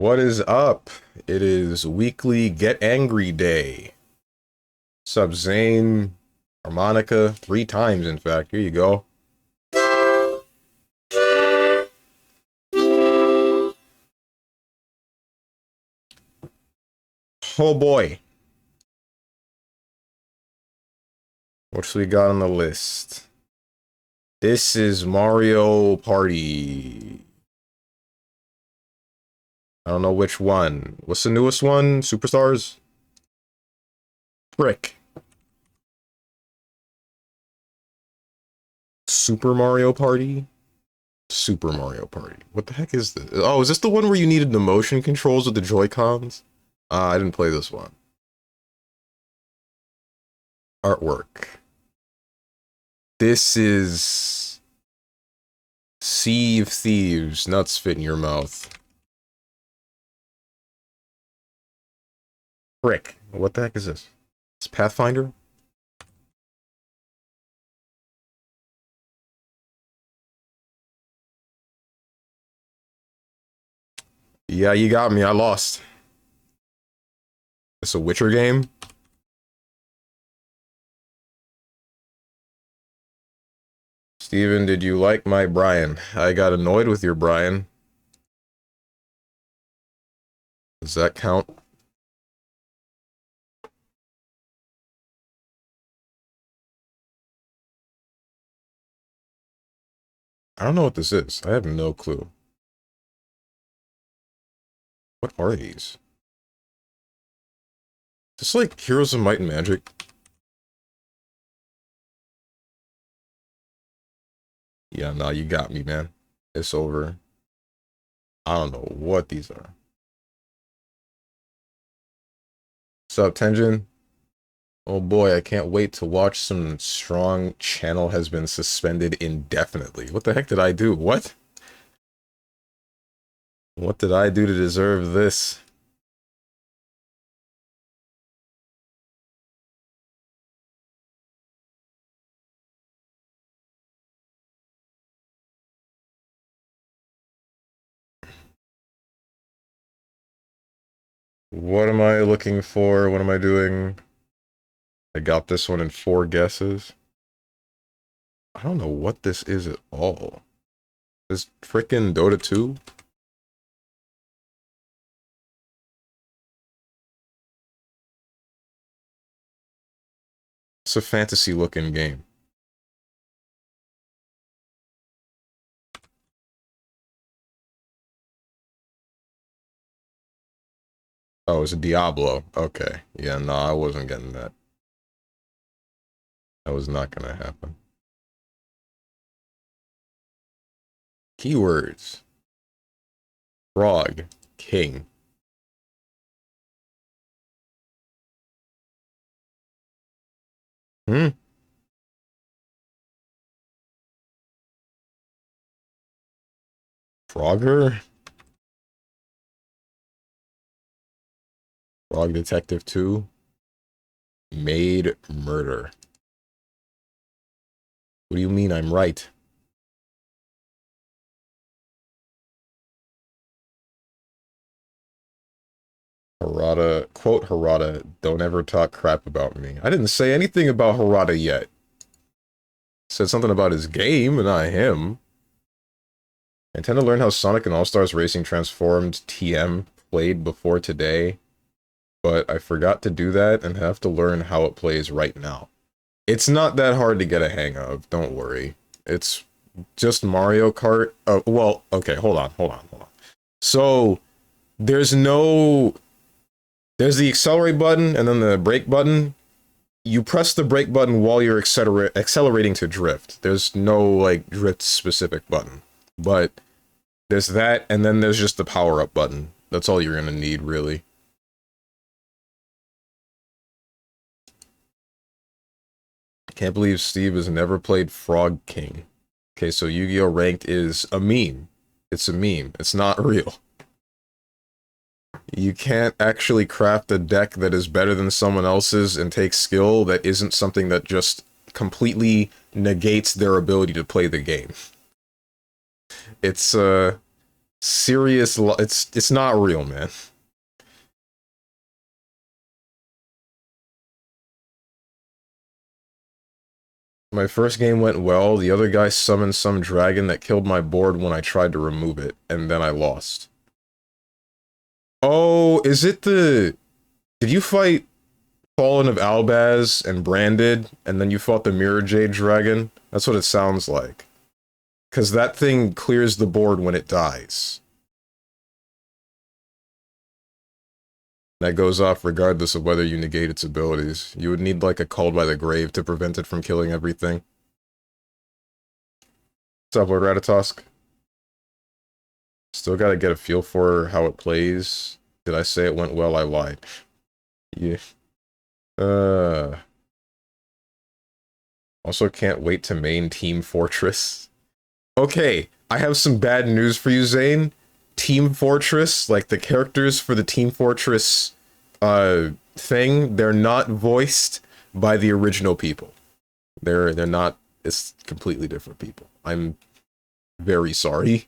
What is up? It is weekly Get Angry Day. Sub Zane, harmonica, 3 times in fact. Here you go. Oh boy. What's we got on the list? This is Mario Party. I don't know which one. What's the newest one? Superstars? Frick. Super Mario Party? Super Mario Party. What the heck is this? Oh, is this the one where you needed the motion controls with the Joy-Cons? I didn't play this one. Artwork. This is Sea of Thieves. Nuts fit in your mouth. Frick. What the heck is this? It's Pathfinder? Yeah, you got me. I lost. It's a Witcher game? Steven, did you like my Brian? I got annoyed with your Brian. Does that count? I don't know what this is. I have no clue. What are these? Is this like Heroes of Might and Magic? Yeah, nah, you got me, man. It's over. I don't know what these are. Sup, Tenjin? Oh boy, I can't wait to watch some Strong channel has been suspended indefinitely. What the heck did I do? What? What did I do to deserve this? What am I looking for? What am I doing? I got this one in 4 guesses. I don't know what this is at all. This frickin' Dota 2? It's a fantasy-looking game. Oh, it's a Diablo. Okay. Yeah, no, I wasn't getting that. That was not gonna happen. Keywords. Frog. King. Hmm? Frogger? Frog Detective 2? Made murder. What do you mean I'm right? Harada, quote Harada, don't ever talk crap about me. I didn't say anything about Harada yet. Said something about his game, and not him. I intend to learn how Sonic and All-Stars Racing Transformed TM played before today, but I forgot to do that and have to learn how it plays right now. It's not that hard to get a hang of, don't worry. It's just Mario Kart. Well, okay, hold on. So, there's the accelerate button and then the brake button. You press the brake button while you're accelerating to drift. There's no, like, drift-specific button. But there's that, and then there's just the power-up button. That's all you're gonna need, really. Can't believe Steve has never played Frog King. Okay, so Yu-Gi-Oh! Ranked is a meme. It's a meme. It's not real. You can't actually craft a deck that is better than someone else's and take skill that isn't something that just completely negates their ability to play the game. It's Serious, it's not real, man. My first game went well. The other guy summoned some dragon that killed my board when I tried to remove it, and then I lost. Oh, is it the... Did you fight Fallen of Albaz and Branded, and then you fought the Mirror Jade Dragon? That's what it sounds like. Because that thing clears the board when it dies. That goes off regardless of whether you negate its abilities. You would need like a Called by the Grave to prevent it from killing everything. What's up, Lord Ratatosk? Still gotta get a feel for how it plays. Did I say it went well? I lied. Yeah. Also can't wait to main Team Fortress. Okay, I have some bad news for you, Zane. Team Fortress, like the characters for the Team Fortress thing, they're not voiced by the original people. They're not, it's completely different people. I'm very sorry.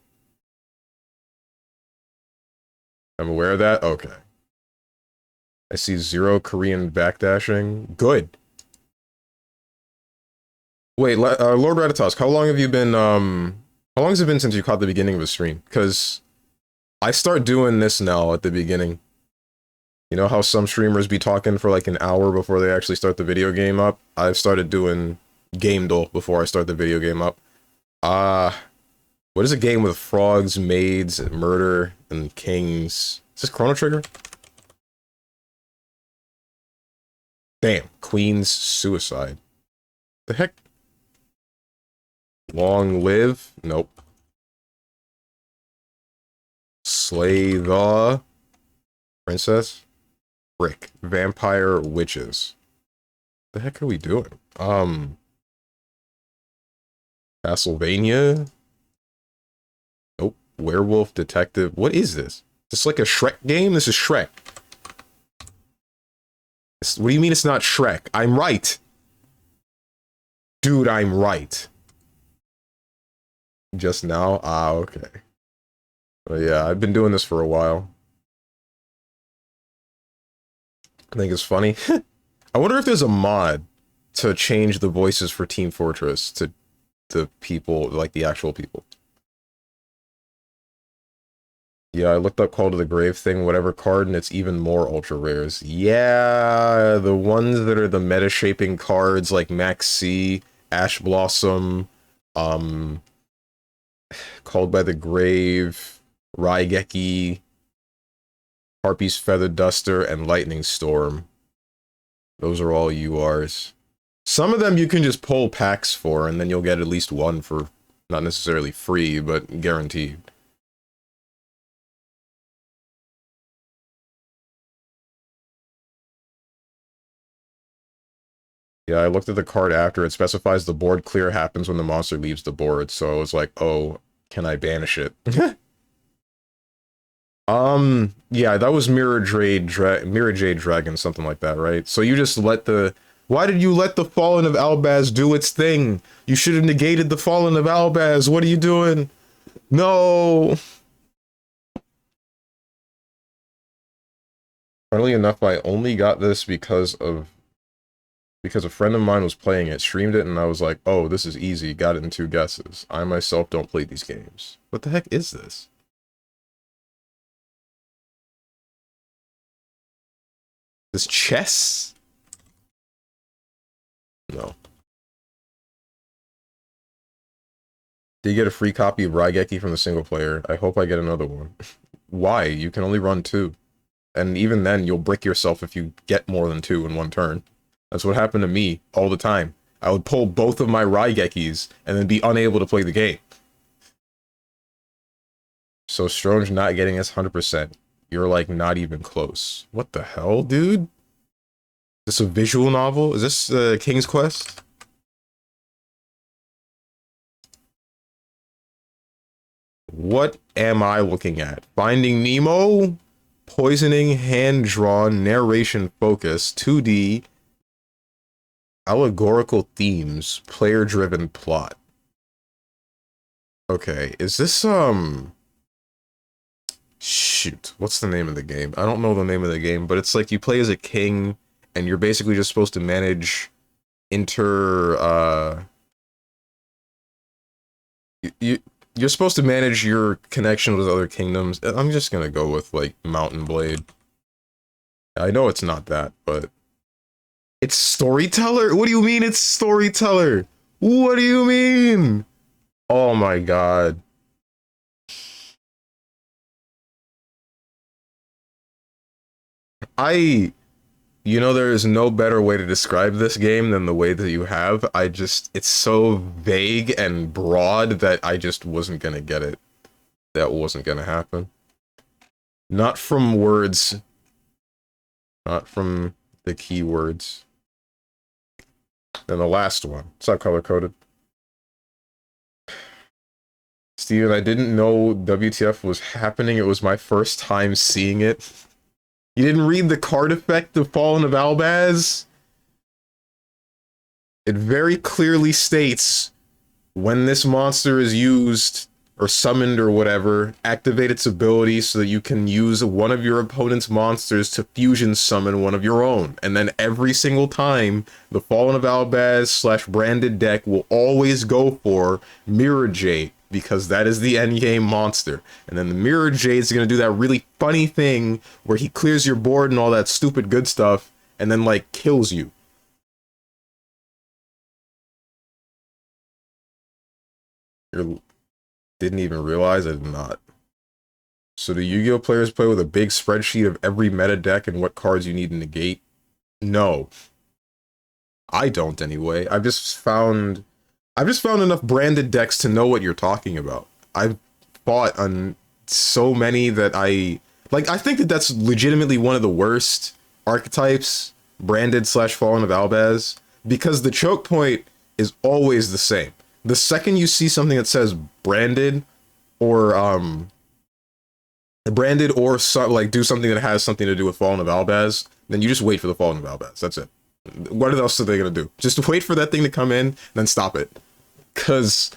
I'm aware of that? Okay. I see 0 Korean backdashing. Good. Wait, Lord Ratatosk, how long have you been, how long has it been since you caught the beginning of a stream? Because I start doing this now at the beginning. You know how some streamers be talking for like an hour before they actually start the video game up? I've started doing game duel before I start the video game up. What is a game with frogs, maids, murder, and kings? Is this Chrono Trigger? Damn, Queen's Suicide. The heck? Long Live? Nope. Slay the Princess? Frick. Vampire Witches. The heck are we doing? Castlevania? Nope. Werewolf Detective. What is this? Is this like a Shrek game? This is Shrek. What do you mean it's not Shrek? I'm right. Dude, I'm right. Just now? Ah, okay. But yeah, I've been doing this for a while. I think it's funny. I wonder if there's a mod to change the voices for Team Fortress to people, like the actual people. Yeah, I looked up Call to the Grave thing, whatever card, and it's even more ultra rares. Yeah, the ones that are the meta shaping cards like Max C, Ash Blossom, Called by the Grave, Raigeki, Harpy's Feather Duster, and Lightning Storm. Those are all URs. Some of them you can just pull packs for, and then you'll get at least one for, not necessarily free, but guaranteed. Yeah, I looked at the card after. It specifies the board clear happens when the monster leaves the board, so I was like, oh, can I banish it? Yeah, that was Mirror Jade Dragon, something like that, right? So you just let the... Why did you let the Fallen of Albaz do its thing? You should have negated the Fallen of Albaz. What are you doing? No! Funnily enough, I only got this because a friend of mine was playing it, streamed it, and I was like, oh, this is easy, got it in 2 guesses. I myself don't play these games. What the heck is this? This chess? No. Did you get a free copy of Raigeki from the single player? I hope I get another one. Why? You can only run 2. And even then, you'll brick yourself if you get more than 2 in one turn. That's what happened to me all the time. I would pull both of my Raigekis and then be unable to play the game. So Strange not getting us 100%. You're like not even close. What the hell, dude? Is this a visual novel? Is this King's Quest? What am I looking at? Finding Nemo? Poisoning, hand-drawn, narration focus, 2D, allegorical themes, player-driven plot. Okay, is this, Shoot, what's the name of the game? I don't know the name of the game, but it's like you play as a king, and you're basically just supposed to manage you're supposed to manage your connection with other kingdoms. I'm just gonna go with, like, Mountain Blade. I know it's not that, but... It's Storyteller? What do you mean it's Storyteller? What do you mean? Oh my god. You know, there is no better way to describe this game than the way that you have. It's so vague and broad that I just wasn't gonna get it. That wasn't gonna happen. Not from words. Not from the keywords. Then the last one. It's not color-coded. Steven, I didn't know WTF was happening. It was my first time seeing it. You didn't read the card effect of Fallen of Albaz? It very clearly states, when this monster is used, or summoned or whatever, activate its ability so that you can use one of your opponent's monsters to fusion summon one of your own. And then every single time, the Fallen of Albaz / branded deck will always go for Mirror Jade, because that is the endgame monster. And then the Mirror Jade is going to do that really funny thing where he clears your board and all that stupid good stuff, and then, like, kills you. You didn't even realize? I did not. So do Yu-Gi-Oh! Players play with a big spreadsheet of every meta deck and what cards you need to negate? No. I don't, anyway. I've just found enough branded decks to know what you're talking about. I've fought on so many that I think that that's legitimately one of the worst archetypes, branded / Fallen of Albaz, because the choke point is always the same. The second you see something that says branded or like do something that has something to do with Fallen of Albaz, then you just wait for the Fallen of Albaz. That's it. What else are they gonna do? Just wait for that thing to come in, and then stop it. Cause,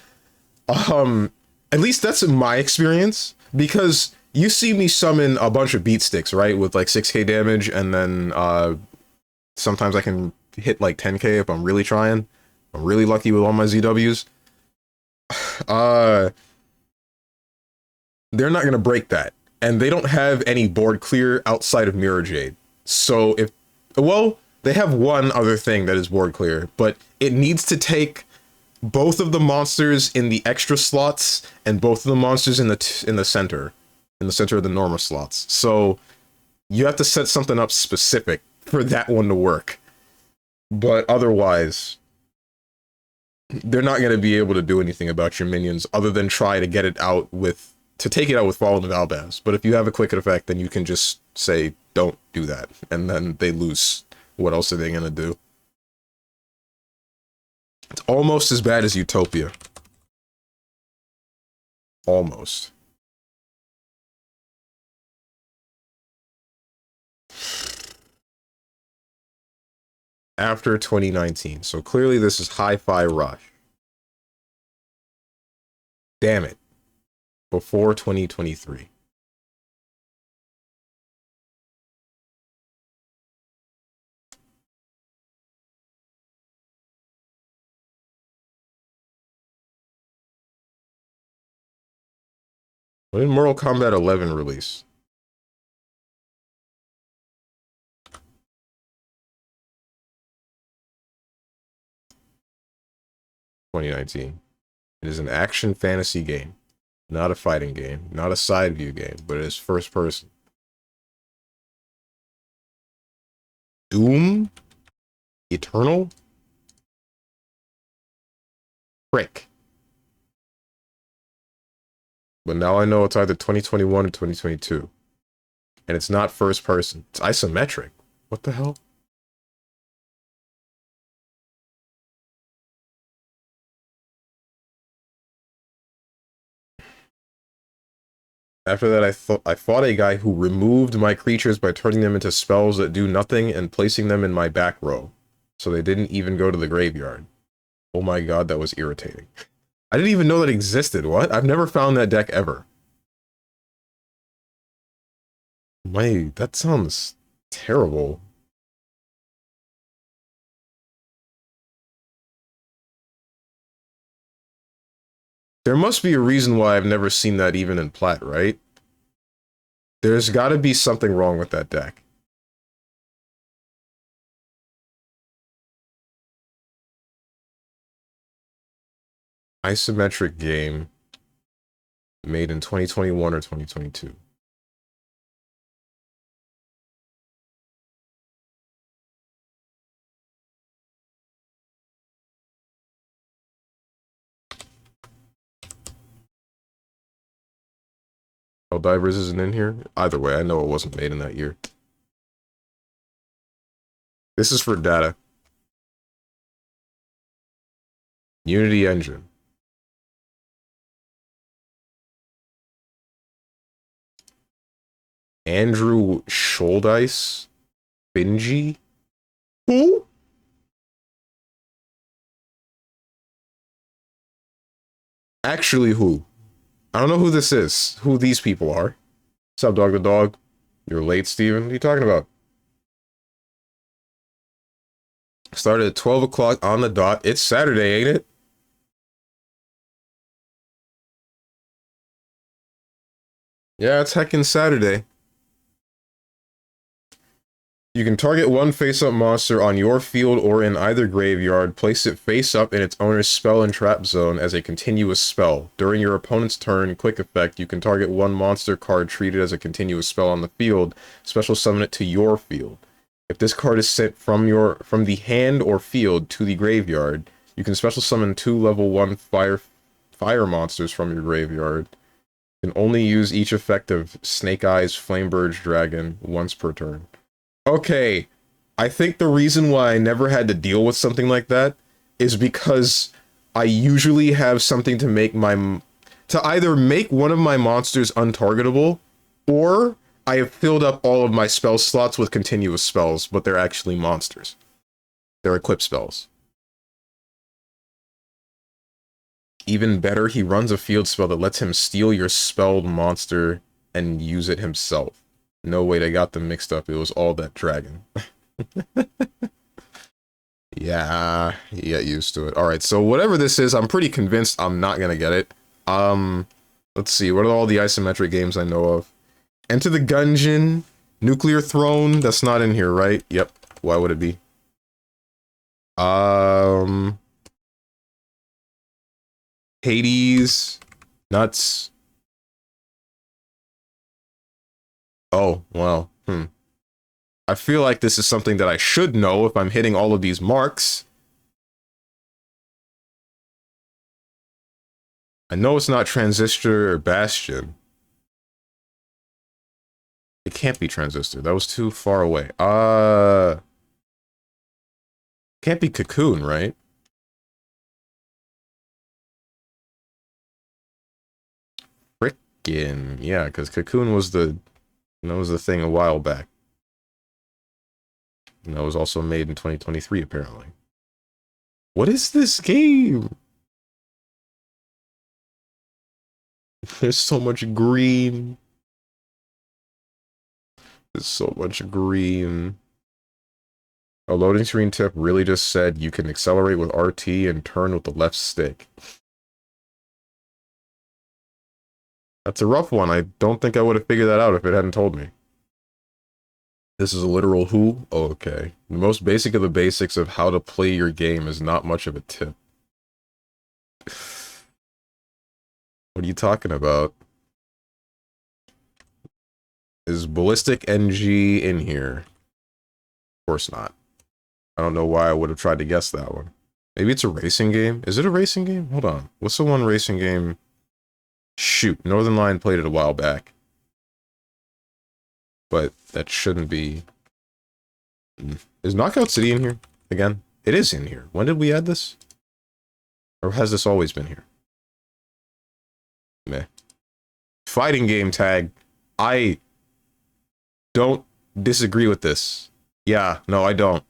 at least that's in my experience, because you see me summon a bunch of beat sticks, right? With like 6k damage, and then, sometimes I can hit like 10k if I'm really trying. I'm really lucky with all my ZWs. They're not gonna break that. And they don't have any board clear outside of Mirror Jade. So they have one other thing that is board clear, but it needs to take both of the monsters in the extra slots and both of the monsters in the center of the normal slots. So you have to set something up specific for that one to work. But otherwise, they're not going to be able to do anything about your minions other than try to get it out with take it out with Fallen of Albaz. But if you have a quick effect, then you can just say, don't do that. And then they lose. What else are they going to do? It's almost as bad as Utopia. Almost. After 2019. So clearly this is Hi-Fi Rush. Damn it. Before 2023. When did Mortal Kombat 11 release? (2019). It is an action fantasy game, not a fighting game, not a side view game, but it is first person. Doom Eternal? Frick. But now I know it's either 2021 or 2022. And it's not first person. It's isometric. What the hell? After that, I fought a guy who removed my creatures by turning them into spells that do nothing and placing them in my back row. So they didn't even go to the graveyard. Oh my god, that was irritating. I didn't even know that existed. What? I've never found that deck ever. Wait, that sounds terrible. There must be a reason why I've never seen that even in plat, right? There's gotta be something wrong with that deck. Isometric game made in 2021 or 2022. Helldivers isn't in here? Either way, I know it wasn't made in that year. This is for data. Unity Engine. Andrew Scholdice? Benji? Who? Actually, who? I don't know who this is. Who these people are. What's up, Dog the Dog? You're late, Steven. What are you talking about? Started at 12 o'clock on the dot. It's Saturday, ain't it? Yeah, it's heckin' Saturday. You can target one face-up monster on your field or in either graveyard, place it face-up in its owner's spell and trap zone as a continuous spell. During your opponent's turn, quick effect, you can target one monster card treated as a continuous spell on the field, special summon it to your field. If this card is sent from the hand or field to the graveyard, you can special summon 2 level 1 fire monsters from your graveyard. You can only use each effect of Snake Eyes Flameburge Dragon once per turn. Okay, I think the reason why I never had to deal with something like that is because I usually have something to make to either make one of my monsters untargetable, or I have filled up all of my spell slots with continuous spells, but they're actually monsters. They're equip spells. Even better, he runs a field spell that lets him steal your spelled monster and use it himself. No, wait, I got them mixed up. It was all that dragon. Yeah, you get used to it. Alright, so whatever this is, I'm pretty convinced I'm not gonna get it. Let's see, what are all the isometric games I know of? Enter the Gungeon, Nuclear Throne, that's not in here, right? Yep, why would it be? Hades, Nuts. Oh, well, I feel like this is something that I should know if I'm hitting all of these marks. I know it's not Transistor or Bastion. It can't be Transistor. That was too far away. Can't be Cocoon, right? Frickin', yeah, because Cocoon was the thing a while back. And that was also made in 2023, apparently. What is this game? There's so much green. There's so much green. A loading screen tip really just said you can accelerate with RT and turn with the left stick. That's a rough one. I don't think I would have figured that out if it hadn't told me. This is a literal who? Oh, okay. The most basic of the basics of how to play your game is not much of a tip. What are you talking about? Is Ballistic NG in here? Of course not. I don't know why I would have tried to guess that one. Maybe it's a racing game? Is it a racing game? Hold on. What's the one racing game? Shoot, Northern Lion played it a while back. But that shouldn't be... Is Knockout City in here? Again? It is in here. When did we add this? Or has this always been here? Meh. Fighting game tag. I don't disagree with this. Yeah, no, I don't.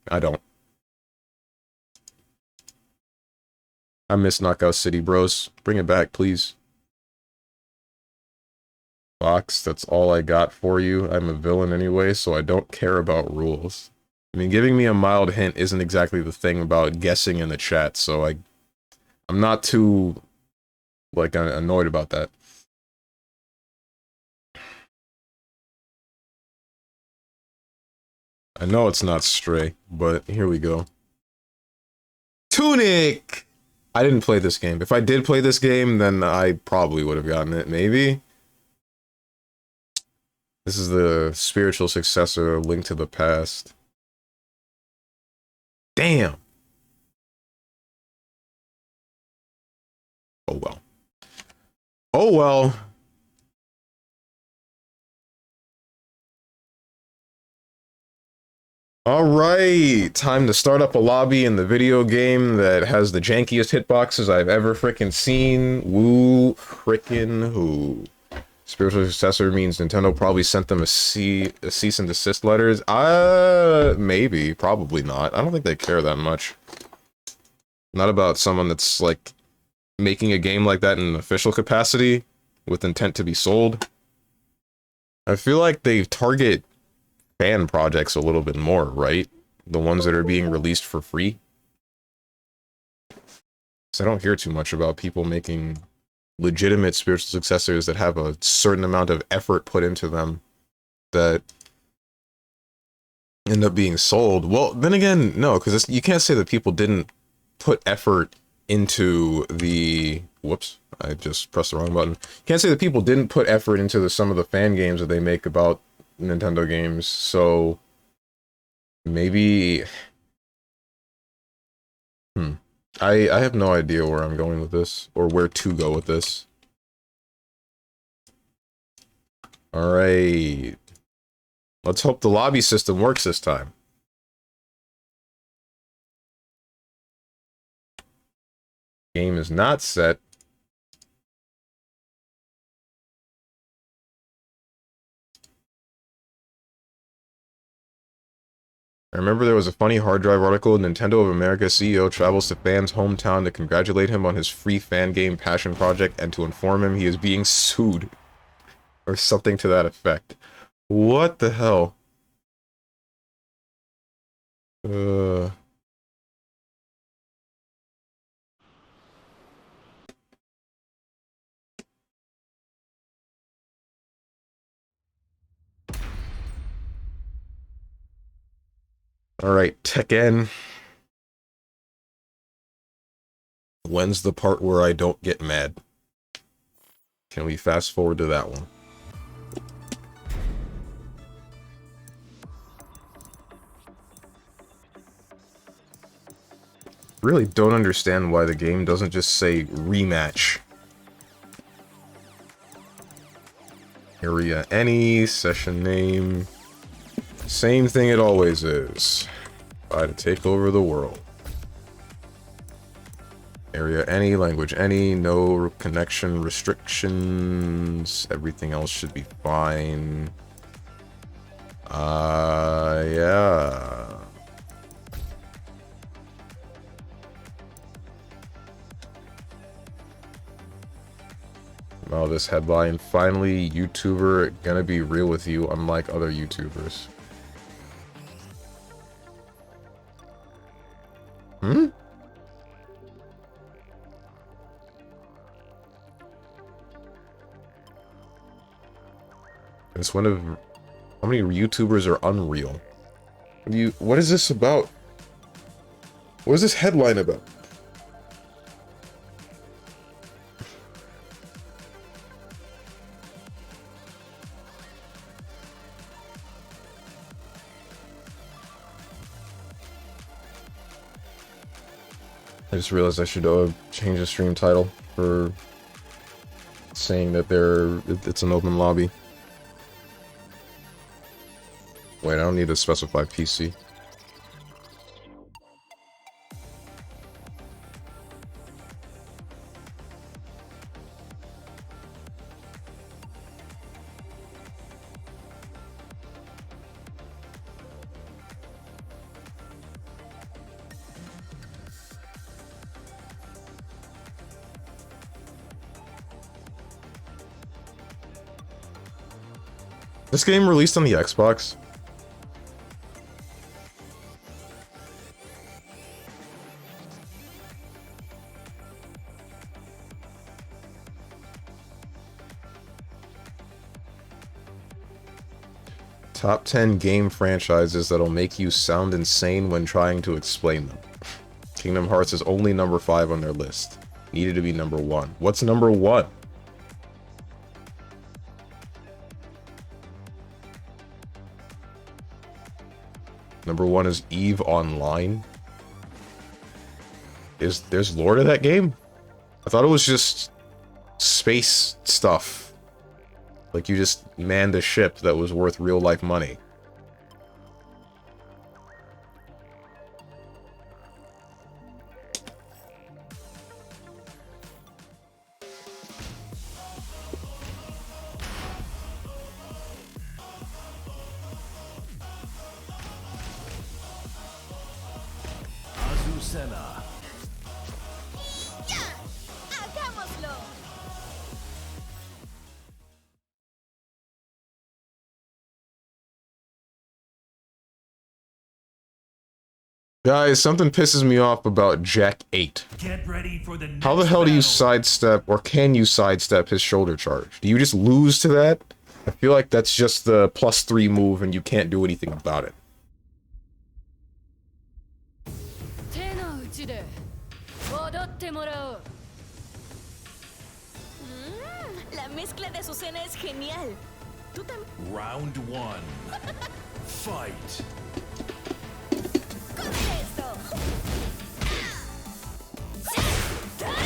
I don't. I miss Knockout City, bros. Bring it back, please. Fox, that's all I got for you. I'm a villain anyway, so I don't care about rules. I mean, giving me a mild hint isn't exactly the thing about guessing in the chat, so I'm not too, like, annoyed about that. I know it's not Stray, but here we go. Tunic! I didn't play this game. If I did play this game, then I probably would have gotten it, maybe? This is the spiritual successor of Link to the Past. Damn! Oh well. Oh well. Alright, time to start up a lobby in the video game that has the jankiest hitboxes I've ever frickin' seen. Woo frickin' who. Spiritual successor means Nintendo probably sent them a cease and desist letters. Maybe, probably not. I don't think they care that much. Not about someone that's, like, making a game like that in an official capacity with intent to be sold. I feel like they target fan projects a little bit more, right? The ones that are being released for free. So I don't hear too much about people making legitimate spiritual successors that have a certain amount of effort put into them that end up being sold. Well, then again, no, because you can't say that people didn't put effort into the... Whoops, I just pressed the wrong button. You can't say that people didn't put effort into some of the fan games that they make about Nintendo games, so maybe I have no idea where I'm going with this, or where to go with this. Alright. Let's hope the lobby system works this time. Game is not set. I remember there was a funny hard drive article. Nintendo of America CEO travels to fan's hometown to congratulate him on his free fan game passion project and to inform him he is being sued. Or something to that effect. What the hell? Alright, Tekken. When's the part where I don't get mad? Can we fast forward to that one? Really don't understand why the game doesn't just say rematch. Area any, session name. Same thing it always is. Try to take over the world. Area any, language any, no connection restrictions. Everything else should be fine. Yeah. Oh, this headline. Finally, YouTuber gonna be real with you, unlike other YouTubers. Hmm? It's one of... How many YouTubers are unreal? What is this about? What is this headline about? I just realized I should change the stream title for saying that it's an open lobby. Wait, I don't need to specify PC. This game released on the Xbox. Top 10 game franchises that'll make you sound insane when trying to explain them. Kingdom Hearts is only number 5 on their list. Needed to be number 1. What's number 1? Number 1 is EVE Online. There's lore to that game? I thought it was just space stuff. Like, you just manned a ship that was worth real-life money. Guys, something pisses me off about Jack 8. Get ready for the next How the hell do you battle. sidestep, or can you sidestep his shoulder charge? Do you just lose to that? I feel like that's just the +3 move and you can't do anything about it. La mezcla de Azucena es genial. Tú también. Round 1. Fight.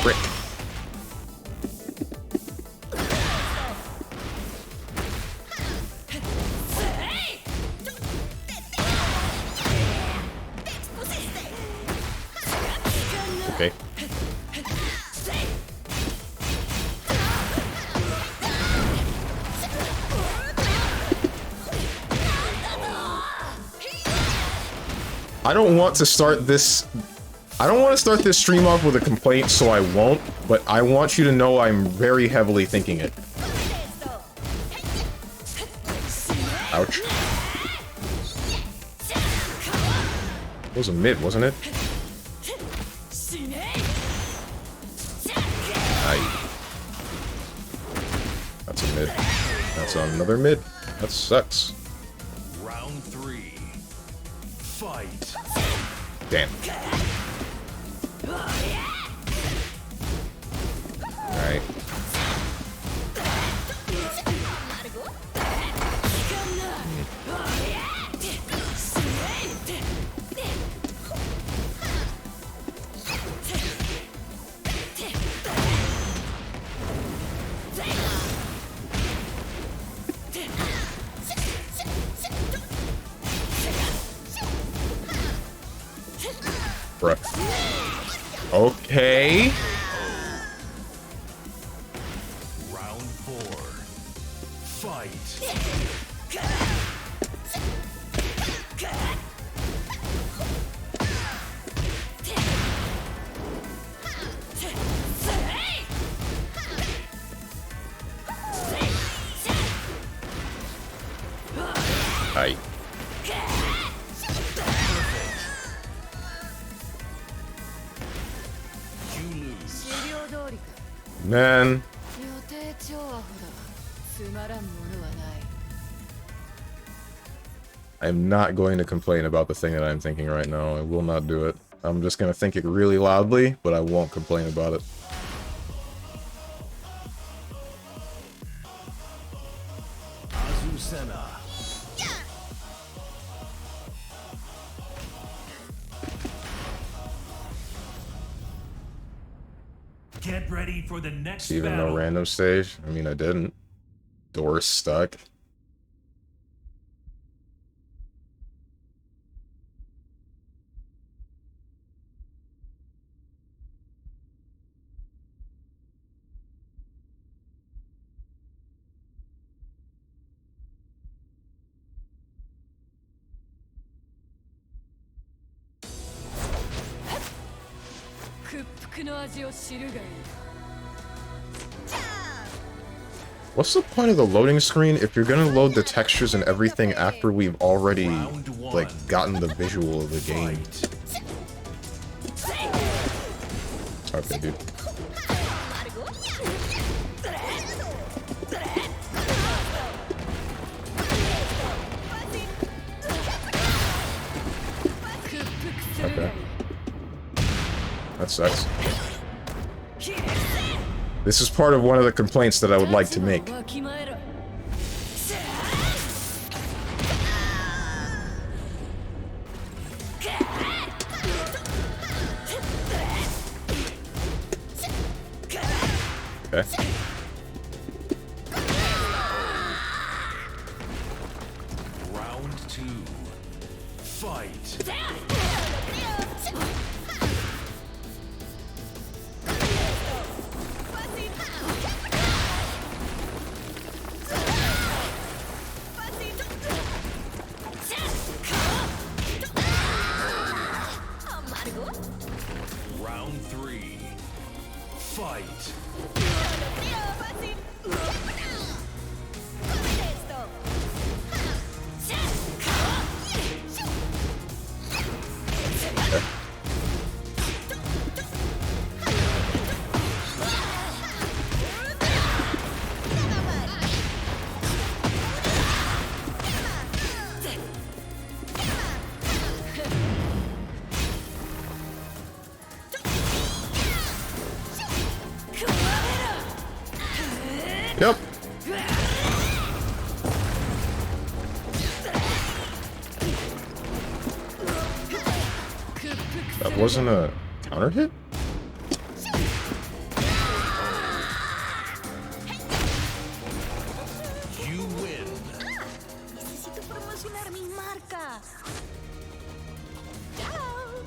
Frick. Okay. I don't want to start this... I don't want to start this stream off with a complaint, so I won't, but I want you to know I'm very heavily thinking it. Ouch. It was a mid, wasn't it? Aye. That's a mid. That's another mid. That sucks. Round 3. Fight. Damn. Alright. Bruh. Okay. Round 4. Fight. Aye. Man. I'm not going to complain about the thing that I'm thinking right now. I will not do it. I'm just going to think it really loudly, but I won't complain about it. Azucena. Get ready for the next Even battle. no random stage? I mean, I didn't. Door's stuck. What's the point of the loading screen if you're gonna load the textures and everything after we've already, like, gotten the visual of the game? Okay, dude. Okay. That sucks. This is part of one of the complaints that I would like to make. Okay. Round 2. Fight. Round 3. Fight. Yep. That wasn't a counter hit? You win. Necesito promocionar mi marca. Chao.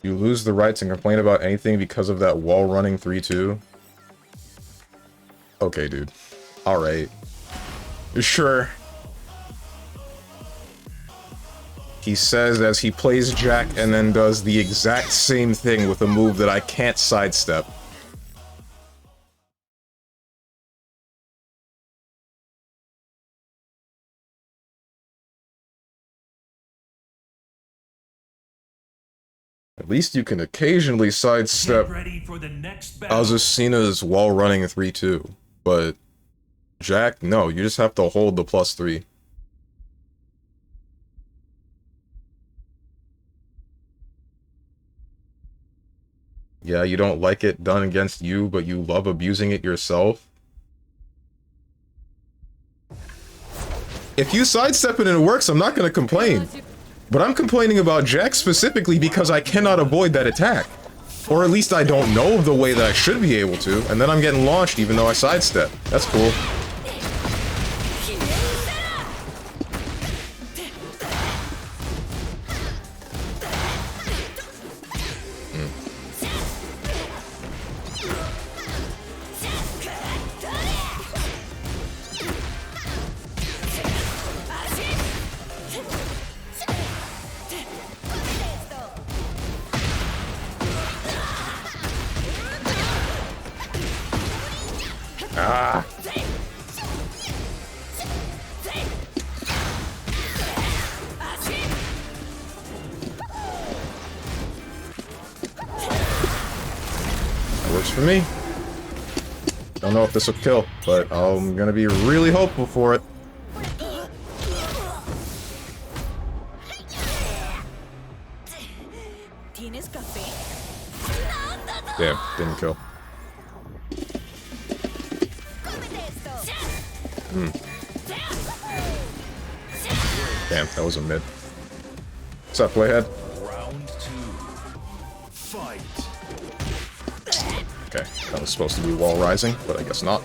You lose the right to complain about anything because of that wall running 3-2? Okay, dude. Alright. Sure. He says as he plays Jack and then does the exact same thing with a move that I can't sidestep. At least you can occasionally sidestep Get ready for the next battle. Azucena's wall running 3-2. But Jack, no, you just have to hold the +3. Yeah, you don't like it done against you, but you love abusing it yourself. If you sidestep it and it works, I'm not gonna complain. But I'm complaining about Jack specifically because I cannot avoid that attack. Or at least I don't know the way that I should be able to, and then I'm getting launched even though I sidestep. That's cool. Ah. That works for me. Don't know if this will kill, but I'm gonna be really hopeful for it. ¿Tienes café? Damn, didn't kill. Damn, that was a mid. What's up, playhead? Round 2. Fight. Okay, that was supposed to be wall rising, but I guess not.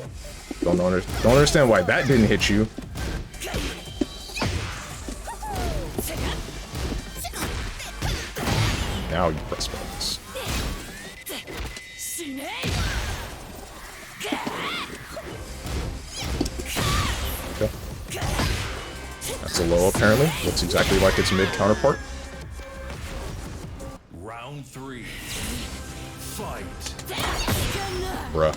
Don't understand why that didn't hit you. Now you press buttons. Okay. That's a low apparently. Looks exactly like its mid counterpart. Round Round 3. Fight. Bruh.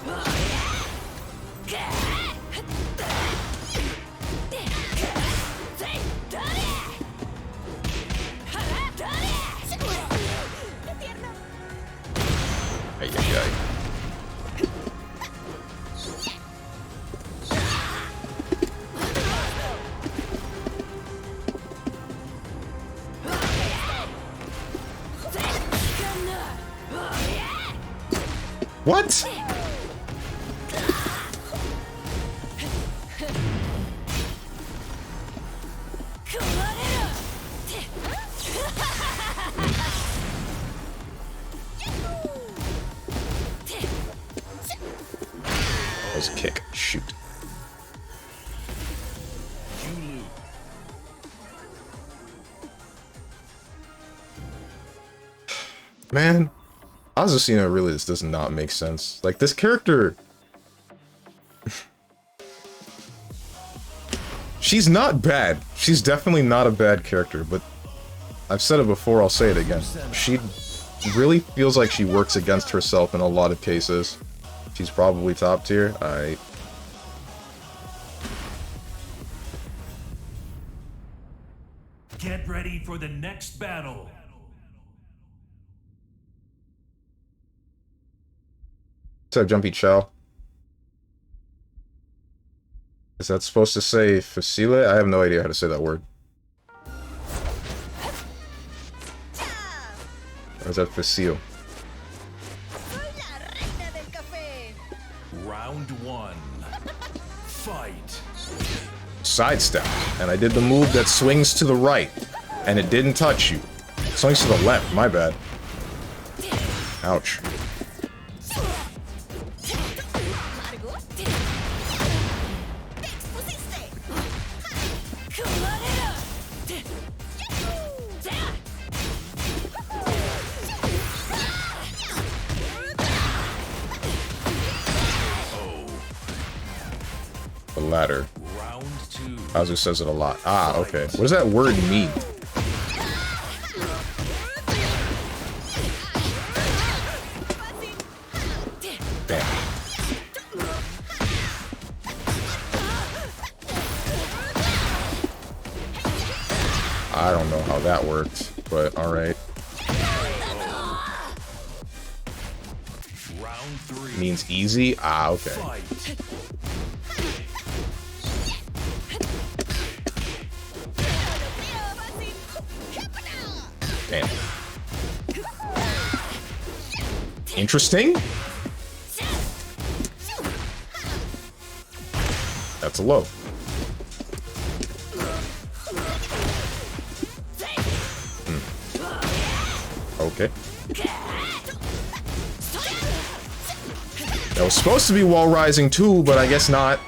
Ay, ay, ay. What? That was a kick. Shoot. Man, Azucena really just does not make sense. Like, this character... She's not bad. She's definitely not a bad character, but I've said it before, I'll say it again. She really feels like she works against herself in a lot of cases. She's probably top tier. Get ready for the next battle. What's up, Jumpy Chow? Is that supposed to say facile? I have no idea how to say that word. Or is that facile? Round 1. Fight. Sidestep, and I did the move that swings to the right, and it didn't touch you. Swings to the left, my bad. Ouch. The ladder. Round 2. Azu says it a lot. Ah, okay. What does that word mean? Damn. I don't know how that worked, but alright. Round 3. Means easy? Ah, okay. Fight. Damn. Interesting? That's a low. Okay. That was supposed to be wall rising too, but I guess not.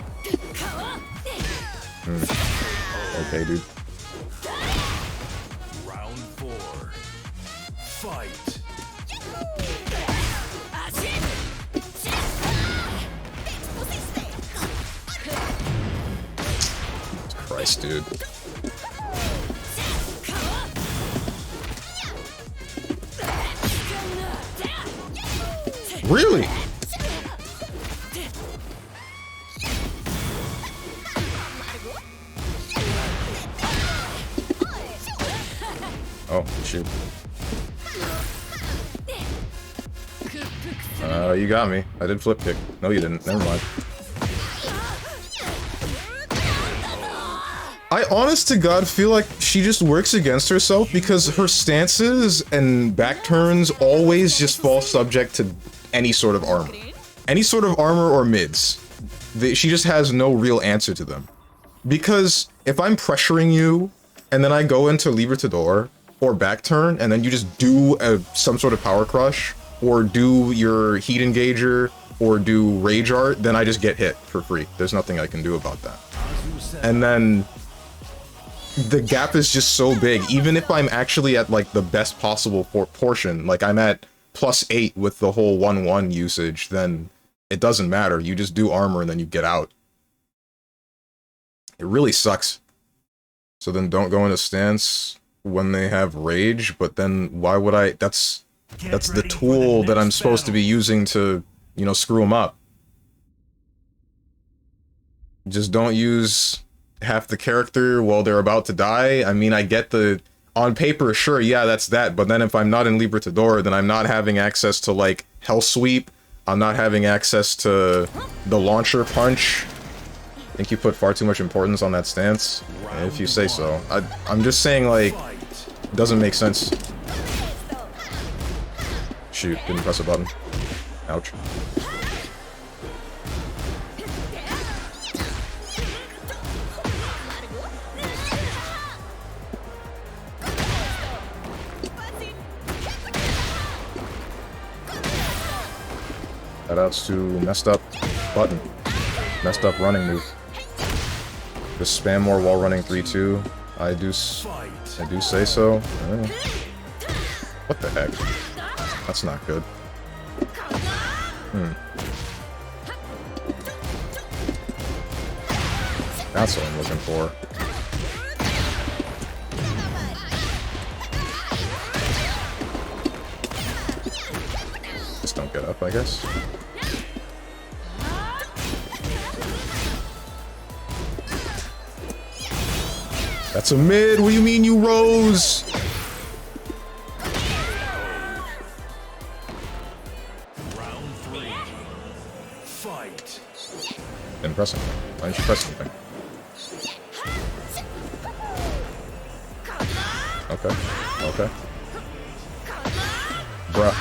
Okay, dude. Round 4. Fight. Christ, dude. Really? Oh, shoot. You got me. I did flip kick. No, you didn't. Never mind. I honest to God feel like she just works against herself because her stances and back turns always just fall subject to any sort of armor. Any sort of armor or mids. She just has no real answer to them. Because if I'm pressuring you, and then I go into Libertador, or back turn, and then you just do some sort of power crush, or do your heat engager, or do rage art, then I just get hit for free. There's nothing I can do about that. And then the gap is just so big, even if I'm actually at like the best possible portion, like I'm at +8 with the whole 1-1 usage, then it doesn't matter. You just do armor and then you get out. It really sucks. So then don't go into stance when they have rage, but then why would I? That's That's the tool that I'm supposed to be using to, you know, screw them up. Just don't use half the character while they're about to die. I mean, I get the... On paper, sure, yeah, that's that. But then if I'm not in Libertador, then I'm not having access to, like, Hell Sweep. I'm not having access to the launcher punch. I think you put far too much importance on that stance. If you say so. I'm just saying, like, it doesn't make sense. Shoot, didn't press a button. Ouch. Shoutouts to messed up button. Messed up running move. Just spam more while running 3-2. I do say so. What the heck? That's not good. That's what I'm looking for. Just don't get up, I guess. That's a mid! What do you mean you rose? Round 3. Fight. Didn't press anything. Why didn't you press anything? Okay. Okay. Bruh.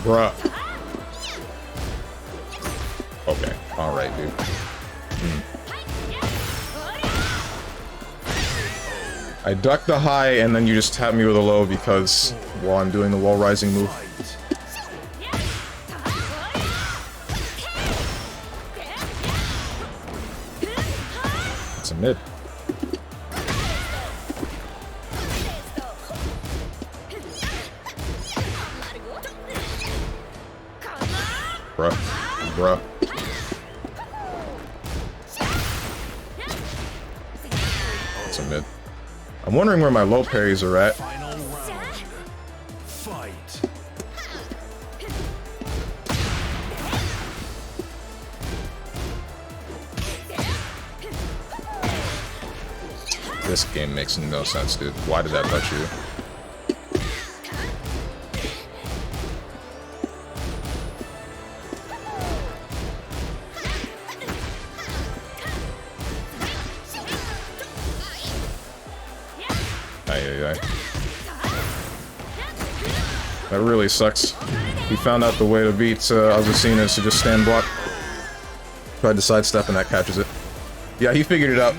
Bruh. Okay. Alright, dude. I ducked the high, and then you just tapped me with a low because while I'm doing the wall rising move. It's a mid. Bruh. Bruh. It's a mid. I'm wondering where my low parries are at. Final round. Fight. This game makes no sense, dude. Why did that touch you? That really sucks. He found out the way to beat Azucena is to just stand block. Tried to sidestep and that catches it. Yeah, he figured it out.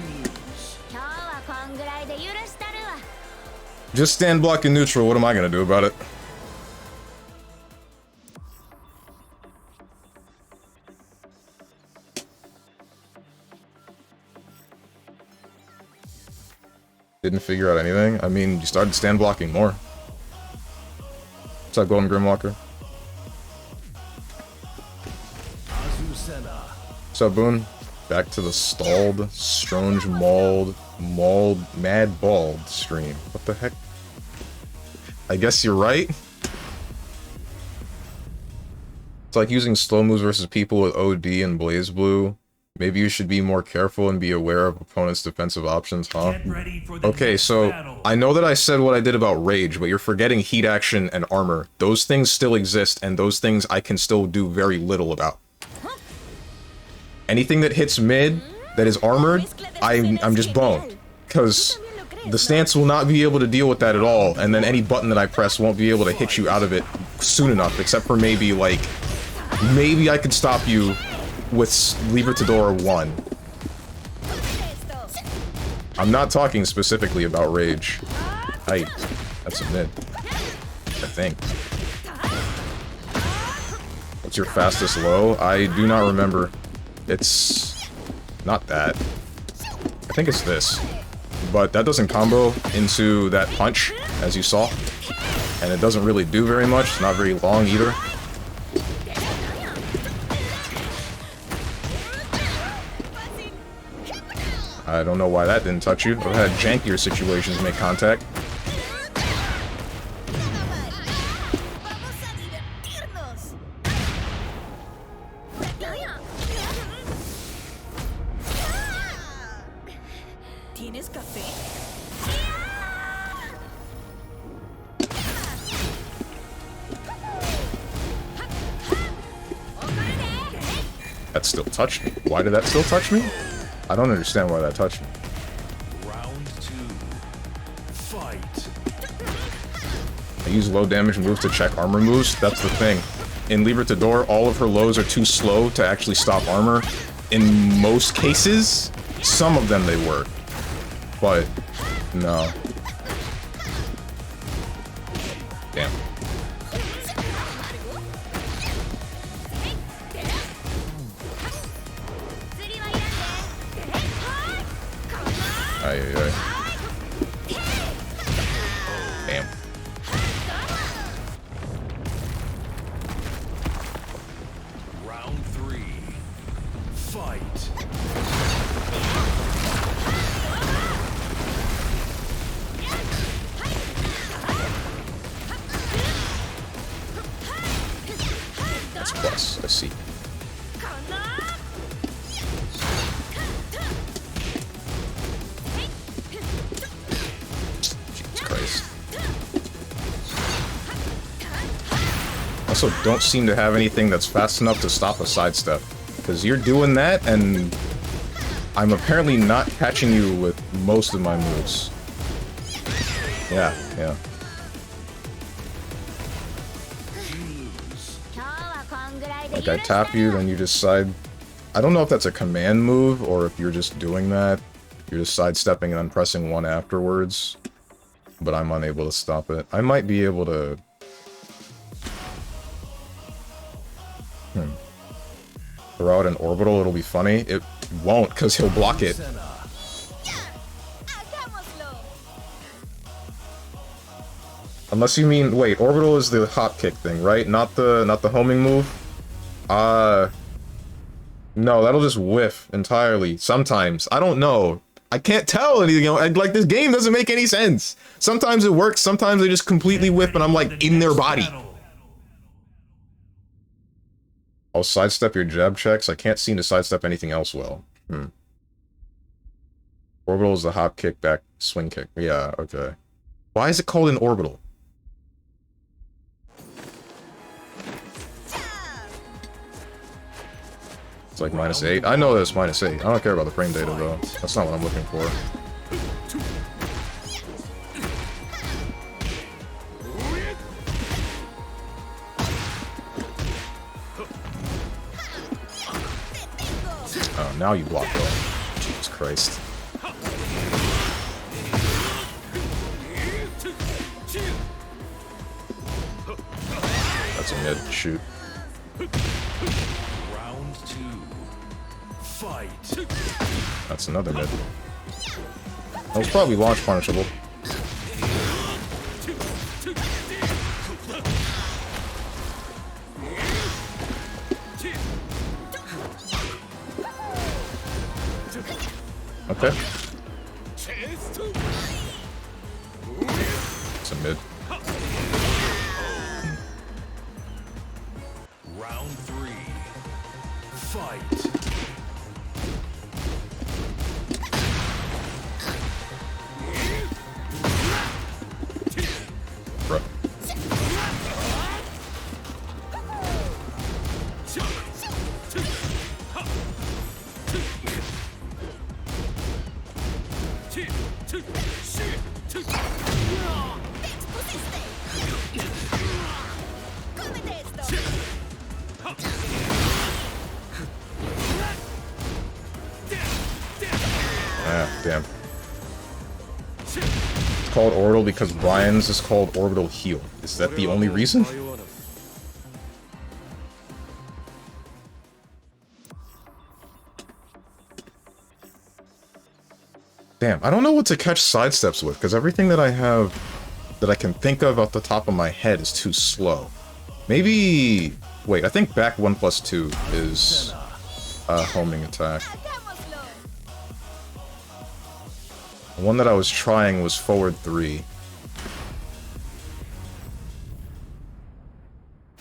Just stand block in neutral, what am I gonna do about it? Didn't figure out anything? I mean, you started stand blocking more. What's up, Golden Grimwalker? What's up, Boone? Back to the stalled, strange, mauled, mad bald stream. What the heck? I guess you're right. It's like using slow moves versus people with OD and Blaze Blue. Maybe you should be more careful and be aware of opponents' defensive options, huh? Okay, so I know that I said what I did about Rage, but you're forgetting Heat Action and Armor. Those things still exist, and those things I can still do very little about. Anything that hits mid, that is armored, I'm just boned. Because the stance will not be able to deal with that at all, and then any button that I press won't be able to hit you out of it soon enough, except for maybe, like, maybe I could stop you with Libertador 1. I'm not talking specifically about Rage. That's a mid. I think. What's your fastest low? I do not remember. It's not that. I think it's this. But that doesn't combo into that punch, as you saw. And it doesn't really do very much. It's not very long either. I don't know why that didn't touch you. I've had jankier situations make contact. That still touched me. Why did that still touch me? I don't understand why that touched me. Round 2. Fight. I use low damage moves to check armor moves. That's the thing. In Libertador, all of her lows are too slow to actually stop armor. In most cases, some of them they work. But, no. Damn. Ay, ay, ay. Damn. Round 3. Fight. That's plus, I see. Jesus Christ. Also, don't seem to have anything that's fast enough to stop a sidestep. Because you're doing that, and I'm apparently not catching you with most of my moves. Yeah, yeah. Like, I tap you, then you just side... I don't know if that's a command move, or if you're just doing that. You're just sidestepping and then pressing 1 afterwards. But I'm unable to stop it. I might be able to... Throw out an orbital, it'll be funny. It won't, because he'll block it. Unless you mean... Wait, orbital is the hop kick thing, right? Not the homing move? No, that'll just whiff entirely. Sometimes. I don't know. I can't tell anything. Like, this game doesn't make any sense. Sometimes it works, sometimes they just completely whiff and I'm, like, in their body. I'll sidestep your jab checks. I can't seem to sidestep anything else well. Orbital is the hop kick, back swing kick. Yeah, okay. Why is it called an orbital? It's like -8. I know that it's -8. I don't care about the frame data, though. That's not what I'm looking for. Oh, now you block though. Jesus Christ. That's a mid. Shoot. Round 2. Fight. That's another mid. That was probably launch punishable. Okay. It's a mid. Round 3. Fight. Bruh. Ah, damn. It's called orbital because Brian's is called orbital heal. Is that the only reason? Damn, I don't know what to catch sidesteps with, because everything that I have that I can think of off the top of my head is too slow. Maybe... Wait, I think back 1+2 is a homing attack. The one that I was trying was forward 3.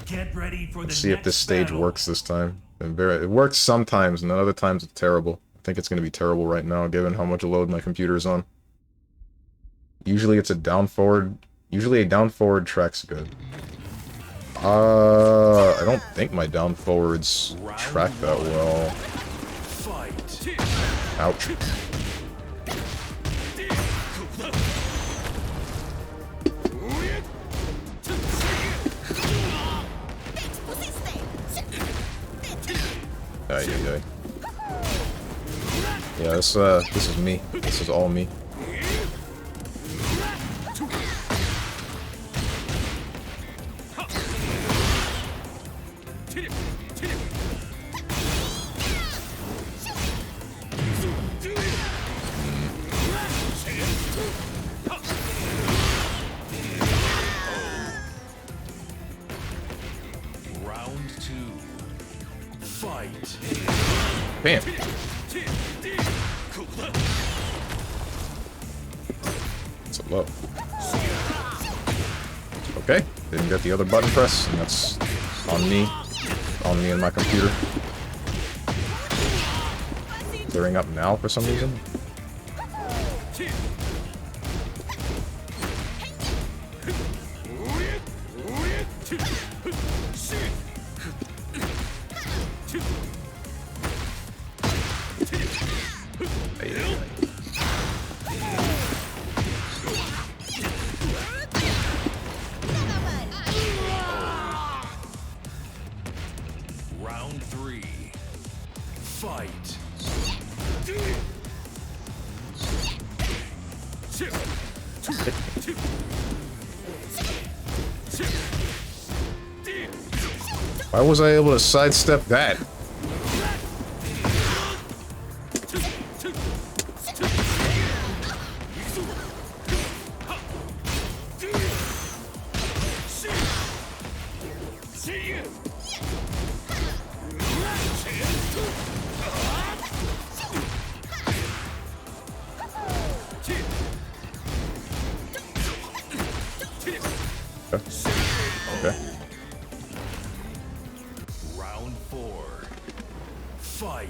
Get ready for Let's see if this stage works this time. It works sometimes, and then other times it's terrible. I think it's going to be terrible right now, given how much load my computer is on. Usually it's a down-forward... Usually a down-forward track's good. I don't think my down forwards track that well. Fight. Ouch. Ay, ay, ay. Yeah, this is me. This is all me. Round 2. Fight. Bam. It's a low. Okay, didn't get the other button press, and that's on me. On me and my computer. Clearing up now for some reason. Round 3. Fight. Why was I able to sidestep that? Okay. Round 4. Fight.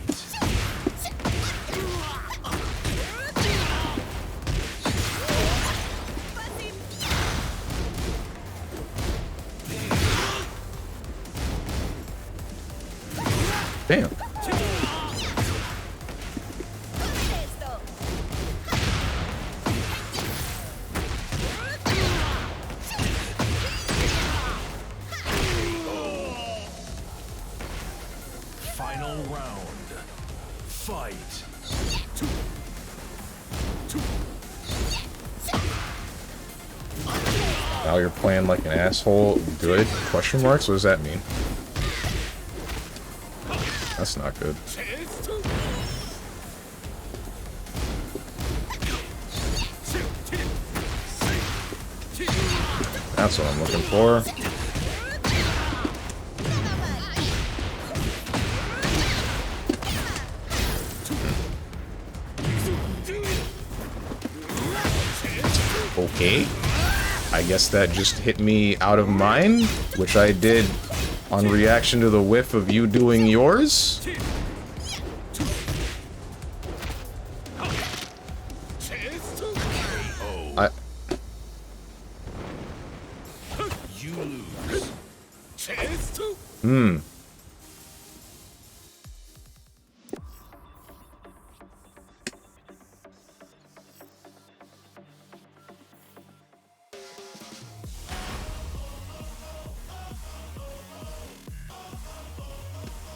Damn. Final round. Fight. Now you're playing like an asshole. Good? Question marks? What does that mean? That's not good. That's what I'm looking for. Okay. I guess that just hit me out of mine, which I did on reaction to the whiff of you doing yours. You lose.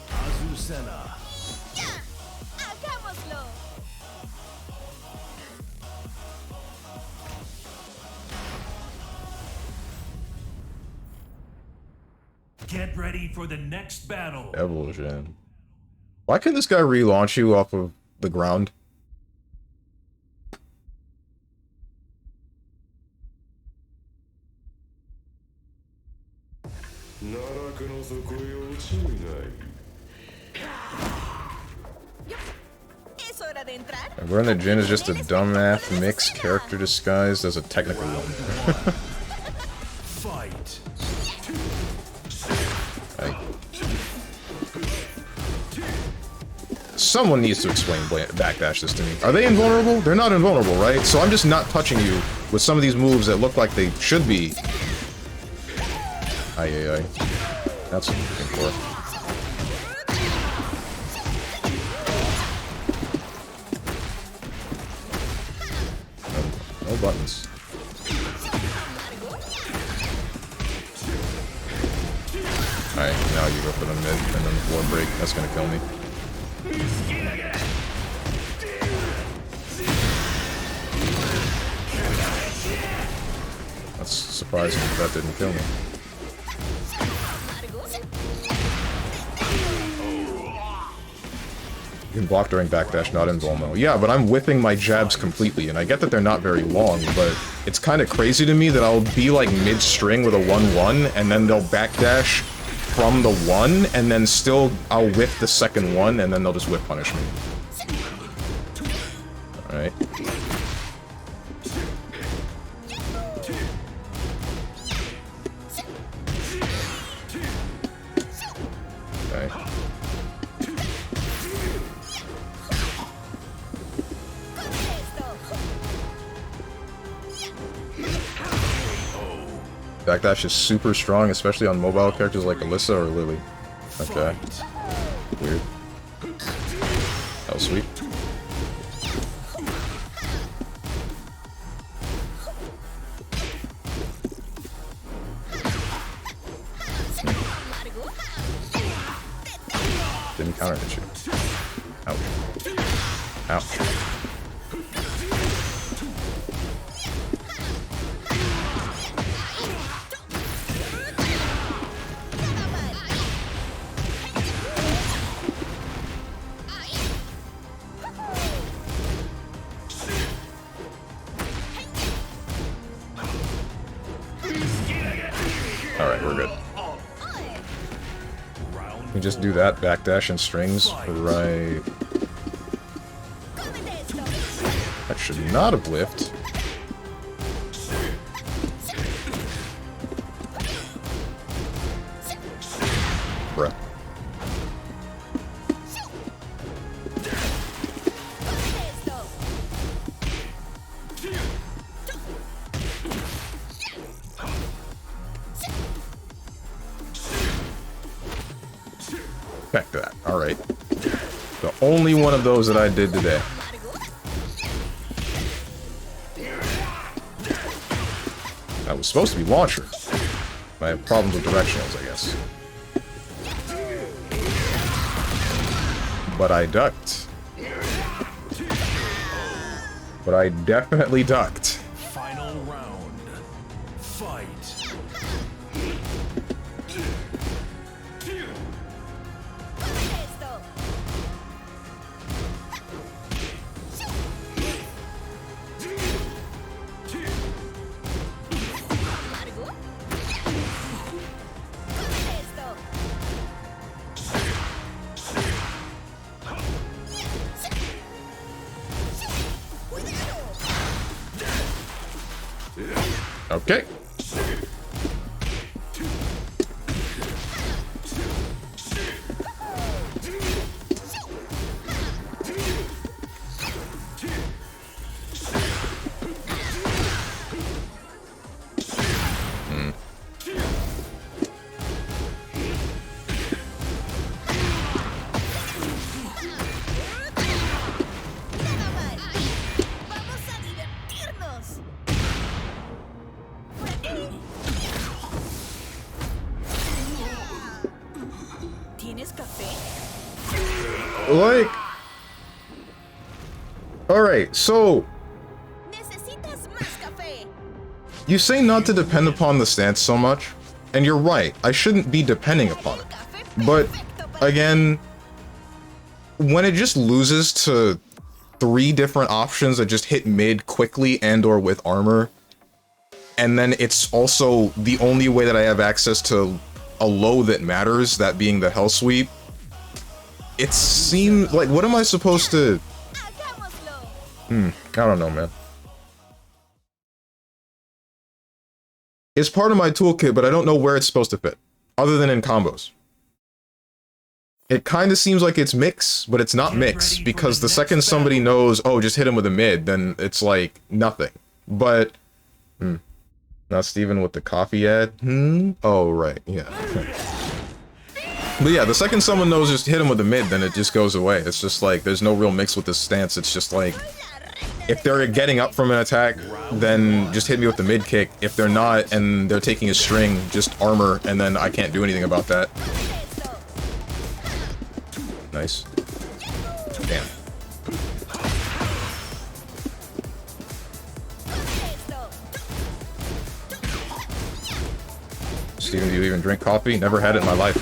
Azucena. ¡Hagámoslo! Get ready for the next battle. Evolution. Why can this guy relaunch you off of the ground? ¿Es hora de entrar? And We're in the Jin is just a dumbass mix character disguised as a technical one. Fight. Someone needs to explain backdash this to me. Are they invulnerable? They're not invulnerable, right? So I'm just not touching you with some of these moves that look like they should be. Aye, aye, aye. That's what I'm looking for. No buttons. Alright, now you go for the mid, and then the floor break. That's gonna kill me. That's surprising that didn't kill me. You can block during backdash, not in Volmo. Yeah, but I'm whipping my jabs completely, and I get that they're not very long, but it's kind of crazy to me that I'll be like mid-string with a 1-1, and then they'll backdash from the 1, and then still I'll whip the second one, and then they'll just whip punish me. Alright. Okay. Backdash is super strong, especially on mobile characters like Alyssa or Lily. Okay. Weird. That was sweet. Didn't counter hit you. Ouch. Ouch. Alright, we're good. We just do that, backdash and strings, right? That should not have whiffed. Bruh. Back to that. Alright. The only one of those that I did today. That was supposed to be launcher. I have problems with directionals, I guess. But I ducked. But I definitely ducked. Final round. Fight. Okay. Like, alright, so you say not to depend upon the stance so much, and you're right, I shouldn't be depending upon it. But, again, when it just loses to 3 different options that just hit mid quickly and or with armor, and then it's also the only way that I have access to a low that matters, that being the hell sweep, it seems like, what am I supposed to... I don't know, man. It's part of my toolkit, but I don't know where it's supposed to fit, other than in combos. It kind of seems like it's mix, but it's not mix, because the second somebody knows, oh, just hit him with a mid, then it's like, nothing. But, Not Steven with the coffee ad. Oh, right. Yeah. But yeah, the second someone knows just hit him with the mid, then it just goes away. It's just like, there's no real mix with this stance. It's just like, if they're getting up from an attack, then just hit me with the mid kick. If they're not, and they're taking a string, just armor, and then I can't do anything about that. Nice. Damn. Steven, do you even drink coffee? Never had it in my life.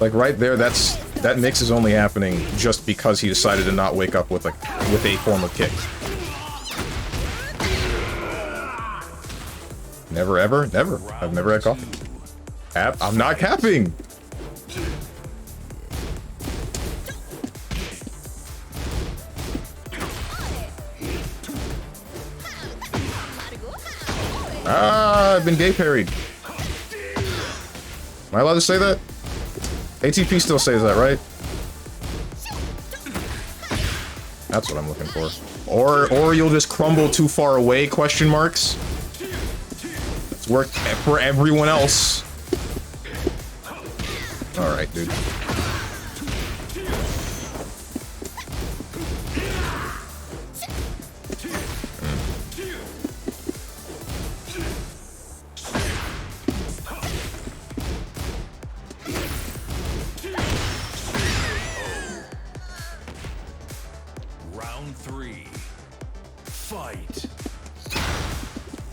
Like right there, that mix is only happening just because he decided to not wake up with a form of kick. Never ever, never. I've never had coffee. I'm not capping. Ah, I've been gay parried. Am I allowed to say that? ATP still says that, right? That's what I'm looking for. Or you'll just crumble too far away, question marks. It's worked for everyone else. Alright, dude. Round 3. Fight.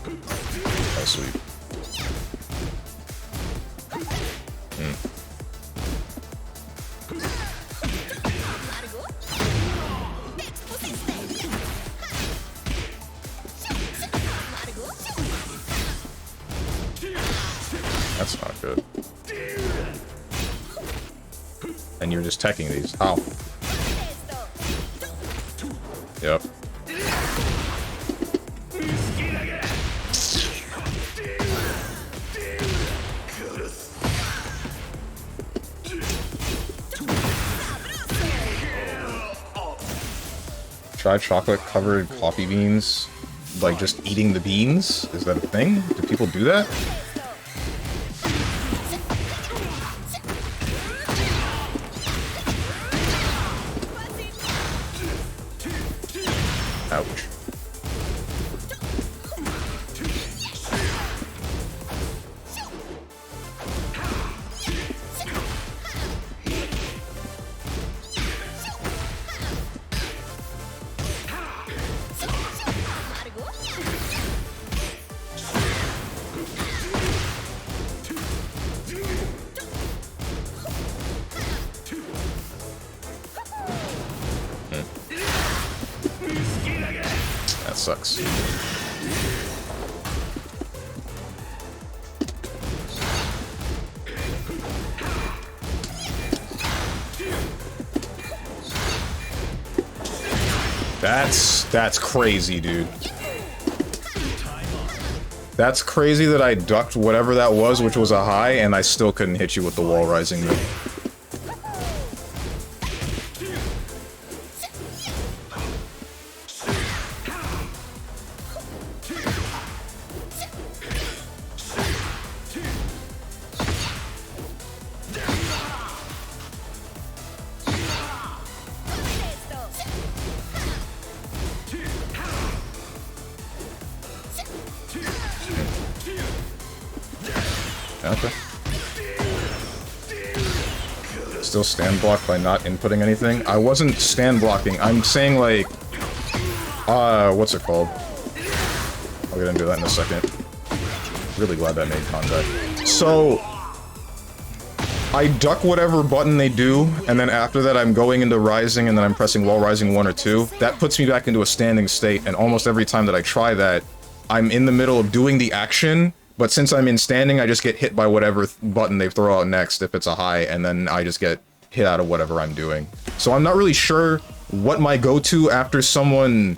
Oh, sweet. That's not good. And you're just teching these. Ow. Yep. Try chocolate-covered coffee beans? Like, just eating the beans? Is that a thing? Do people do that? Ouch. That sucks. That's crazy, dude. That's crazy that I ducked whatever that was, which was a high, and I still couldn't hit you with the wall rising move. Okay. Still stand block by not inputting anything? I wasn't stand blocking. I'm saying like, what's it called? I'll get into that in a second. Really glad that made contact. So, I duck whatever button they do, and then after that I'm going into rising, and then I'm pressing wall rising 1 or 2. That puts me back into a standing state, and almost every time that I try that, I'm in the middle of doing the action, but since I'm in standing, I just get hit by whatever button they throw out next if it's a high, and then I just get hit out of whatever I'm doing. So I'm not really sure what my go-to after someone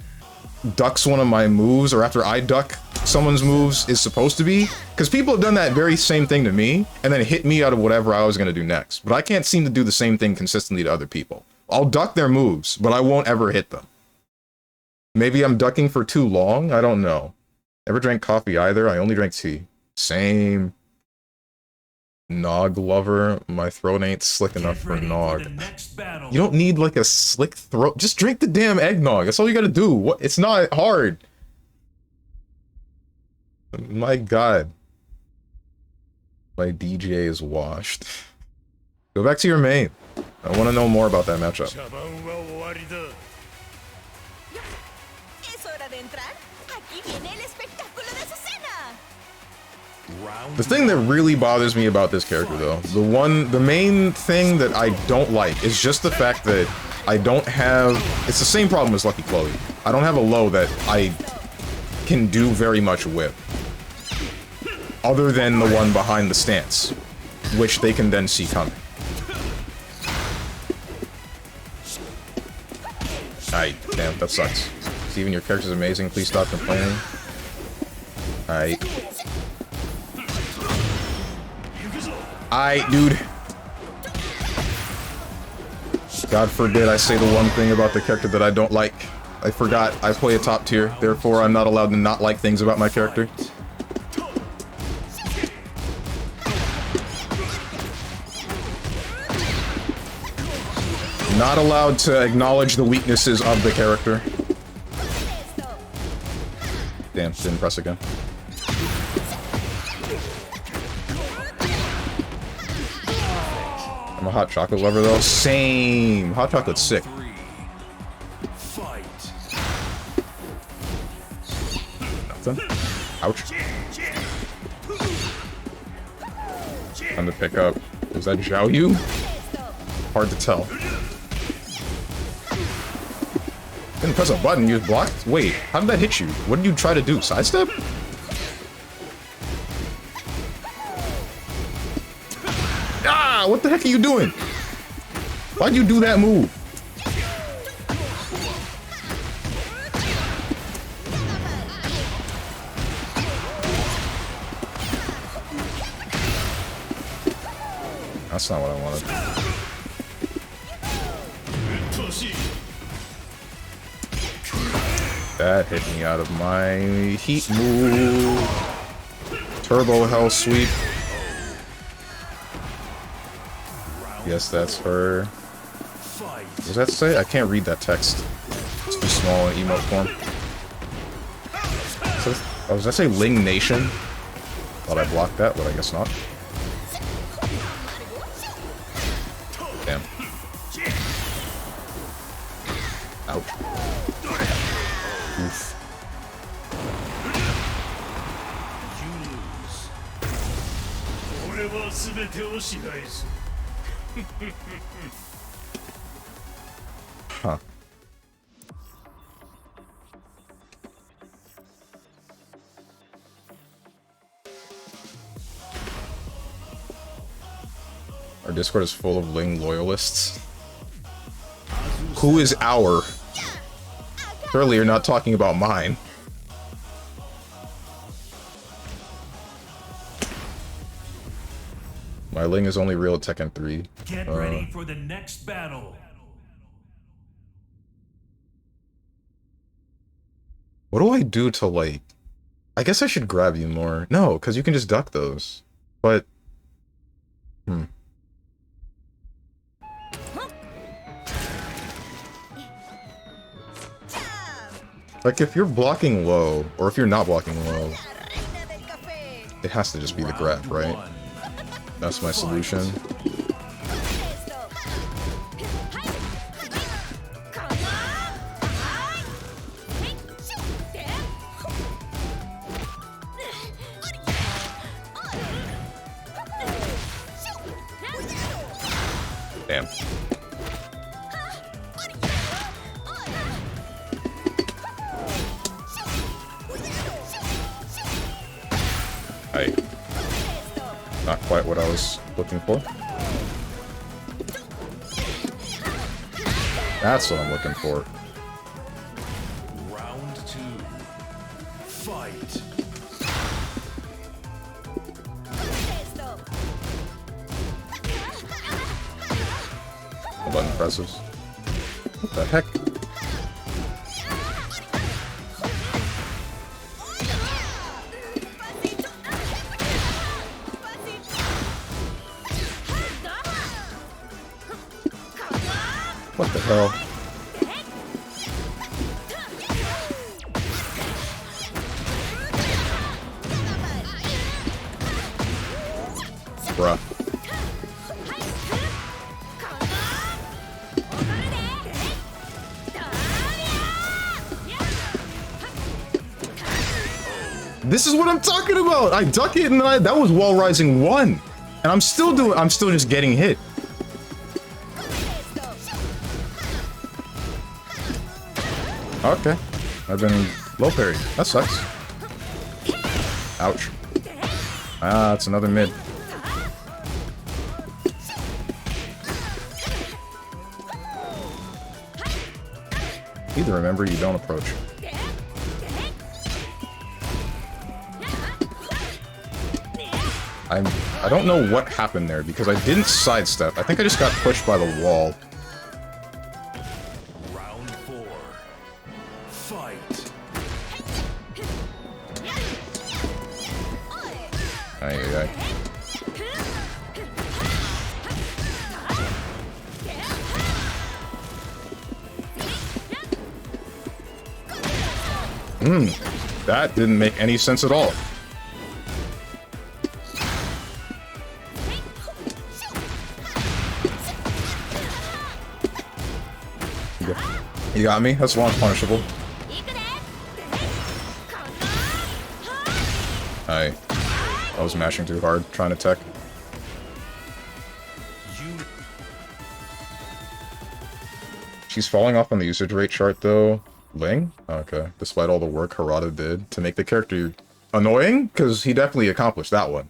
ducks one of my moves, or after I duck someone's moves, is supposed to be. Because people have done that very same thing to me, and then hit me out of whatever I was going to do next. But I can't seem to do the same thing consistently to other people. I'll duck their moves, but I won't ever hit them. Maybe I'm ducking for too long? I don't know. Never drank coffee either. I only drank tea. Same. Nog lover. My throat ain't slick enough for nog. You don't need like a slick throat. Just drink the damn eggnog. That's all you gotta do. What? It's not hard. My god. My DJ is washed. Go back to your main. I want to know more about that matchup. The thing that really bothers me about this character, though, the main thing that I don't like is just the fact that I don't have... It's the same problem as Lucky Chloe. I don't have a low that I can do very much with. Other than the one behind the stance, which they can then see coming. Aight, damn, that sucks. Steven, your character's amazing. Please stop complaining. Aight. Aight, dude. God forbid I say the one thing about the character that I don't like. I forgot I play a top tier, therefore I'm not allowed to not like things about my character. Not allowed to acknowledge the weaknesses of the character. Damn, didn't press again. I'm a hot chocolate lover though. Same. Hot chocolate's sick. Nothing. Ouch. Time to pick up. Was that Zhao Yu? Hard to tell. Didn't press a button, you blocked? Wait, how did that hit you? What did you try to do? Sidestep? Ah, what the heck are you doing? Why'd you do that move? That's not what I wanted. That hit me out of my heat move. Turbo Hell Sweep. Yes, that's her. What does that say? I can't read that text. It's too small in emote form. Oh, does that say Ling Nation? Thought I blocked that, but I guess not. Damn. Ouch. Oof. Huh. Our Discord is full of Ling loyalists. Who is our? Surely you're not talking about mine. My Ling is only real at Tekken 3. Get ready for the next battle. What do I do to, like... I guess I should grab you more. No, because you can just duck those. But... Like, if you're blocking low, or if you're not blocking low, it has to just be the grab, right? That's my solution. Damn. Not quite what I was looking for. That's what I'm looking for. Round 2. Fight. Button presses. What the heck? What the hell? Bruh. This is what I'm talking about! I duck it and that was wall rising 1! And I'm still just getting hit. Okay. I've been low parried. That sucks. Ouch. Ah, it's another mid. Either remember you don't approach. I don't know what happened there because I didn't sidestep. I think I just got pushed by the wall. Round 4. Fight. Ay, ay, ay. That didn't make any sense at all. You got me? That's launch punishable. I was mashing too hard, trying to tech. She's falling off on the usage rate chart, though. Ling? Okay. Despite all the work Harada did to make the character annoying, because he definitely accomplished that one.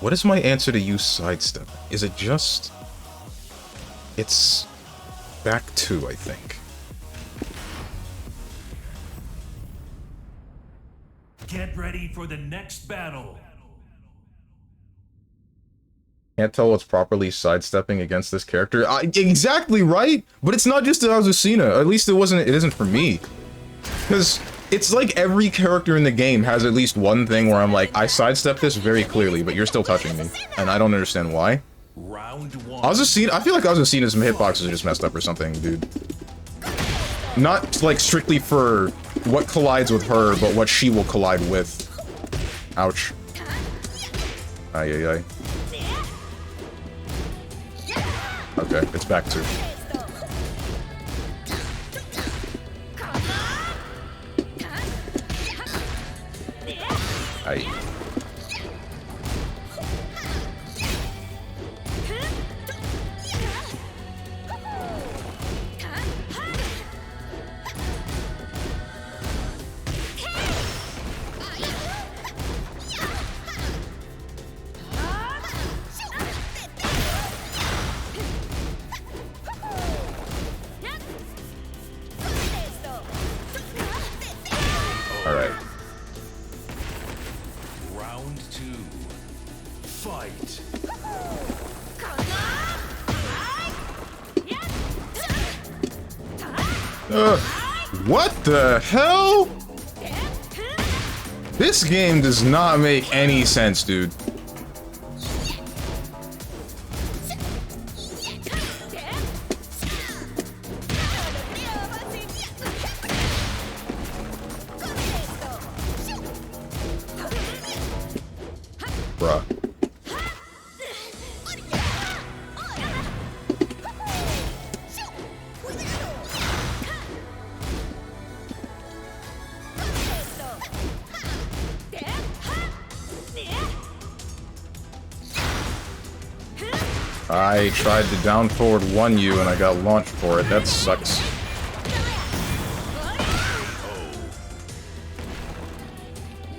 What is my answer to you sidestep? Is it just... It's... back 2, I think. Get ready for the next battle. Can't tell what's properly sidestepping against this character. Exactly right! But it's not just Azusina. At least it isn't for me. Because it's like every character in the game has at least one thing where I'm like, I sidestep this very clearly, but you're still touching me. And I don't understand why. Round 1. Azusina, I feel like Azusina's hitboxes are just messed up or something, dude. Not, like, strictly for what collides with her, but what she will collide with. Ouch. Ay, ay, ay. Okay, it's back 2. Ay. Alright. Round 2. Fight. What the hell? This game does not make any sense, dude. Bruh. I tried to down forward 1 you and I got launched for it. That sucks.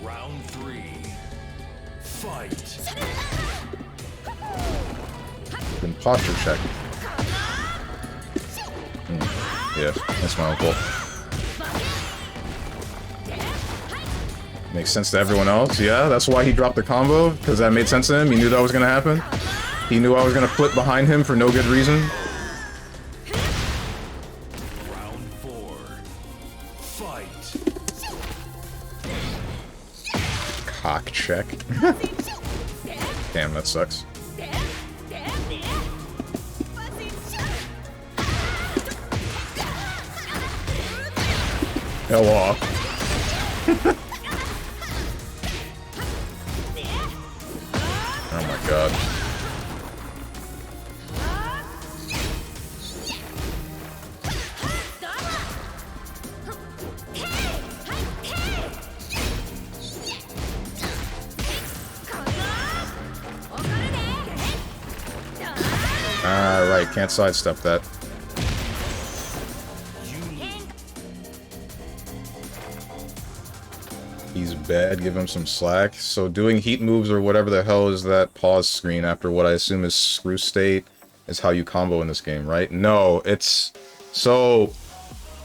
Round 3. Fight. Then posture check. Yeah, that's my uncle. Makes sense to everyone else. Yeah, that's why he dropped the combo, because that made sense to him. He knew that was gonna happen. He knew I was gonna flip behind him for no good reason. Round 4. Fight. Cock check. Damn, that sucks. Hell off. Oh my god. Right, can't sidestep that. He's bad, give him some slack. So doing heat moves or whatever the hell is that pause screen after what I assume is screw state is how you combo in this game, right? No, it's... So...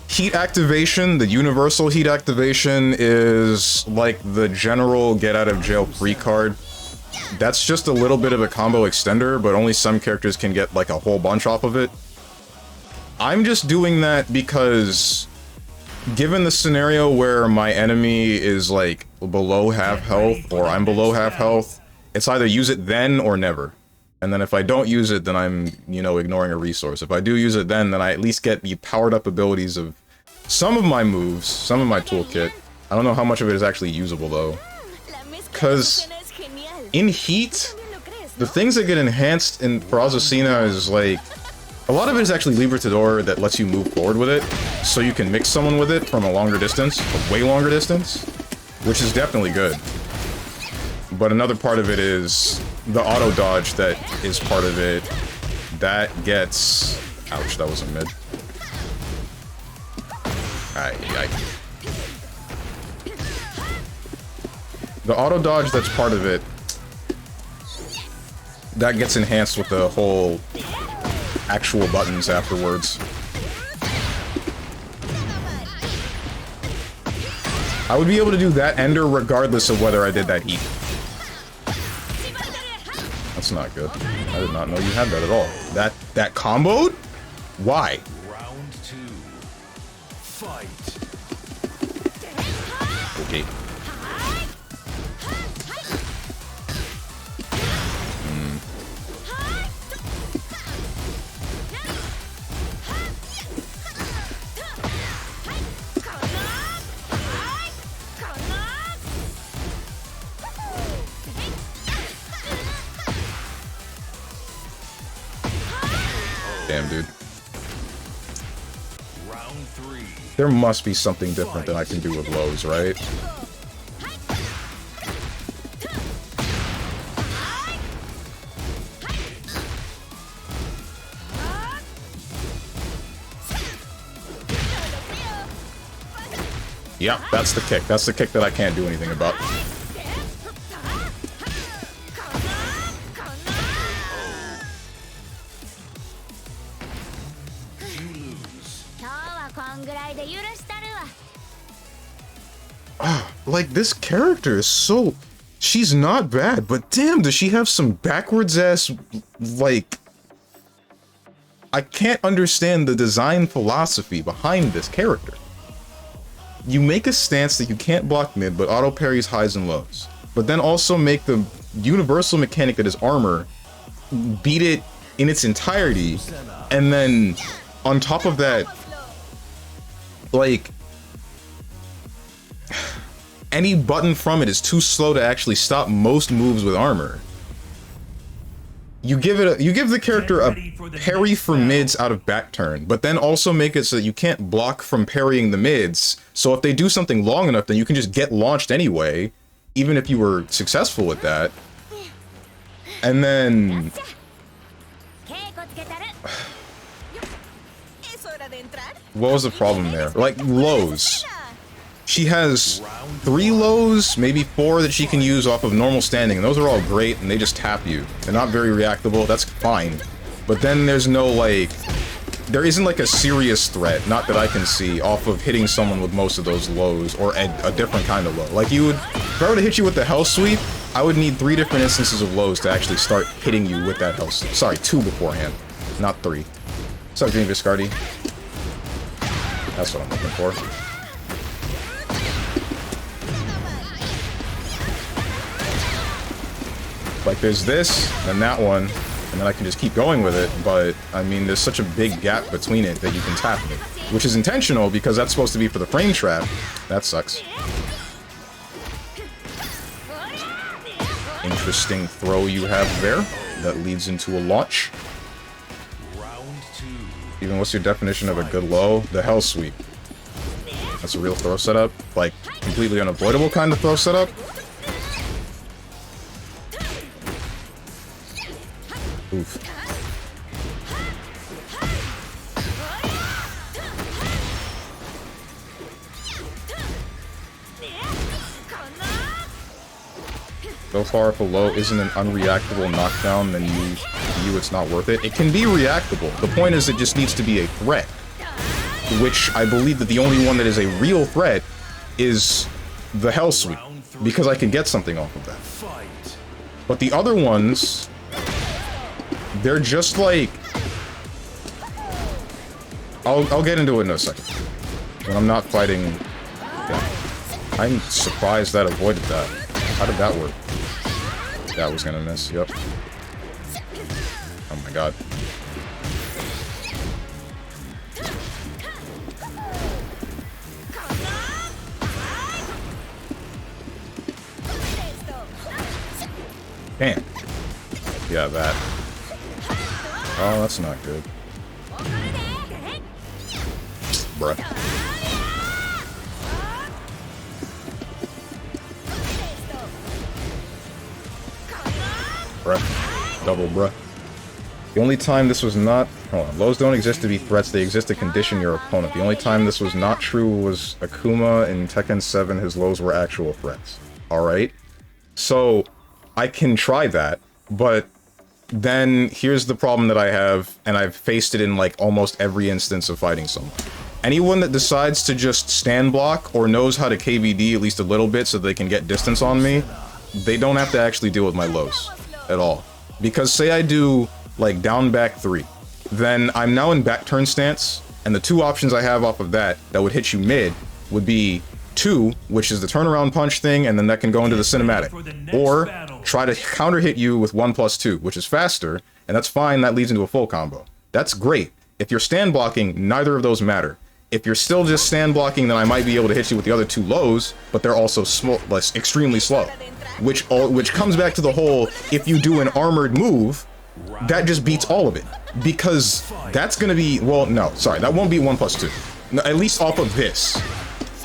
Heat activation, the universal heat activation is like the general get out of jail free card. That's just a little bit of a combo extender, but only some characters can get like a whole bunch off of it. I'm just doing that because given the scenario where my enemy is like below half health or I'm below half health, it's either use it then or never. And then if I don't use it, then I'm, you know, ignoring a resource. If I do use it then I at least get the powered up abilities of some of my moves, some of my toolkit. I don't know how much of it is actually usable though. Because in Heat, the things that get enhanced for Azucena is like, a lot of it is actually Libertador that lets you move forward with it, so you can mix someone with it from a longer distance, a way longer distance, which is definitely good. But another part of it is the auto dodge that is part of it. That gets... Ouch, that wasn't mid. The auto dodge that's part of it, that gets enhanced with the whole actual buttons afterwards. I would be able to do that ender regardless of whether I did that heat. That's not good. I did not know you had that at all. That comboed? Why? Round 2. Fight. Okay. Damn, dude. Round 3. There must be something different that I can do with lows, right? Yep, that's the kick. That's the kick that I can't do anything about. Like, this character is so... She's not bad, but damn, does she have some backwards-ass, like... I can't understand the design philosophy behind this character. You make a stance that you can't block mid, but auto parries highs and lows. But then also make the universal mechanic that is armor beat it in its entirety, and then on top of that, like... Any button from it is too slow to actually stop most moves with armor. You give the character a parry for mids out of back turn, but then also make it so that you can't block from parrying the mids. So if they do something long enough, then you can just get launched anyway, even if you were successful with that. And then... What was the problem there? Like, lows. She has 3 lows, maybe 4 that she can use off of normal standing, and those are all great, and they just tap you. They're not very reactable, that's fine. But then there's no, like, there isn't like a serious threat, not that I can see, off of hitting someone with most of those lows, or a different kind of low. Like you would, if I were to hit you with the hell sweep, I would need 3 different instances of lows to actually start hitting you with that hell sweep. Sorry, 2 beforehand, not 3. What's up, Green Viscardi? That's what I'm looking for. Like there's this, and that one, and then I can just keep going with it, but, I mean, there's such a big gap between it that you can tap me. Which is intentional, because that's supposed to be for the frame trap. That sucks. Interesting throw you have there. That leads into a launch. Even what's your definition of a good low? The hell sweep. That's a real throw setup. Like, completely unavoidable kind of throw setup. Oof. So far, if a low isn't an unreactable knockdown, then you it's not worth it. It can be reactable. The point is it just needs to be a threat. Which I believe that the only one that is a real threat is the hell sweep. Because I can get something off of that. But the other ones, they're just like... I'll get into it in a second. When I'm not fighting... Yeah. I'm surprised that avoided that. How did that work? That was gonna miss, yep. Oh my god. Damn. Yeah, that. Oh, that's not good. Bruh. Bruh. Double bruh. The only time this was not... Hold on. Lows don't exist to be threats, they exist to condition your opponent. The only time this was not true was Akuma in Tekken 7, his lows were actual threats. Alright? So, I can try that, but then here's the problem that I have, and I've faced it in like almost every instance of fighting someone. Anyone that decides to just stand block or knows how to KVD at least a little bit so they can get distance on me, they don't have to actually deal with my lows at all. Because say I do like down back 3, then I'm now in back turn stance, and the 2 options I have off of that would hit you mid would be 2, which is the turnaround punch thing, and then that can go into the cinematic. Or try to counter hit you with 1+2, which is faster, and that's fine, that leads into a full combo. That's great. If you're stand blocking, neither of those matter. If you're still just stand blocking, then I might be able to hit you with the other 2 lows, but they're also extremely slow. Which comes back to the whole, if you do an armored move, that just beats all of it. Because that's gonna be, well, no, sorry, that won't be 1+2. No, at least off of this.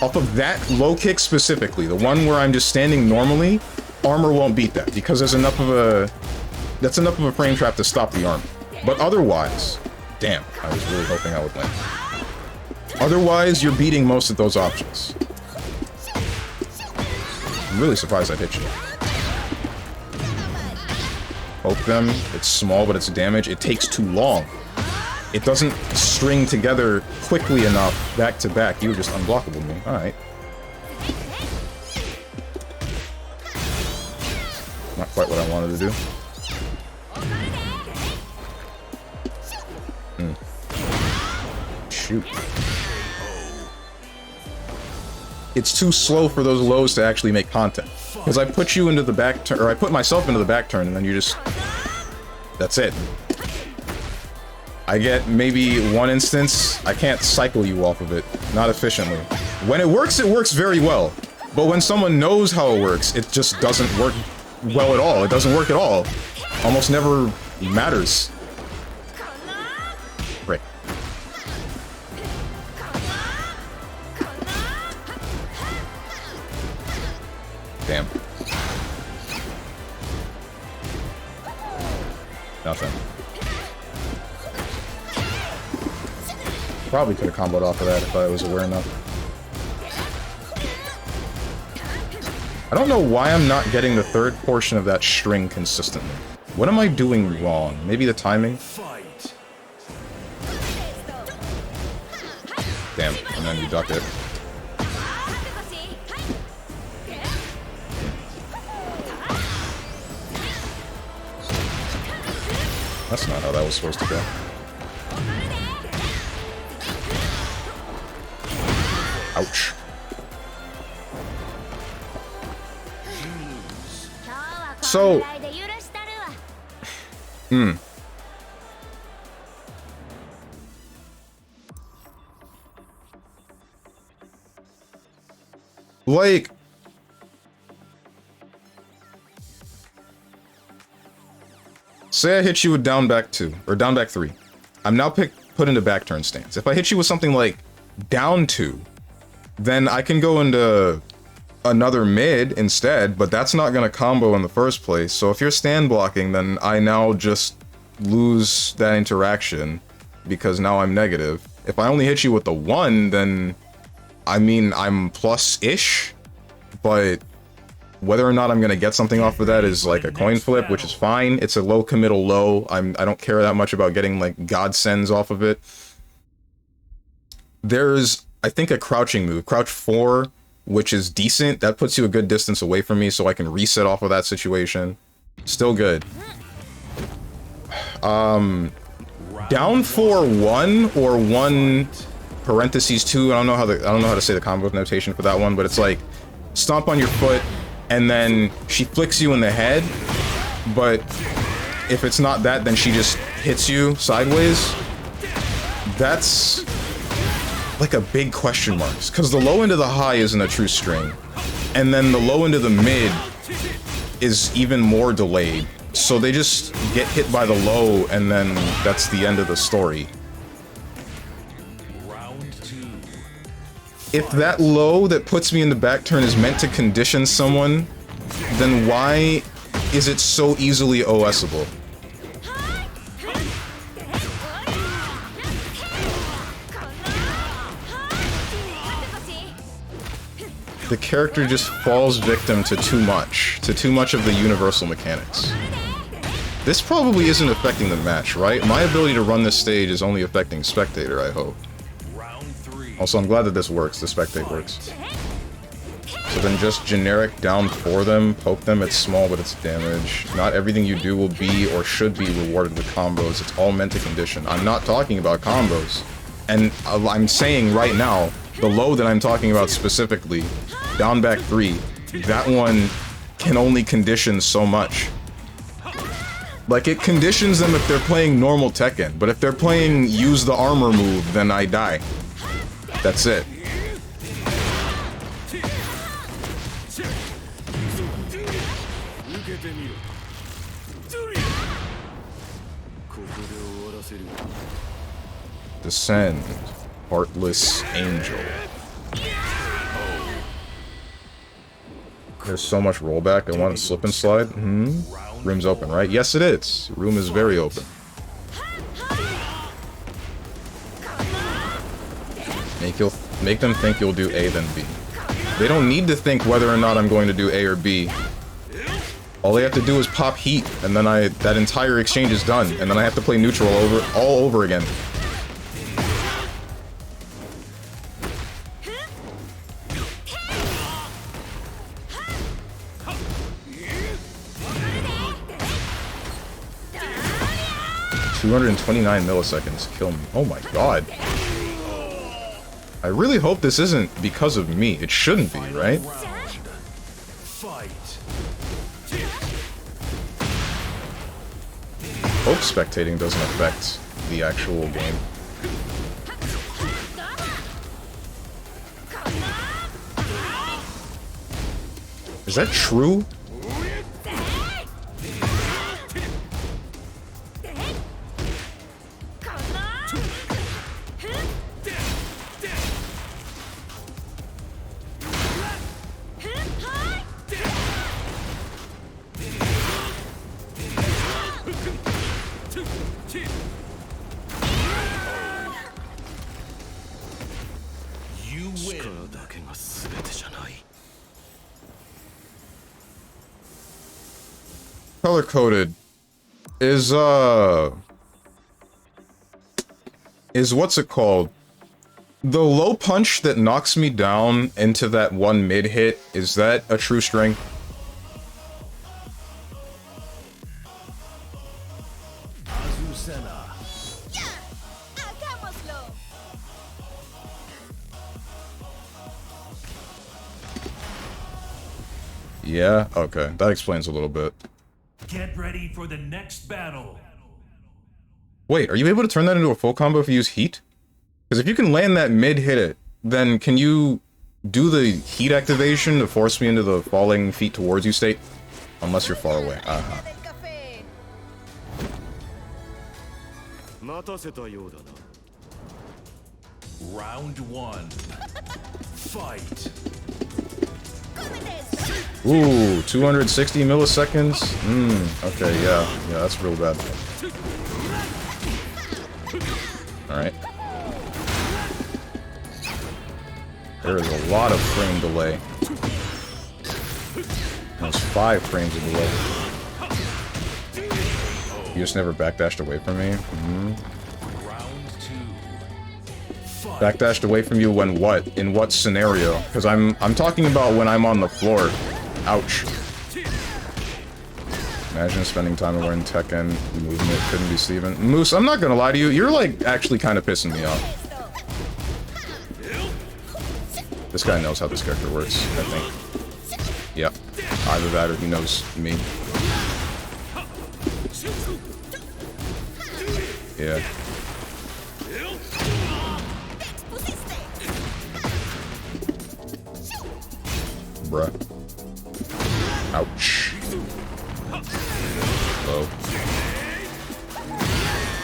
Off of that low kick specifically, the one where I'm just standing normally, armor won't beat that, because there's enough of a... That's enough of a frame trap to stop the armor. But otherwise... Damn, I was really hoping I would win. Otherwise, you're beating most of those options. I'm really surprised I hit you. Poke them, it's small but it's damage, it takes too long. It doesn't string together quickly enough back to back. You were just unblockable me. Alright. Not quite what I wanted to do. Shoot. It's too slow for those lows to actually make contact. Because I put you into the back turn, or I put myself into the back turn, and then you just... That's it. I get maybe one instance, I can't cycle you off of it. Not efficiently. When it works very well. But when someone knows how it works, it just doesn't work well at all. It doesn't work at all. Almost never matters. Right. Damn. Nothing. Probably could have comboed off of that if I was aware enough. I don't know why I'm not getting the third portion of that string consistently. What am I doing wrong? Maybe the timing? Damn, and then you duck it. That's not how that was supposed to go. Ouch. So... Like... Say I hit you with down back 2, or down back 3. I'm now put into back turn stance. If I hit you with something like down 2, then I can go into another mid instead, but that's not going to combo in the first place. So if you're stand blocking, then I now just lose that interaction because now I'm negative. If I only hit you with the 1, then I mean, I'm plus-ish, but whether or not I'm going to get something off of that is like a coin flip, which is fine. It's a low committal low. I don't care that much about getting like godsends off of it. There's, I think, a crouching move, crouch 4, which is decent. That puts you a good distance away from me so I can reset off of that situation. Still good. Down 4-1 or 1 parentheses 2. I don't know how to say the combo notation for that one, but it's like stomp on your foot and then she flicks you in the head, but if it's not that, then she just hits you sideways. That's like a big question mark, because the low end of the high isn't a true string, and then the low end of the mid is even more delayed, so they just get hit by the low and then that's the end of the story. If that low that puts me in the back turn is meant to condition someone, then why is it so easily OSable? The character just falls victim to too much of the universal mechanics. This probably isn't affecting the match, right? My ability to run this stage is only affecting spectator, I hope. Also, I'm glad that this works, the spectate works. So then just generic down for them, poke them, it's small but it's damage. Not everything you do will be or should be rewarded with combos, it's all meant to condition. I'm not talking about combos. And I'm saying right now, the low that I'm talking about specifically, down back 3, that one can only condition so much. Like, it conditions them if they're playing normal Tekken, but if they're playing use the armor move, then I die. That's it. Descend, heartless angel. There's so much rollback. I want to slip and slide. Room's open, right? Yes, it is. Room is very open. Make them think you'll do A then B. They don't need to think whether or not I'm going to do A or B. All they have to do is pop heat, and then that entire exchange is done, and then I have to play neutral all over again. $229 milliseconds kill me. Oh my god. I really hope this isn't because of me. It shouldn't be, right? Hope spectating doesn't affect the actual game. Is that true? Color-coded is what's it called? The low punch that knocks me down into that one mid hit, is that a true string? ¡Ya! ¡Hagámoslo! Yeah? Okay, that explains a little bit. Get ready for the next battle. Wait, are you able to turn that into a full combo if you use heat? Because if you can land that mid hit it, then can you do the heat activation to force me into the falling feet towards you state? Unless you're far away. Uh-huh. Del café. Round one. Fight. ¡Cómete esta! Ooh, 260 milliseconds? Okay, yeah, that's real bad. Alright. There is a lot of frame delay. Almost 5 frames of delay. You just never backdashed away from me? Round two. Fight. Backdashed away from you when what? In what scenario? Because I'm talking about when I'm on the floor. Ouch. Imagine spending time learning Tekken. Movement couldn't be Steven. Moose, I'm not gonna lie to you, you're like actually kind of pissing me off. This guy knows how this character works, I think. Yep. Either that or he knows me. Yeah. Bruh. Ouch. Low.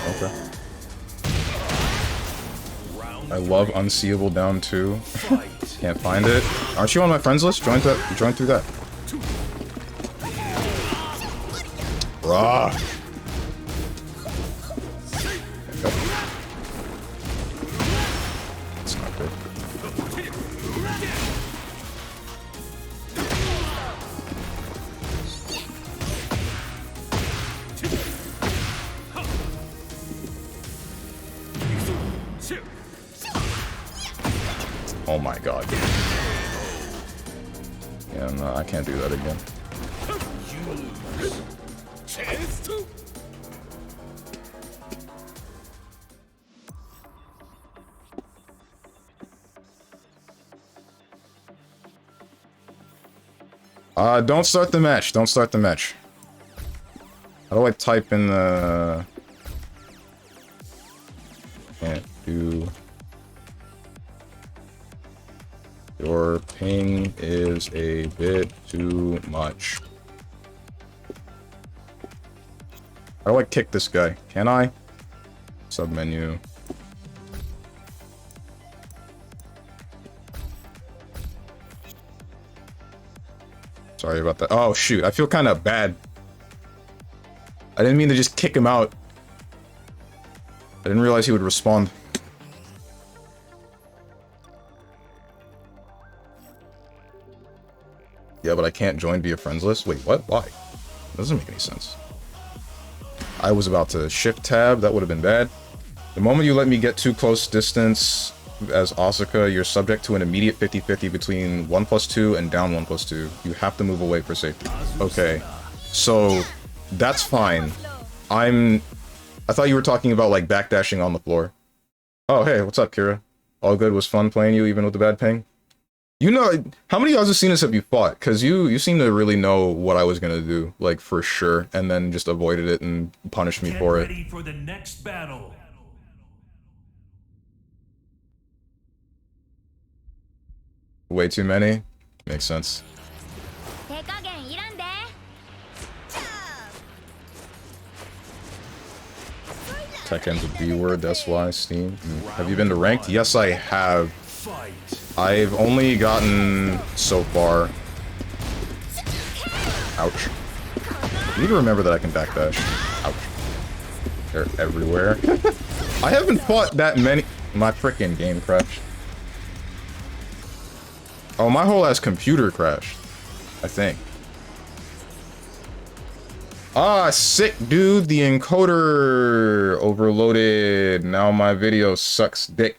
Okay. I love unseeable down 2. Can't find it. Aren't you on my friends list? Join through that. Bruh. Okay. That's not good. Oh my god. Yeah, no, I can't do that again. Don't start the match. Don't start the match. How do I type in the... Can't do... Your ping is a bit too much. How do I kick this guy? Can I? Submenu. Sorry about that. Oh, shoot. I feel kind of bad. I didn't mean to just kick him out. I didn't realize he would respond. Yeah, but I can't join via friends list? Wait, what? Why? That doesn't make any sense. I was about to shift tab. That would have been bad. The moment you let me get too close distance as Asuka, you're subject to an immediate 50-50 between 1+2 and down 1+2. You have to move away for safety. Okay. So, that's fine. I thought you were talking about, like, backdashing on the floor. Oh, hey, what's up, Kira? All good, was fun playing you, even with the bad ping? You know, how many Azucenas have you fought? Because you seem to really know what I was going to do, like, for sure, and then just avoided it and punished me for it. Get ready for the next battle. Way too many? Makes sense. Tekken's a B word, that's why, Steam. Have you been to ranked? Yes, I have. Fight. I've only gotten so far. Ouch. You need to remember that I can backdash. Ouch. They're everywhere. I haven't fought that many. My frickin' game crashed. Oh, my whole ass computer crashed. I think. Ah, sick, dude. The encoder overloaded. Now my video sucks dick.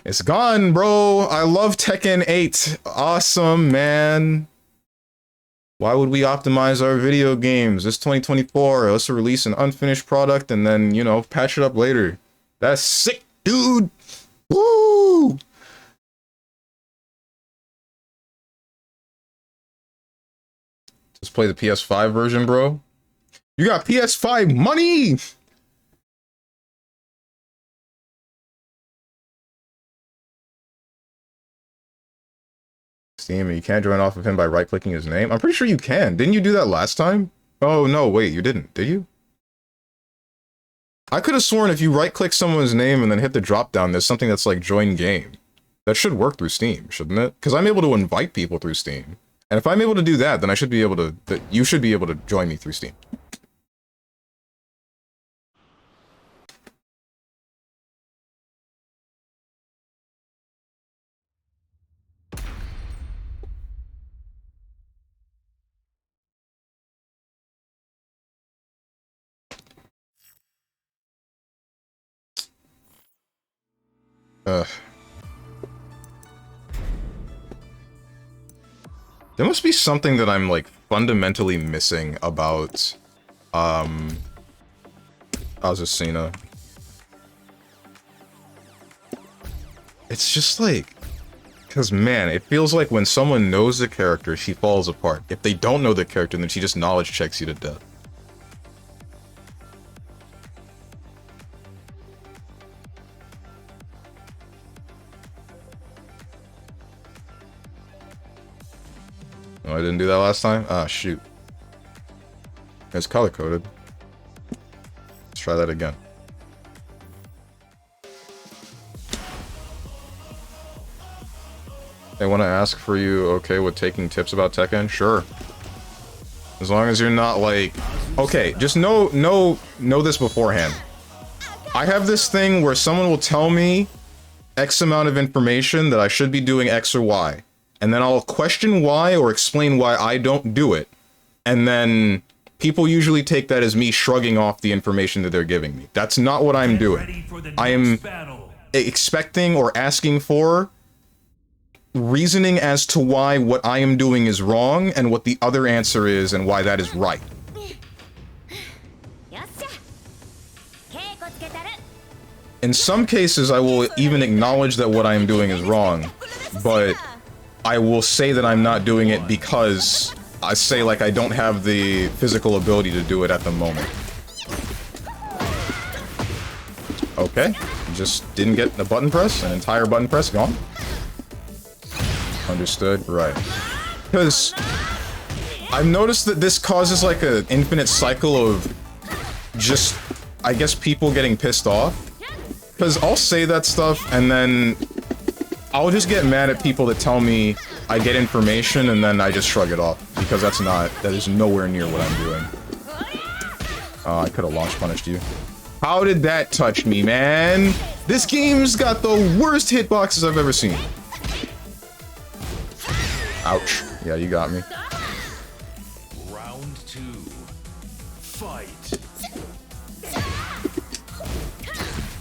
It's gone, bro. I love Tekken 8. Awesome, man. Why would we optimize our video games? It's 2024. Let's release an unfinished product and then, you know, patch it up later. That's sick, dude. Woo! Just play the PS5 version, bro. You got PS5 money! Steam, and you can't join off of him by right-clicking his name? I'm pretty sure you can. Didn't you do that last time? Oh, no, wait, you didn't. Did you? I could have sworn if you right-click someone's name and then hit the drop-down, there's something that's like join game. That should work through Steam, shouldn't it? Because I'm able to invite people through Steam. And if I'm able to do that, then I should be able to... you should be able to join me through Steam. There must be something that I'm, like, fundamentally missing about, Azucena. It's just, like... Because, man, it feels like when someone knows the character, she falls apart. If they don't know the character, then she just knowledge checks you to death. Oh, I didn't do that last time? Ah, shoot. It's color-coded. Let's try that again. They want to ask for you okay with taking tips about Tekken? Sure. As long as you're not like... Okay, just know this beforehand. I have this thing where someone will tell me X amount of information that I should be doing X or Y. And then I'll question why or explain why I don't do it. And then people usually take that as me shrugging off the information that they're giving me. That's not what I'm doing. I am expecting or asking for reasoning as to why what I am doing is wrong and what the other answer is and why that is right. In some cases, I will even acknowledge that what I am doing is wrong, but I will say that I'm not doing it because I say, like, I don't have the physical ability to do it at the moment. Okay, just didn't get a button press, an entire button press, gone. Understood, right. Because I've noticed that this causes, like, an infinite cycle of just, I guess, people getting pissed off. Because I'll say that stuff, and then I'll just get mad at people that tell me I get information and then I just shrug it off. Because that is nowhere near what I'm doing. Oh, I could have launch punished you. How did that touch me, man? This game's got the worst hitboxes I've ever seen. Ouch. Yeah, you got me. Round 2. Fight.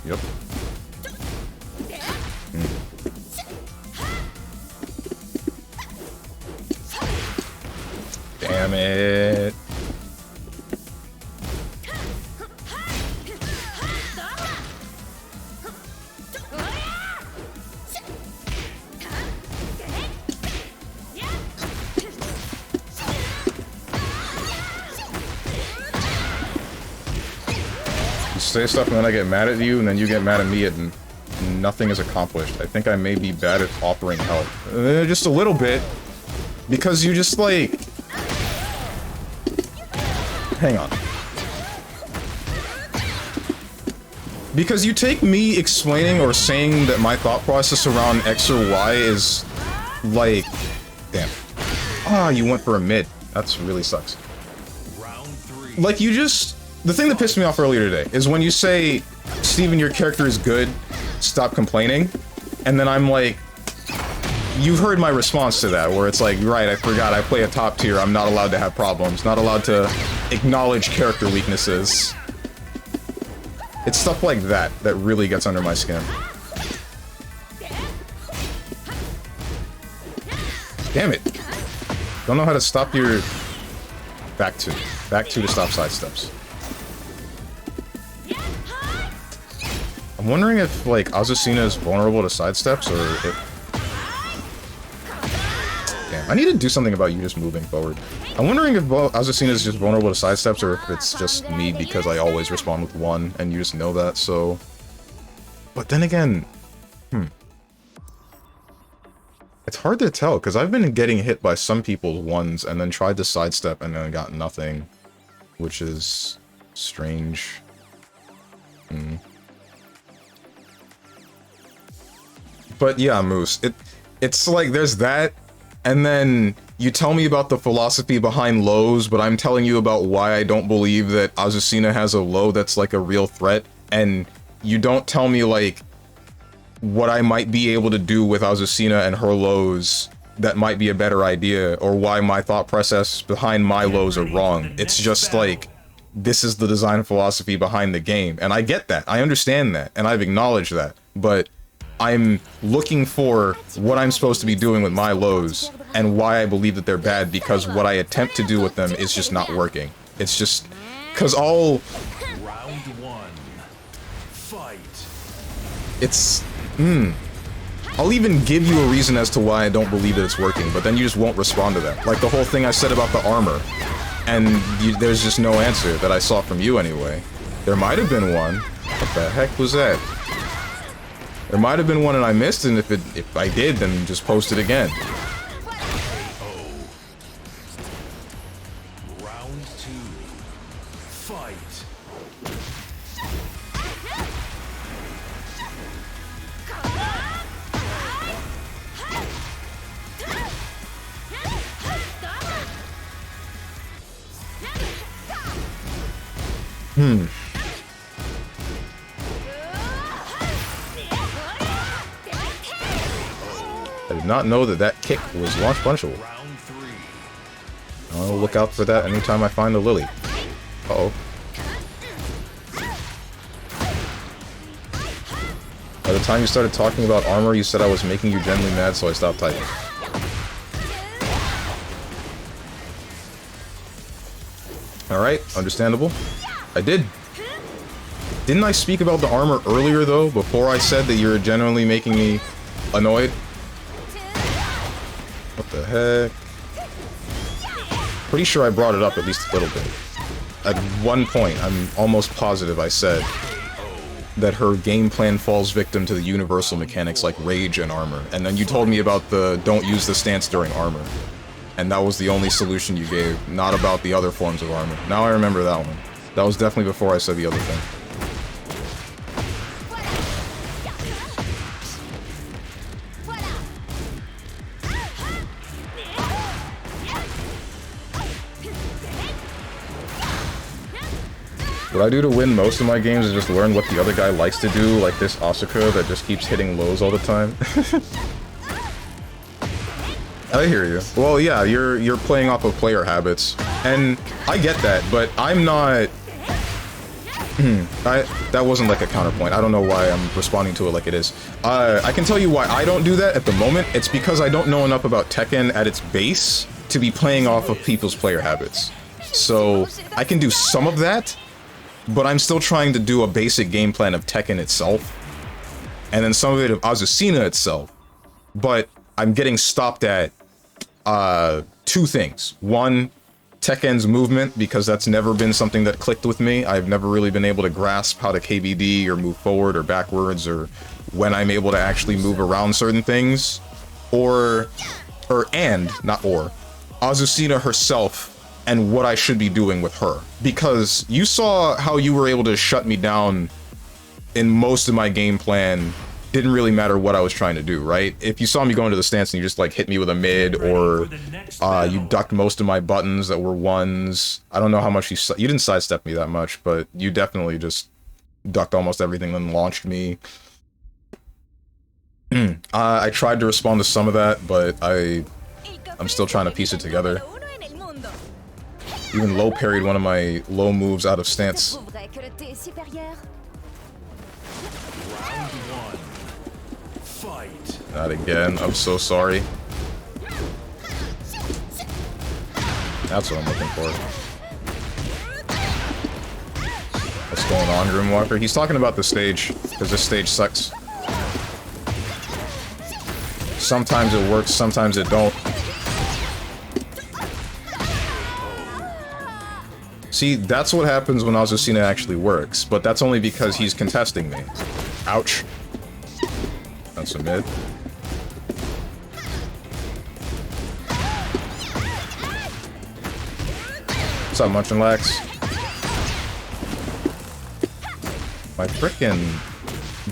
Yep. Damn it. You say stuff and then I get mad at you and then you get mad at me and nothing is accomplished. I think I may be bad at offering help. Just a little bit. Because you just like... Hang on. Because you take me explaining or saying that my thought process around X or Y is like... Damn. Ah, you went for a mid. That's really sucks. Round 3. Like, you just... The thing that pissed me off earlier today is when you say, Steven, your character is good, stop complaining. And then I'm like... You've heard my response to that, where it's like, right, I forgot, I play a top tier, I'm not allowed to have problems, not allowed to acknowledge character weaknesses. It's stuff like that that really gets under my skin. Damn it. Don't know how to stop your... Back two. Back two to stop sidesteps. I'm wondering if, like, Azucena is vulnerable to sidesteps, or if... Damn, I need to do something about you just moving forward. I'm wondering if Azucena is just vulnerable to sidesteps, or if it's just me because I always respond with one, and you just know that, so... But then again... It's hard to tell, because I've been getting hit by some people's ones, and then tried to sidestep, and then got nothing. Which is... strange. But yeah, Moose, it's like there's that, and then you tell me about the philosophy behind lows, but I'm telling you about why I don't believe that Azucena has a low that's like a real threat, and you don't tell me like what I might be able to do with Azucena and her lows that might be a better idea, or why my thought process behind my lows are wrong. It's just like, this is the design philosophy behind the game, and I get that, I understand that, and I've acknowledged that, but I'm looking for what I'm supposed to be doing with my lows, and why I believe that they're bad, because what I attempt to do with them is just not working. It's just... Cause Round one. Fight. It's... I'll even give you a reason as to why I don't believe that it's working, but then you just won't respond to that. Like the whole thing I said about the armor. And there's just no answer that I saw from you anyway. There might have been one. What the heck was that? There might have been one and I missed, and if I did, then just post it again. Round two. Fight. I did not know that that kick was launch punchable. I'll look out for that anytime I find a Lily. Uh-oh. By the time you started talking about armor, you said I was making you genuinely mad, so I stopped typing. Alright, understandable. I did. Didn't I speak about the armor earlier, though, before I said that you're genuinely making me annoyed? What the heck? Pretty sure I brought it up at least a little bit. At one point, I'm almost positive I said that her game plan falls victim to the universal mechanics like rage and armor. And then you told me about the don't use the stance during armor. And that was the only solution you gave, not about the other forms of armor. Now I remember that one. That was definitely before I said the other thing. What I do to win most of my games is just learn what the other guy likes to do, like this Asuka that just keeps hitting lows all the time. I hear you. Well, yeah, you're playing off of player habits, and I get that, but I'm not... that wasn't like a counterpoint. I don't know why I'm responding to it like it is. I can tell you why I don't do that at the moment. It's because I don't know enough about Tekken at its base to be playing off of people's player habits. So, I can do some of that, but I'm still trying to do a basic game plan of Tekken itself, and then some of it of Azucena itself. But I'm getting stopped at two things. One, Tekken's movement, because that's never been something that clicked with me. I've never really been able to grasp how to KBD or move forward or backwards, or when I'm able to actually move around certain things. Not Azucena herself and what I should be doing with her. Because you saw how you were able to shut me down in most of my game plan. Didn't really matter what I was trying to do, right? If you saw me go into the stance and you just like hit me with a mid, or you ducked most of my buttons that were ones. I don't know how much you didn't sidestep me that much, but you definitely just ducked almost everything and launched me. I tried to respond to some of that, but I'm still trying to piece it together. Even low parried one of my low moves out of stance. Not again, I'm so sorry. That's what I'm looking for. What's going on, Grimwalker? He's talking about the stage, because this stage sucks. Sometimes it works, sometimes it don't. See, that's what happens when Azucena actually works, but that's only because he's contesting me. Ouch. That's a mid. What's up, Munch and Lax? My frickin'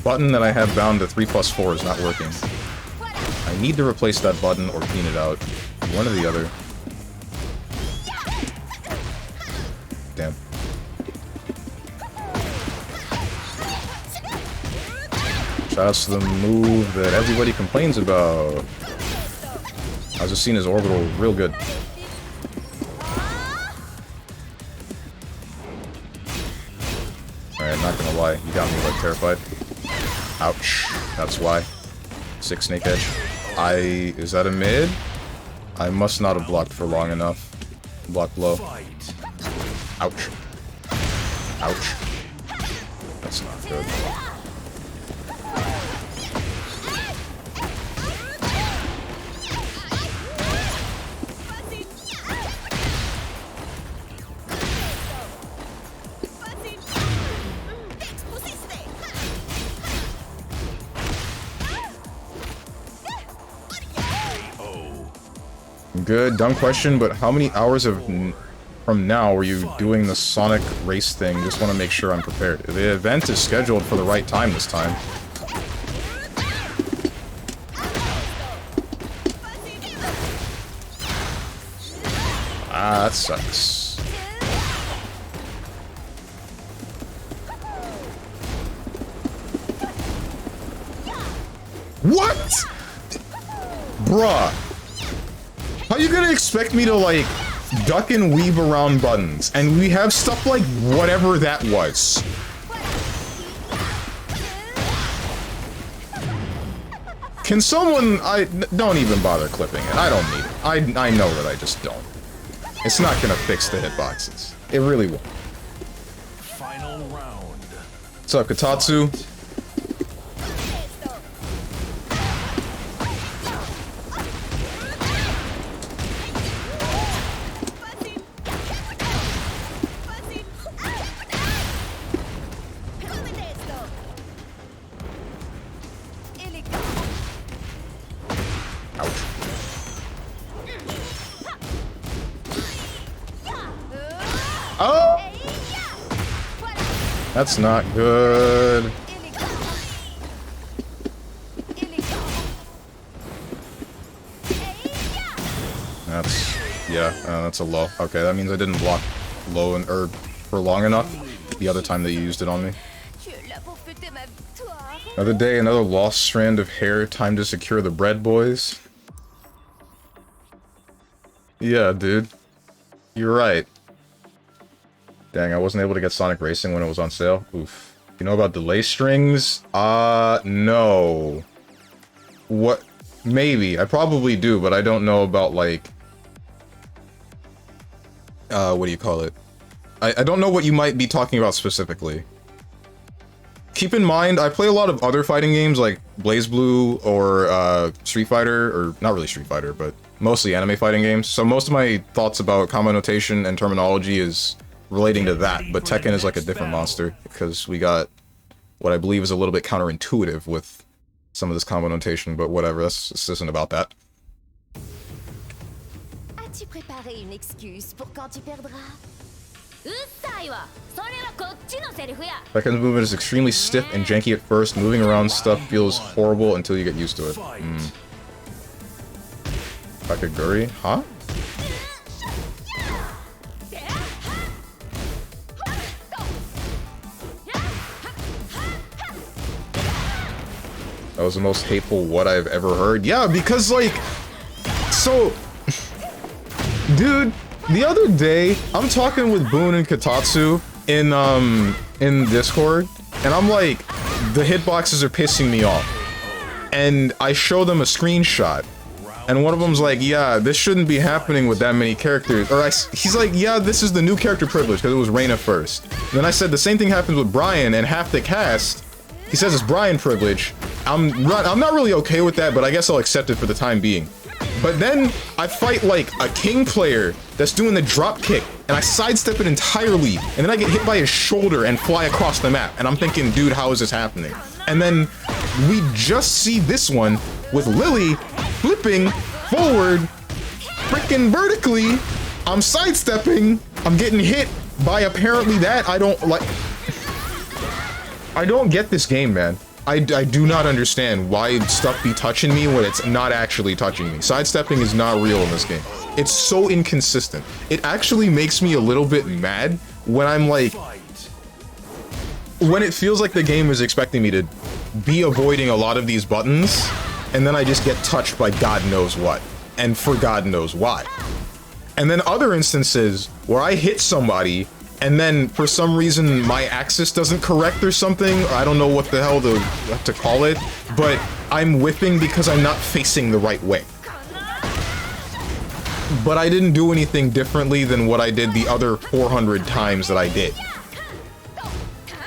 button that I have bound to 3+4 is not working. I need to replace that button or clean it out. One or the other. Damn. Shoutouts to the move that everybody complains about. Azucena's orbital real good. Alright, not gonna lie, you got me like terrified. Ouch. That's why. 6 snake edge. Is that a mid? I must not have blocked for long enough. Blocked low. Ouch. Ouch. That's not good. Good, dumb question, but how many hours from now were you doing the Sonic race thing? Just want to make sure I'm prepared. The event is scheduled for the right time this time. Ah, that sucks. What? Bruh. How you gonna expect me to, like, duck and weave around buttons? And we have stuff like whatever that was. Can someone... don't even bother clipping it. I don't need it. I know that I just don't. It's not gonna fix the hitboxes. It really won't. Final round. What's up, Katatsu? Oh! That's not good. That's... yeah, that's a low. Okay, that means I didn't block low and for long enough the other time that you used it on me. Another day, another lost strand of hair. Time to secure the bread, boys. Yeah, dude. You're right. Dang, I wasn't able to get Sonic Racing when it was on sale. Oof. You know about delay strings? No. What? Maybe. I probably do, but I don't know about, like... what do you call it? I don't know what you might be talking about specifically. Keep in mind, I play a lot of other fighting games like BlazBlue or Street Fighter, or not really Street Fighter, but mostly anime fighting games. So most of my thoughts about combo notation and terminology is relating to that, but Tekken is like a different monster because we got what I believe is a little bit counterintuitive with some of this combo notation, but whatever, this isn't about that. As-tu préparé une excuse pour quand tu perdras? Tekken's movement is extremely stiff and janky at first. Moving around stuff feels horrible until you get used to it. Kakaguri? Huh? That was the most hateful what I've ever heard. Yeah, because, like... So... Dude... The other day, I'm talking with Boone and Katatsu in Discord, and I'm like, the hitboxes are pissing me off. And I show them a screenshot, And one of them's like, yeah, this shouldn't be happening with that many characters. Or he's like, yeah, this is the new character privilege because it was Reina first. And then I said the same thing happens with Brian and half the cast. He says it's Brian privilege. I'm not really okay with that, but I guess I'll accept it for the time being. But then I fight like a king player that's doing the drop kick and I sidestep it entirely and then I get hit by his shoulder and fly across the map. And I'm thinking, dude, how is this happening? And then we just see this one with Lily flipping forward, freaking vertically. I'm sidestepping. I'm getting hit by apparently that. I don't get this game, man. I do not understand why stuff be touching me when it's not actually touching me. Sidestepping is not real in this game. It's so inconsistent. It actually makes me a little bit mad when I'm like, when it feels like the game is expecting me to be avoiding a lot of these buttons, and then I just get touched by God knows what, and for God knows why. And then other instances where I hit somebody, and then for some reason my axis doesn't correct or something. I don't know what the hell to call it, but I'm whipping because I'm not facing the right way. But I didn't do anything differently than what I did the other 400 times that I did.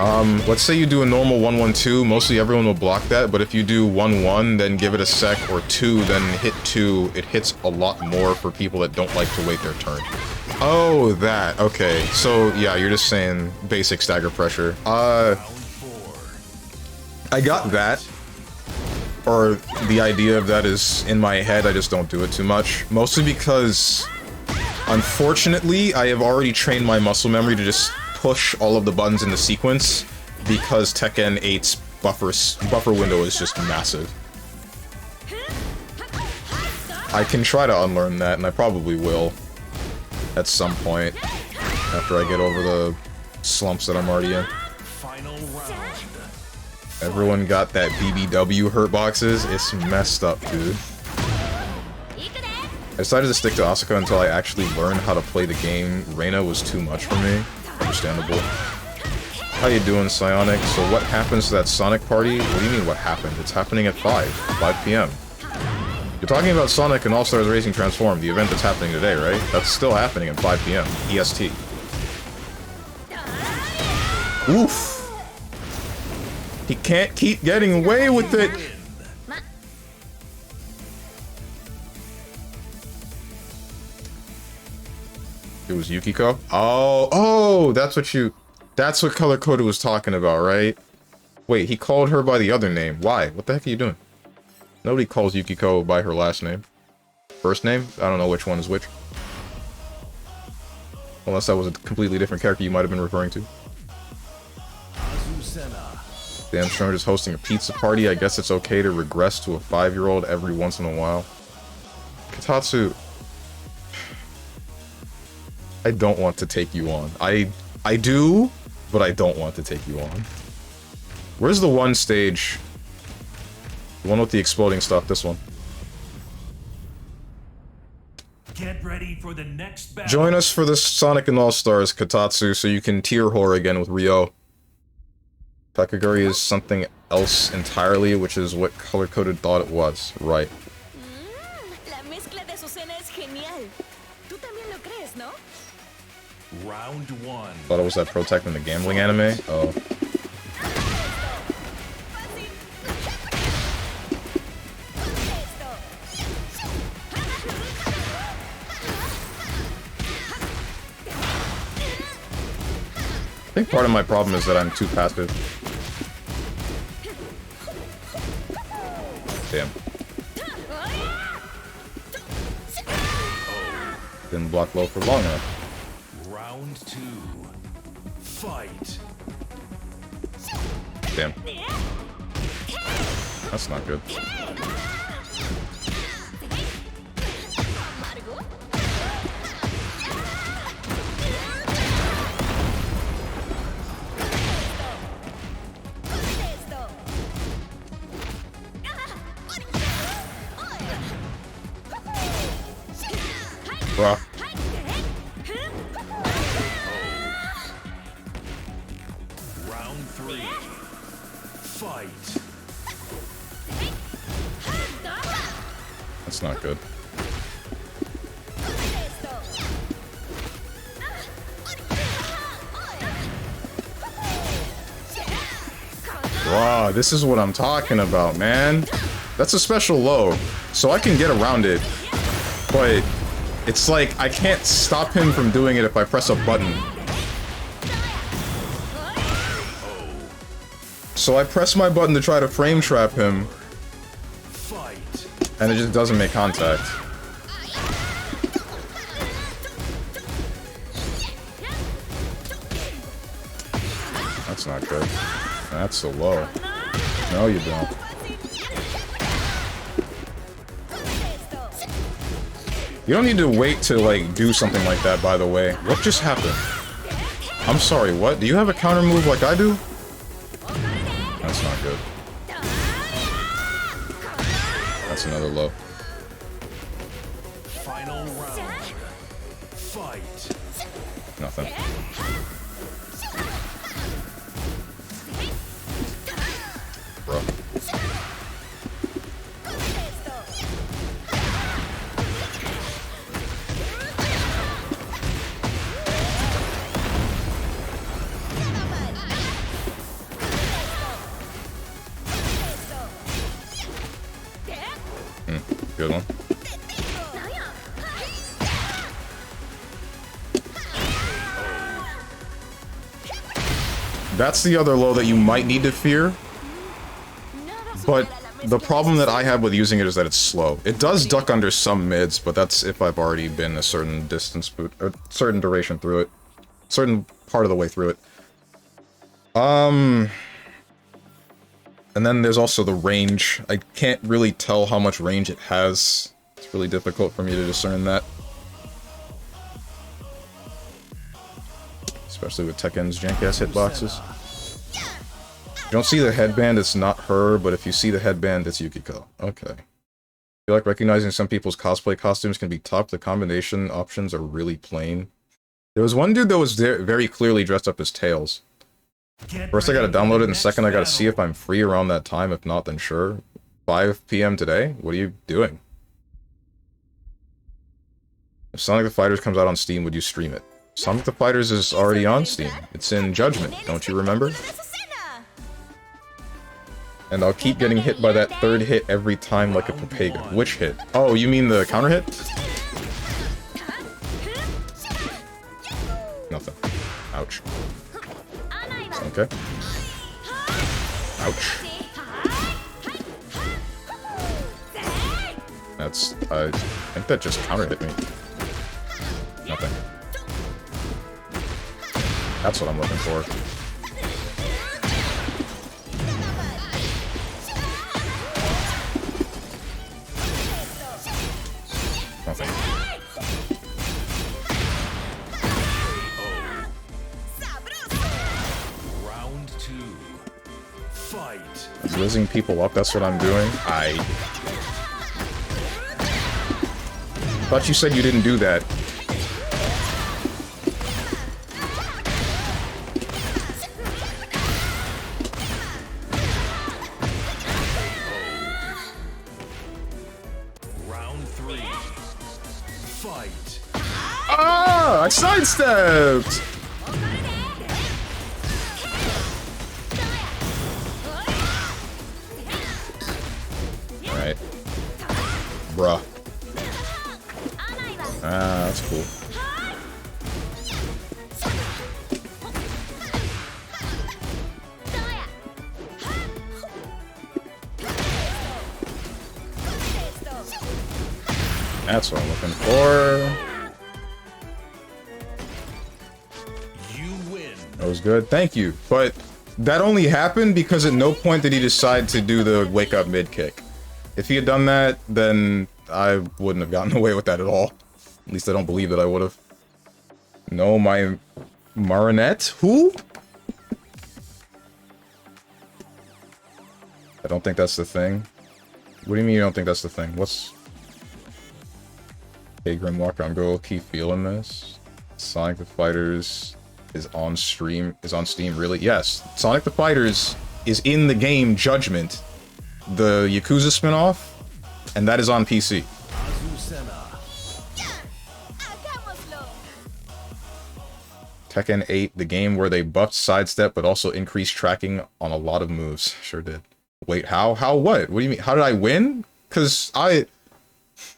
Let's say you do a normal 1-1-2, mostly everyone will block that, but if you do 1-1, then give it a sec, or 2, then hit 2, it hits a lot more for people that don't like to wait their turn. Oh, that. Okay, so yeah, you're just saying basic stagger pressure. I got that. Or the idea of that is in my head, I just don't do it too much. Mostly because, unfortunately, I have already trained my muscle memory to just push all of the buttons into sequence because Tekken 8's buffer window is just massive. I can try to unlearn that, and I probably will at some point after I get over the slumps that I'm already in. Everyone got that BBW hurt boxes. It's messed up, dude. I decided to stick to Asuka until I actually learned how to play the game. Reina was too much for me. Understandable. How you doing, Psionic? So what happens to that Sonic party? What do you mean what happened? It's happening at 5 p.m. You're talking about Sonic and All-Stars Racing Transform, the event that's happening today, right? That's still happening at 5 p.m. EST. Oof. He can't keep getting away with it. It was Yukiko? Oh, that's what Color Coded was talking about, right? Wait, he called her by the other name. Why? What the heck are you doing? Nobody calls Yukiko by her last name. First name? I don't know which one is which. Unless that was a completely different character you might have been referring to. Damn, Strong is hosting a pizza party. I guess it's okay to regress to a 5-year-old every once in a while. Katatsu, I don't want to take you on. I do, but I don't want to take you on. Where's the one stage? The one with the exploding stuff, this one. Get ready for the next battle. Join us for the Sonic and All-Stars, Katatsu, so you can tier whore again with Ryo. Pakaguri is something else entirely, which is what Color Coded thought it was. Right. La mezcla de su cena es genial. Tú también lo crees, ¿no? Round 1. Thought it was that Pro Tekken the gambling anime? Oh. I think part of my problem is that I'm too passive. Damn. Didn't block low for long enough. Round 2. Fight. Damn. That's not good. Bruh. Round 3. Fight. That's not good. Wow, this is what I'm talking about, man. That's a special low, so I can get around it, but it's like I can't stop him from doing it if I press a button. So I press my button to try to frame trap him, and it just doesn't make contact. That's not good. That's so low. No, you don't. You don't need to wait to, like, do something like that, by the way. What just happened? I'm sorry, what? Do you have a counter move like I do? That's not good. That's another low. Final round. Fight. Nothing. Bro. Good one. That's the other low that you might need to fear. But the problem that I have with using it is that it's slow. It does duck under some mids, but that's if I've already been a certain distance, a certain duration through it. Certain part of the way through it. And then there's also the range. I can't really tell how much range it has. It's really difficult for me to discern that. Especially with Tekken's jank-ass hitboxes. If you don't see the headband, it's not her, but if you see the headband, it's Yukiko. Okay. I feel like recognizing some people's cosplay costumes can be tough. The combination options are really plain. There was one dude that was very clearly dressed up as Tails. First I gotta download it, and second I gotta see if I'm free around that time. If not, then sure. 5 PM today? What are you doing? If Sonic the Fighters comes out on Steam, would you stream it? Sonic the Fighters is already on Steam. It's in Judgment, don't you remember? And I'll keep getting hit by that third hit every time like a Papega. Which hit? Oh, you mean the counter hit? Nothing. Ouch. Okay. Ouch. That's... I think that just counter hit me. Nothing. That's what I'm looking for. Nothing. Round 2. Fight. Whizzing people up, that's what I'm doing? I thought you said you didn't do that. Round 3. Fight. Ah! I sidestepped! Alright. Bruh. Ah, that's cool. That's what I'm looking for. You win. That was good. Thank you. But that only happened because at no point did he decide to do the wake up mid kick. If he had done that, then I wouldn't have gotten away with that at all. At least I don't believe that I would have. No, my Marinette? Who? I don't think that's the thing. What do you mean you don't think that's the thing? What's... Hey, Grimwalker, I'm gonna keep feeling this. Sonic the Fighters is on stream. Is on Steam, really? Yes. Sonic the Fighters is in the game Judgment, the Yakuza spinoff, and that is on PC. Tekken 8, the game where they buffed sidestep but also increased tracking on a lot of moves. Sure did. Wait, how? How what? What do you mean? How did I win? Because I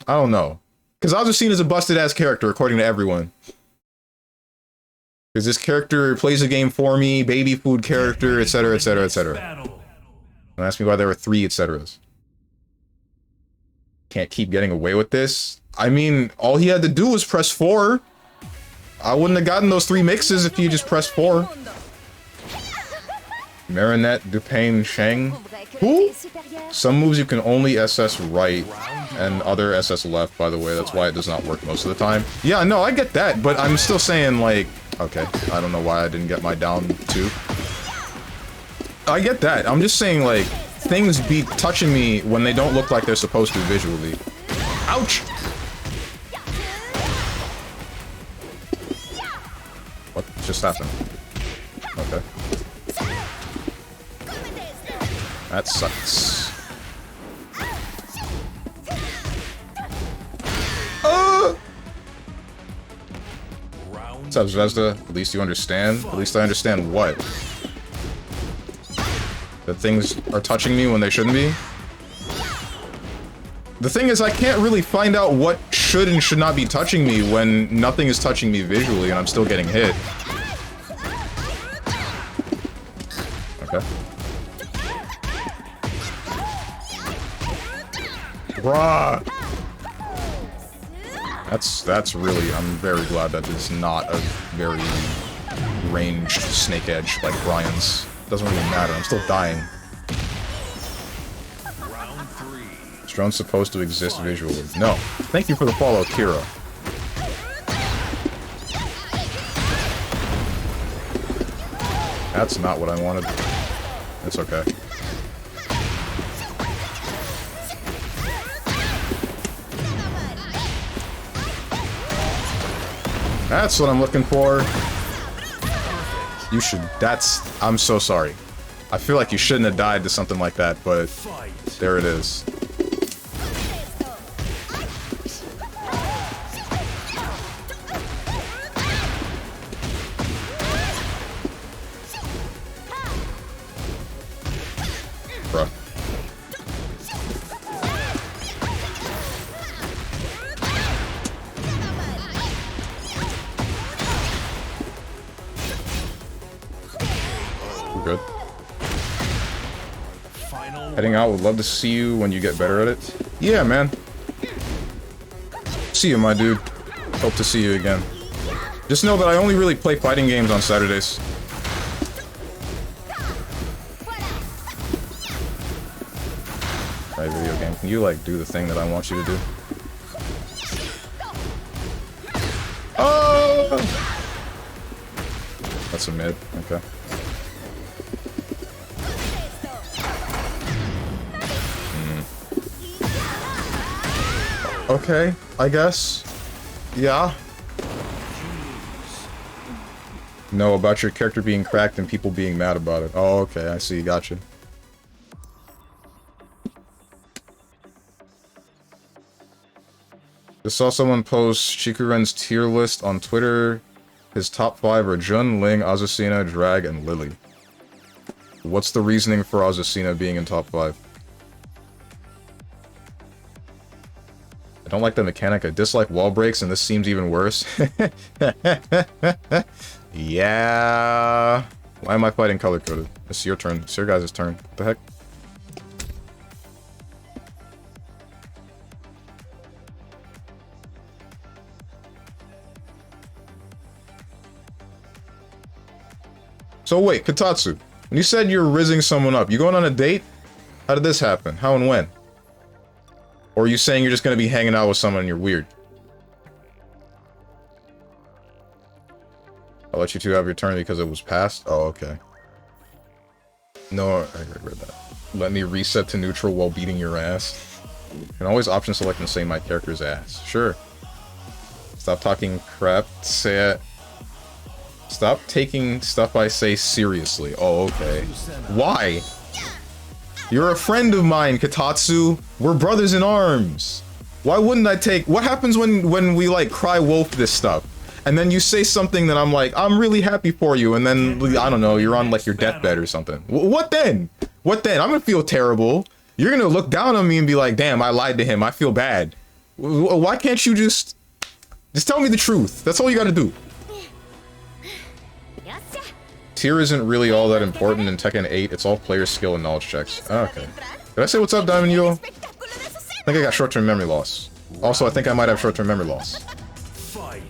don't know. Because Azucena is a busted-ass character, according to everyone. Because this character plays the game for me, baby food character, etc., etc., etc. Don't ask me why there were 3 etceteras. Can't keep getting away with this. I mean, all he had to do was press 4. I wouldn't have gotten those 3 mixes if he just pressed 4. Marinette, Dupain, Shang. Who? Some moves you can only SS right and other SS left, by the way. That's why it does not work most of the time. Yeah, no, I get that, but I'm still saying, like... Okay, I don't know why I didn't get my down 2. I get that. I'm just saying, like, things be touching me when they don't look like they're supposed to visually. Ouch! What just happened? Okay. That sucks. What's up, Zvezda? At least you understand? At least I understand what? That things are touching me when they shouldn't be? The thing is, I can't really find out what should and should not be touching me when nothing is touching me visually and I'm still getting hit. Okay. Bruh! That's really, I'm very glad that it's not a very ranged snake edge like Brian's. Doesn't really matter, I'm still dying. Is drone supposed to exist visually? No. Thank you for the follow, Kira. That's not what I wanted. It's okay. That's what I'm looking for. You should... I'm so sorry. I feel like you shouldn't have died to something like that, but... There it is. Bruh. Good. Heading out, would love to see you when you get better at it. Yeah, man. See you, my dude. Hope to see you again. Just know that I only really play fighting games on Saturdays. Right, video game. Can you, like, do the thing that I want you to do? Oh! That's a mid. Okay. Okay, I guess. Yeah. No, about your character being cracked and people being mad about it. Oh, okay, I see, gotcha. Just saw someone post Shikuren's tier list on Twitter. His top 5 are Jun, Ling, Azucena, Drag, and Lily. What's the reasoning for Azucena being in top 5? I don't like the mechanic. I dislike wall breaks, and this seems even worse. Yeah. Why am I fighting color-coded? It's your turn. It's your guys' turn. What the heck? So wait, Katatsu. When you said you're rizzing someone up, you going on a date? How did this happen? How and when? Or are you saying you're just gonna be hanging out with someone and you're weird? I'll let you two have your turn because it was passed? Oh, okay. No, I read that. Let me reset to neutral while beating your ass. You can always option select and say my character's ass. Sure. Stop talking crap. Say it. Stop taking stuff I say seriously. Oh, okay. Why? You're a friend of mine, Katatsu. We're brothers in arms. Why wouldn't I take... What happens when we, like, cry wolf this stuff? and then you say something that I'm like, I'm really happy for you, and then, I don't know, you're on like your deathbed or something. What then? What then? I'm gonna feel terrible. You're gonna look down on me and be like, damn, I lied to him. I feel bad. Why can't you just tell me the truth? That's all you gotta do. Tier isn't really all that important in Tekken 8. It's all player skill and knowledge checks. Oh, okay. Did I say what's up, Diamond Yo? I think I got short-term memory loss. Also, I think I might have short-term memory loss. Fight.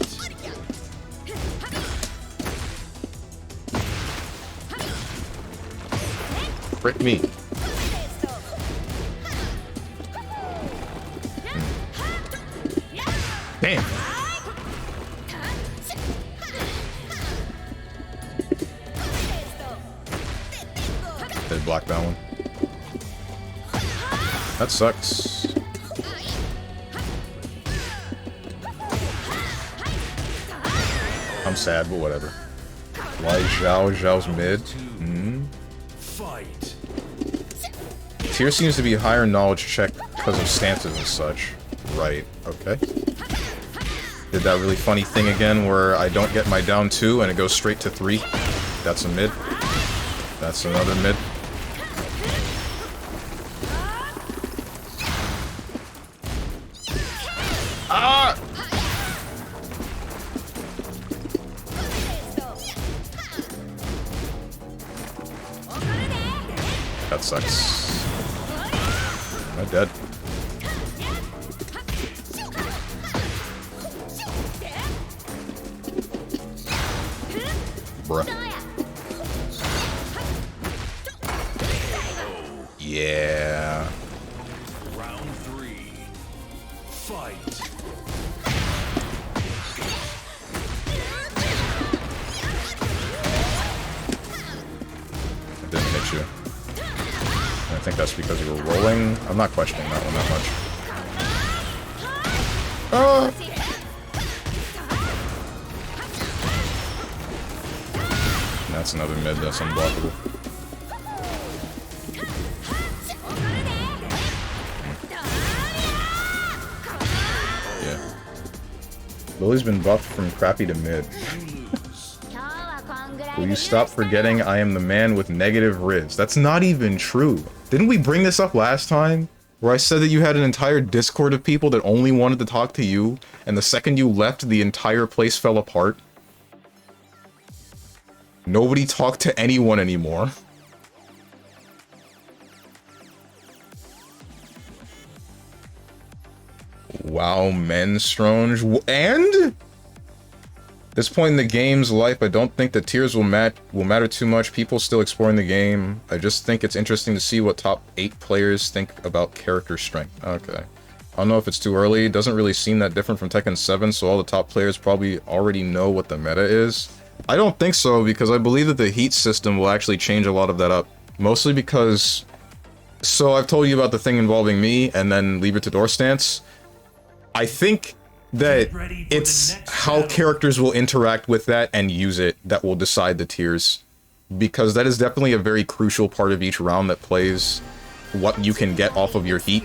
Frick me. Damn. They blocked that one. That sucks. I'm sad, but whatever. Why Zhao? Zhao's mid. Fight. Tier seems to be higher knowledge check because of stances and such. Right, okay. Did that really funny thing again where I don't get my down 2 and it goes straight to 3. That's a mid. That's another mid. Ah! That sucks. I'm dead. Bruh. Yeah. Round 3. Fight. I didn't hit you. I think that's because you were rolling. I'm not questioning that one that much. Oh! That's another mid that's unblockable. Yeah. Lily's been buffed from crappy to mid. Will you stop forgetting I am the man with negative riz? That's not even true. Didn't we bring this up last time? Where I said that you had an entire Discord of people that only wanted to talk to you, and the second you left, the entire place fell apart? Nobody talked to anyone anymore. Wow, men Strange. And? This point in the game's life, I don't think the tiers will matter too much. People still exploring the game. I just think it's interesting to see what top 8 players think about character strength. Okay. I don't know if it's too early. It doesn't really seem that different from Tekken 7, so all the top players probably already know what the meta is. I don't think so, because I believe that the heat system will actually change a lot of that up. Mostly because... So I've told you about the thing involving me, and then leave it to door stance. I think that it's how characters will interact with that and use it that will decide the tiers. Because that is definitely a very crucial part of each round that plays what you can get off of your heat.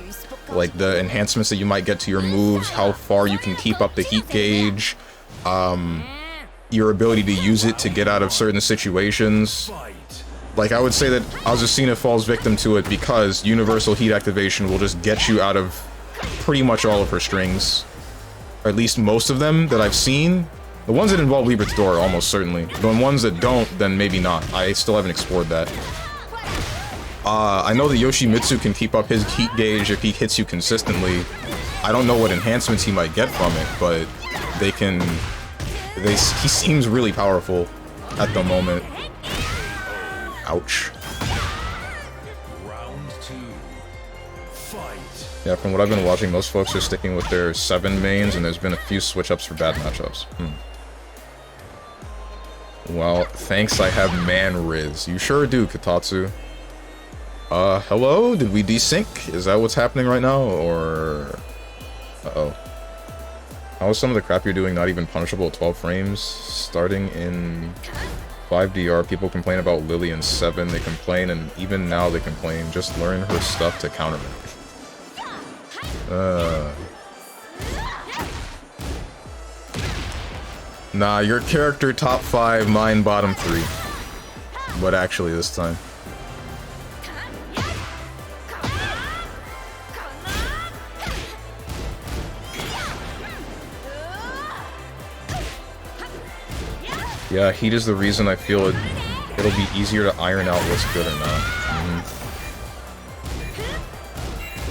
Like the enhancements that you might get to your moves, how far you can keep up the heat gauge, your ability to use it to get out of certain situations. Like, I would say that Azucena falls victim to it because universal heat activation will just get you out of pretty much all of her strings. Or at least most of them that I've seen. The ones that involve Libertador, almost certainly. The ones that don't, then maybe not. I still haven't explored that. I know that Yoshimitsu can keep up his heat gauge if he hits you consistently. I don't know what enhancements he might get from it, but they can... he seems really powerful at the moment. Ouch. Round 2. Fight. Yeah, from what I've been watching, most folks are sticking with their 7 mains, and there's been a few switch-ups for bad matchups. Well, thanks, I have man riz. You sure do, Katatsu. Hello? Did we desync? Is that what's happening right now, or... Uh-oh. How is some of the crap you're doing not even punishable at 12 frames? Starting in 5DR, people complain about Lily in 7, they complain, and even now they complain. Just learn her stuff to counter it. Nah, your character top 5, mine bottom 3. But actually this time. Yeah, heat is the reason I feel it'll be easier to iron out what's good or not.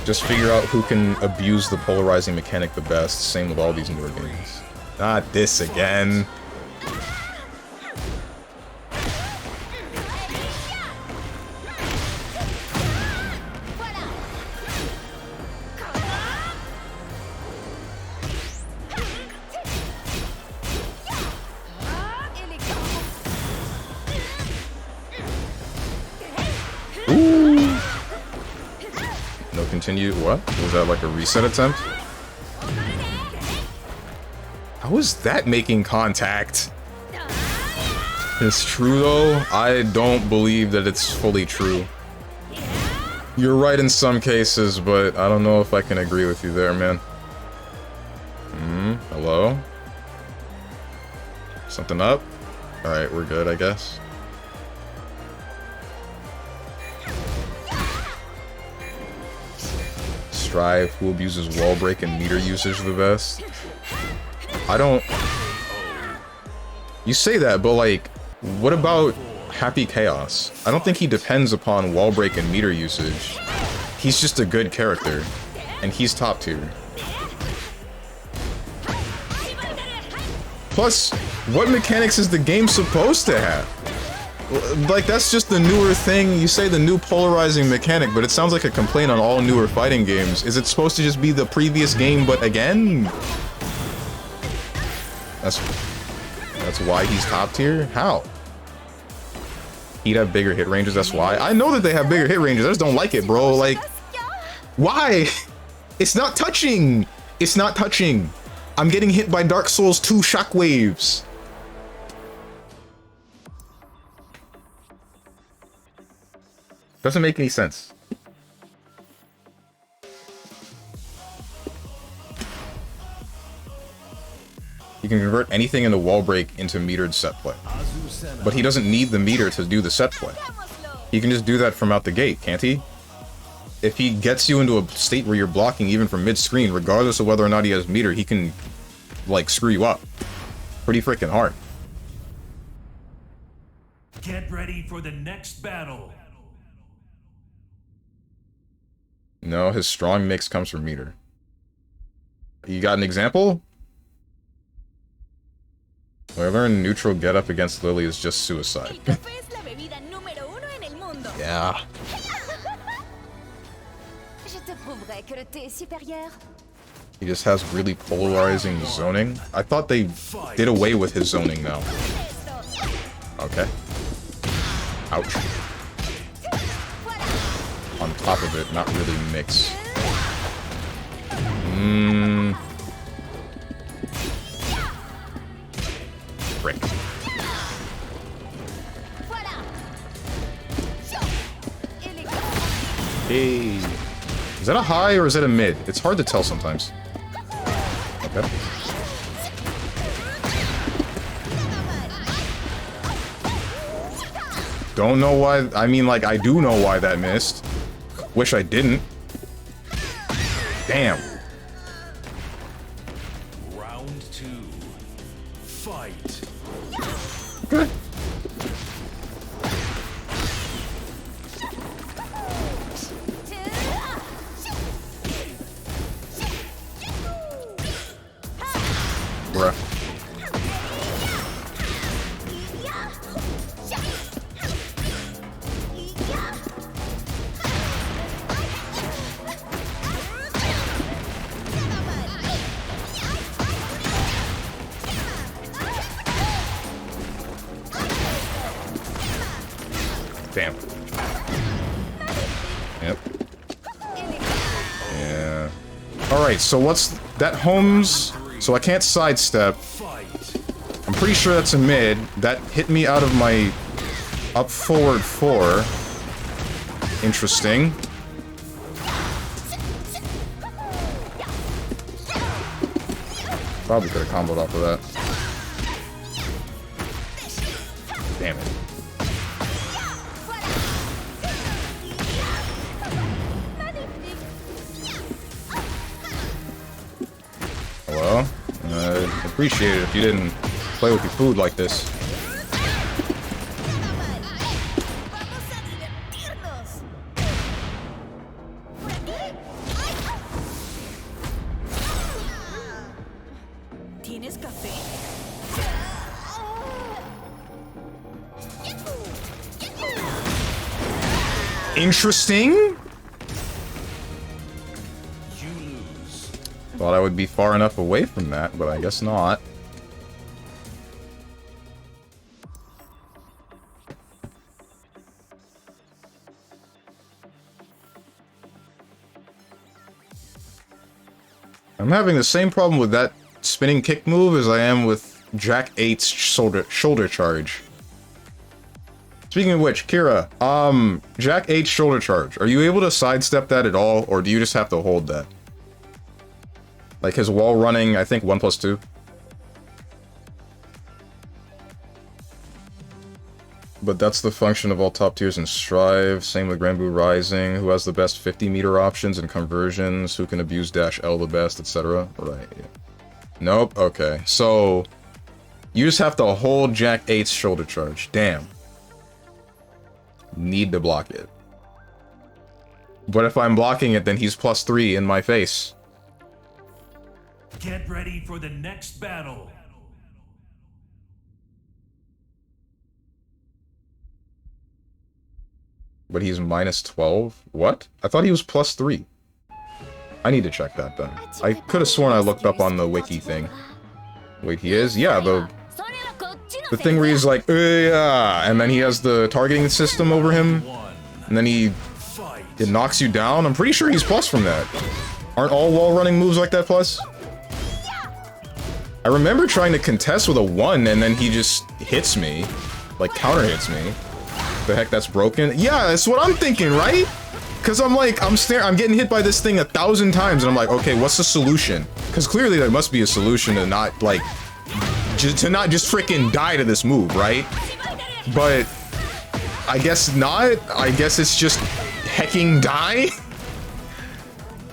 Just figure out who can abuse the polarizing mechanic the best. Same with all these newer games. Not this again. Continue. What? Was that like a reset attempt? How is that making contact? It's true though. I don't believe that it's fully true. You're right in some cases, but I don't know if I can agree with you there, man. Hello? Something up? Alright, we're good, I guess. Strive, who abuses wall break and meter usage the best. I don't... You say that, but like, what about Happy Chaos? I don't think he depends upon wall break and meter usage. He's just a good character, and he's top tier. Plus, what mechanics is the game supposed to have? Like, that's just the newer thing. You say the new polarizing mechanic, but it sounds like a complaint on all newer fighting games. Is it supposed to just be the previous game, but again? That's why he's top tier? How? He'd have bigger hit ranges, that's why. I know that they have bigger hit ranges, I just don't like it, bro. Like, why? It's not touching! It's not touching. I'm getting hit by Dark Souls 2 shockwaves. Doesn't make any sense. You can convert anything in the wall break into metered set play. But he doesn't need the meter to do the set play. He can just do that from out the gate, can't he? If he gets you into a state where you're blocking even from mid-screen, regardless of whether or not he has meter, he can, like, screw you up. Pretty freaking hard. Get ready for the next battle. No, his strong mix comes from meter. You got an example? When I learned neutral get up against Lily is just suicide. Yeah. He just has really polarizing zoning. I thought they did away with his zoning now. Okay. Ouch. On top of it, not really mix. Frick. Hey. Is that a high or is it a mid? It's hard to tell sometimes. Okay. Don't know why. I mean, like, I do know why that missed. Wish I didn't. Damn. Round 2. Fight. Good. Bruh. Damn. Yep. Yeah. Alright, so what's that homes? So I can't sidestep. I'm pretty sure that's a mid. That hit me out of my up forward 4. Interesting. Probably could have comboed off of that. Damn it. Well, I'd appreciate it if you didn't play with your food like this. ¿Tienes café? Interesting. You lose. Thought I would be far enough away from that, but I guess not. I'm having the same problem with that spinning kick move as I am with Jack 8's shoulder charge. Speaking of which, Kira, Jack 8's shoulder charge, are you able to sidestep that at all, or do you just have to hold that? Like his wall running, I think 1+2. But that's the function of all top tiers in Strive. Same with Granblue Rising, who has the best 50-meter options and conversions, who can abuse dash L the best, etc. Right, yeah. Nope, okay. So, you just have to hold Jack 8's shoulder charge. Damn. Need to block it. But if I'm blocking it, then he's +3 in my face. Get ready for the next battle. But he's -12? What? I thought he was +3. I need to check that then. I could have sworn I looked up on the wiki thing. Wait, he is? Yeah, the thing where he's like, yeah, and then he has the targeting system over him, and then it knocks you down. I'm pretty sure he's plus from that. Aren't all wall running moves like that plus? I remember trying to contest with a 1, and then he just hits me. Like, counter hits me. The heck, that's broken? Yeah, that's what I'm thinking, right? Because I'm like, I'm getting hit by this thing 1,000 times, and I'm like, okay, what's the solution? Because clearly there must be a solution to not, like, to not just freaking die to this move, right? But I guess not. I guess it's just hecking die.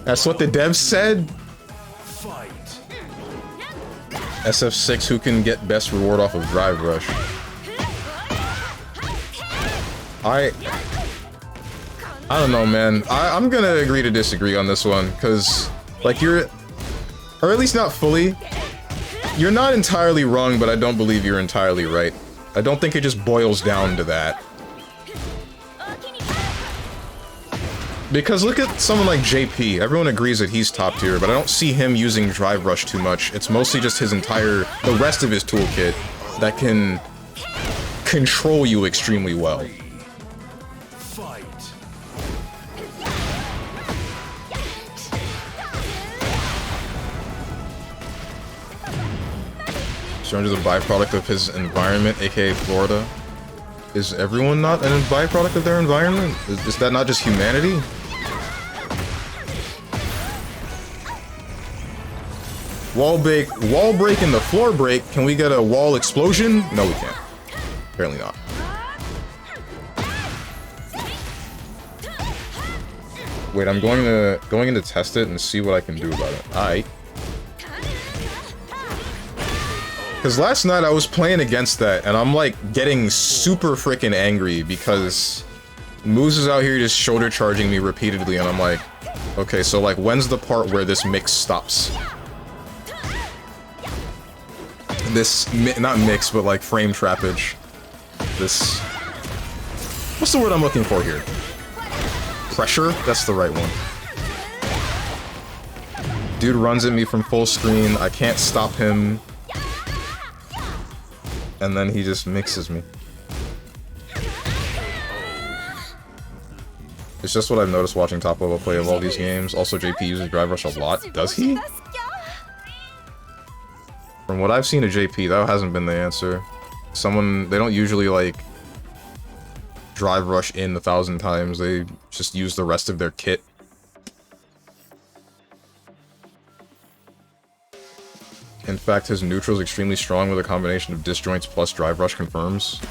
That's what the devs said. SF6, who can get best reward off of Drive Rush? I don't know, man. I'm gonna agree to disagree on this one, because, like, or at least not fully. You're not entirely wrong, but I don't believe you're entirely right. I don't think it just boils down to that. Because look at someone like JP. Everyone agrees that he's top tier, but I don't see him using Drive Rush too much. It's mostly just the rest of his toolkit that can control you extremely well. Strange is a byproduct of his environment, aka Florida. Is everyone not a byproduct of their environment? Is that not just humanity? Wall break and the floor break. Can we get a wall explosion? No, we can't. Apparently not. Wait, I'm going in to test it and see what I can do about it. Alright. Because last night I was playing against that, and I'm like getting super freaking angry because Moose is out here just shoulder charging me repeatedly, and I'm like, okay, so like when's the part where this mix stops? This, not mix, but like frame trappage. This, what's the word I'm looking for here? Pressure? That's the right one. Dude runs at me from full screen, I can't stop him. And then he just mixes me. It's just what I've noticed watching top level play of all these games. Also, JP uses Drive Rush a lot. Does he? From what I've seen of JP, that hasn't been the answer. They don't usually, like, Drive Rush in 1,000 times. They just use the rest of their kit. In fact, his neutral is extremely strong with a combination of disjoints plus Drive Rush confirms.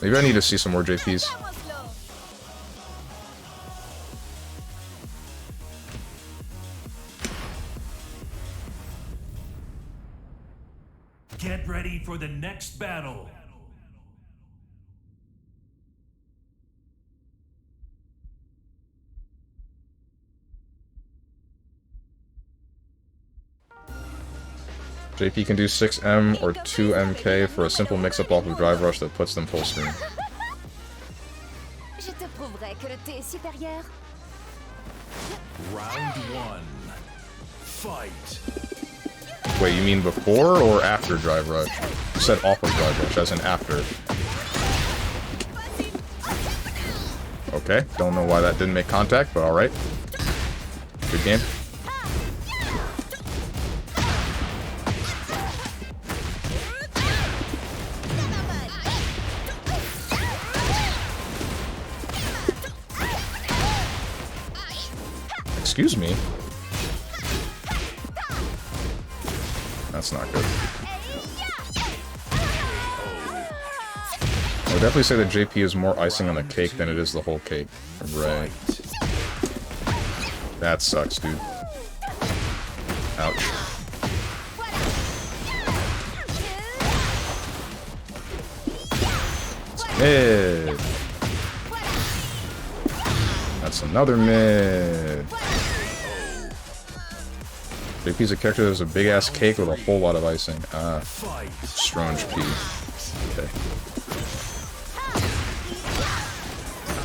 Maybe I need to see some more JPs. Get ready for the next battle. JP can do 6M or 2MK for a simple mix-up off of Drive Rush that puts them full screen. Je te prouverai que le thé est supérieur. Round 1. Fight. Wait, you mean before or after Drive Rush? You said off of Drive Rush, as in after. Okay, don't know why that didn't make contact, but alright. Good game. Excuse me? That's not good. I would definitely say that JP is more icing on the cake than it is the whole cake. Right. That sucks, dude. Ouch. Mid. That's another mid. JP's a character that has a big ass cake with a whole lot of icing. Ah, Strange P. Okay.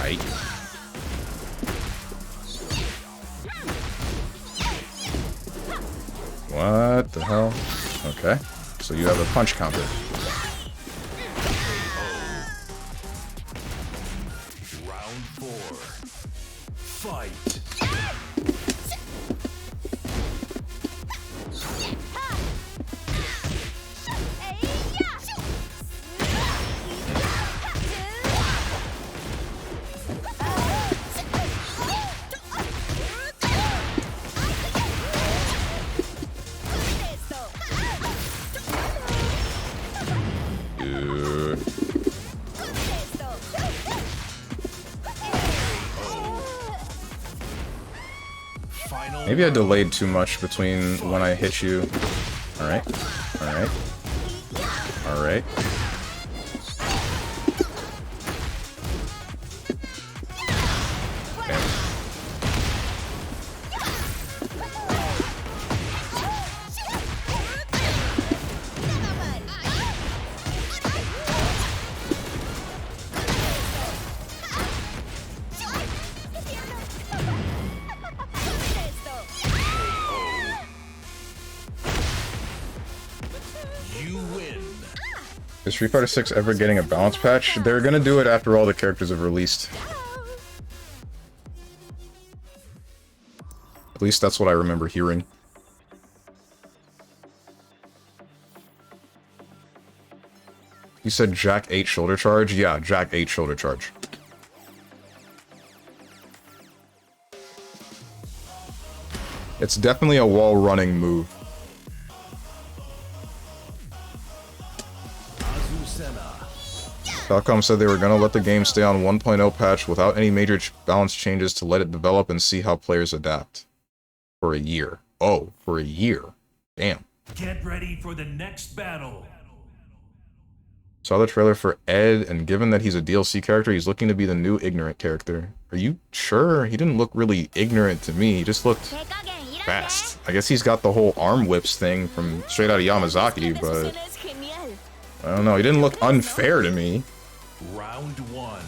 Aight. What the hell? Okay. So you have a punch counter. Round 4. Fight. Maybe I delayed too much between when I hit you. Alright. Alright. Alright. Okay. Is Street Fighter 6 ever getting a balance patch? They're gonna do it after all the characters have released. At least that's what I remember hearing. You said Jack 8 shoulder charge? Yeah, Jack 8 shoulder charge. It's definitely a wall running move. Falcom said they were going to let the game stay on 1.0 patch without any major balance changes to let it develop and see how players adapt. For a year. Oh, for a year. Damn. Get ready for the next battle. Saw the trailer for Ed, and given that he's a DLC character, he's looking to be the new ignorant character. Are you sure? He didn't look really ignorant to me. He just looked fast. I guess he's got the whole arm whips thing from straight out of Yamazaki, but I don't know. He didn't look unfair to me. Round 1.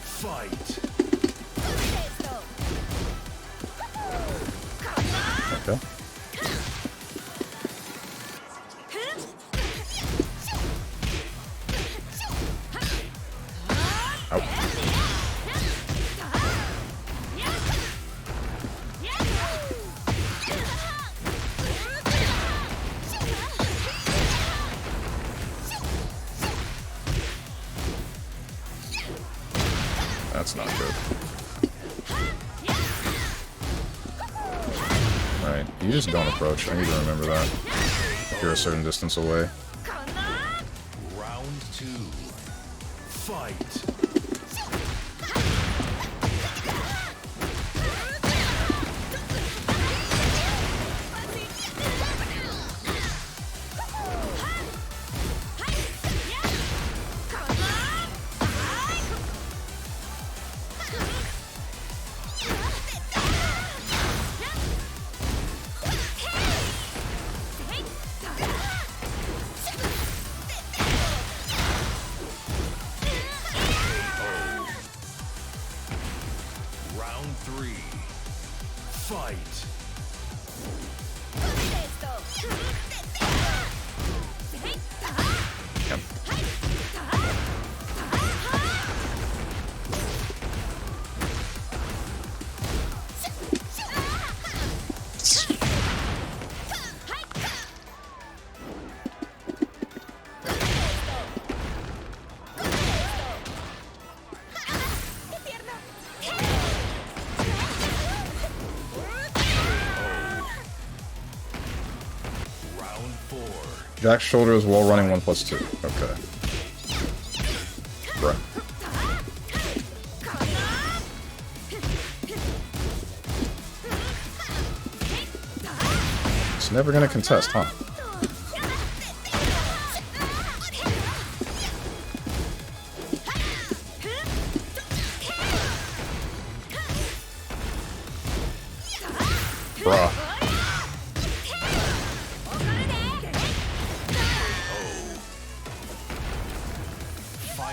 Fight. Okay. Ow. That's not good. Alright, you just don't approach. I need to remember that. you're a certain distance away. Round 2. Fight. Round 3. Fight. Round 4. Jack's shoulders while running 1+2. Okay. Bruh. It's never gonna contest, huh? Bruh.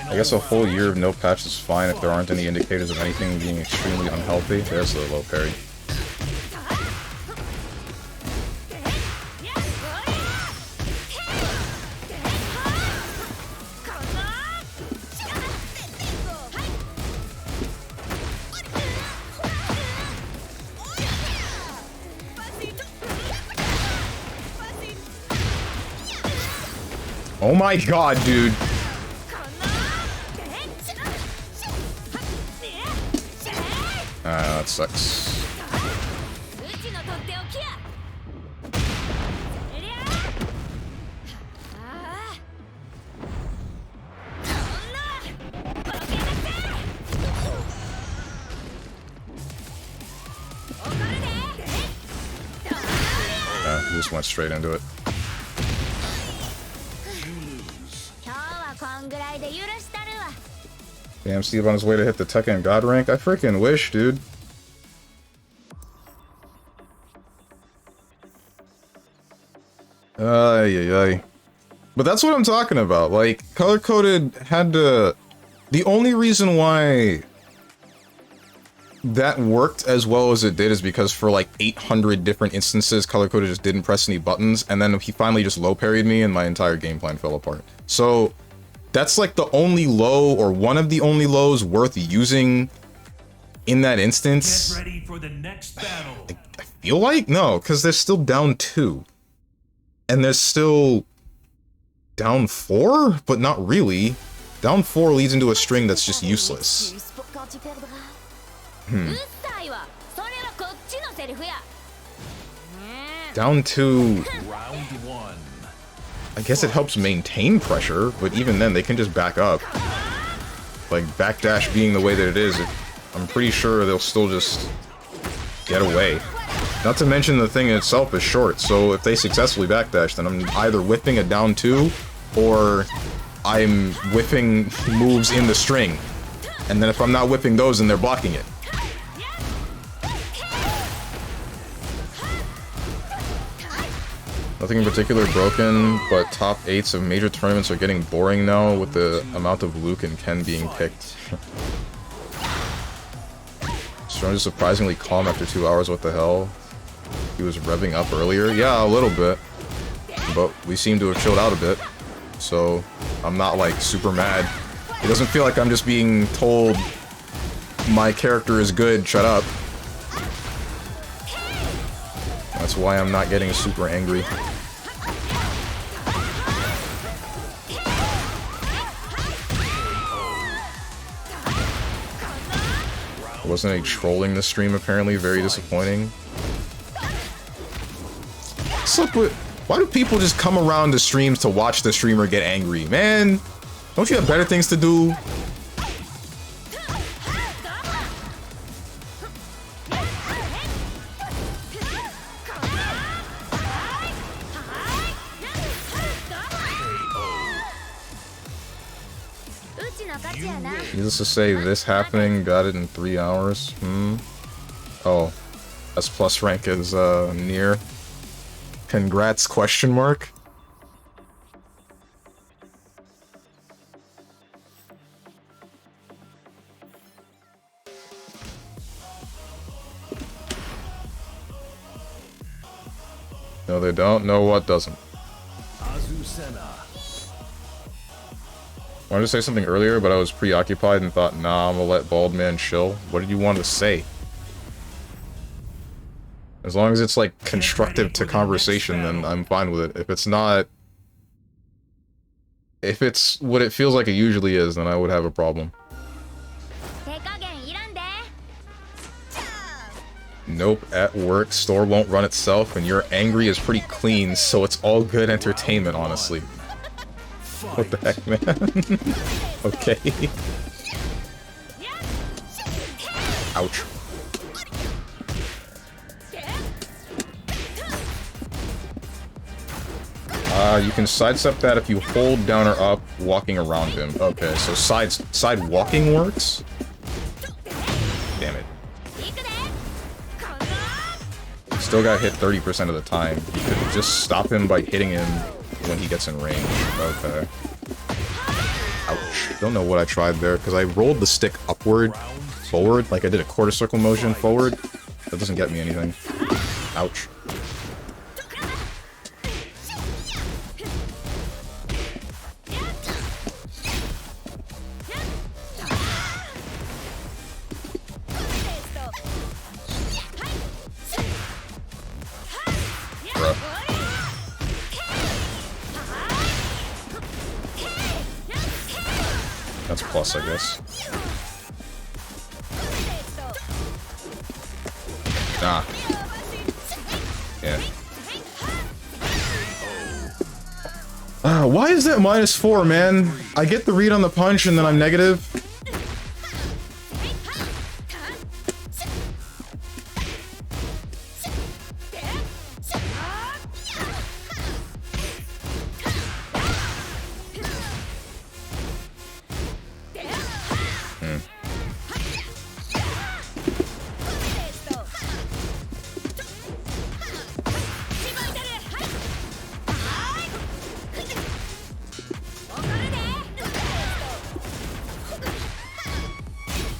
I guess a whole year of no patch is fine if there aren't any indicators of anything being extremely unhealthy. There's the low parry. Oh my god, dude. That sucks. Yeah, he just went straight into it. Damn, Steve on his way to hit the Tekken God rank. I freaking wish, dude. Ay. But that's what I'm talking about. Like, color-coded had to... The only reason why that worked as well as it did is because for like 800 different instances, color-coded just didn't press any buttons, and then he finally just low-parried me and my entire game plan fell apart. So... that's like the only low, or one of the only lows worth using in that instance. Get ready for the next battle. I feel like? No, because they're still down 2. And they're still down 4? But not really. Down 4 leads into a string that's just useless. Down 2... Round 1. I guess it helps maintain pressure, but even then, they can just back up. Like, backdash being the way that it is, I'm pretty sure they'll still just get away. Not to mention the thing itself is short, so if they successfully backdash, then I'm either whipping a down 2, or I'm whipping moves in the string. And then if I'm not whipping those, then they're blocking it. Nothing in particular broken, but top 8s of major tournaments are getting boring now with the amount of Luke and Ken being picked. Strong is surprisingly calm after 2 hours, what the hell? He was revving up earlier? Yeah, a little bit. But we seem to have chilled out a bit. So, I'm not like super mad. It doesn't feel like I'm just being told my character is good, shut up. That's why I'm not getting super angry. Wasn't any trolling this stream, apparently. Very disappointing. What's up with... Why do people just come around the streams to watch the streamer get angry? Man, don't you have better things to do? Needless to say, this happening, got it in 3 hours. Oh, S plus rank is near. Congrats, question mark. No, they don't. No, what doesn't? I wanted to say something earlier, but I was preoccupied and thought, nah, I'm gonna let Bald Man chill. What did you want to say? As long as it's, like, constructive to conversation, then I'm fine with it. If it's not... If it's what it feels like it usually is, then I would have a problem. Nope, at work, store won't run itself, and you're angry is pretty clean, so it's all good entertainment, honestly. What the heck, man? Okay. Ouch. You can sidestep that if you hold down or up walking around him. Okay, so side walking works? Damn it. Still got hit 30% of the time. You could just stop him by hitting him when he gets in range. Okay. Ouch. Don't know what I tried there, because I rolled the stick upward, forward, like I did a quarter circle motion forward. That doesn't get me anything. Ouch. That's plus, I guess. Ah. Yeah. Why is that -4, man? I get the read on the punch and then I'm negative.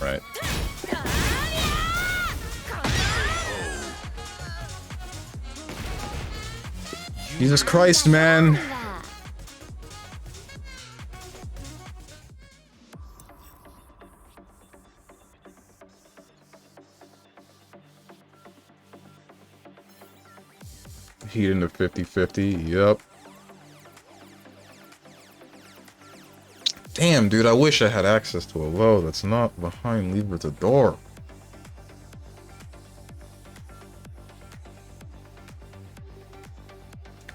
Right. Jesus Christ, man. Heat into 50-50, yep. Damn, dude, I wish I had access to a low that's not behind Libertador.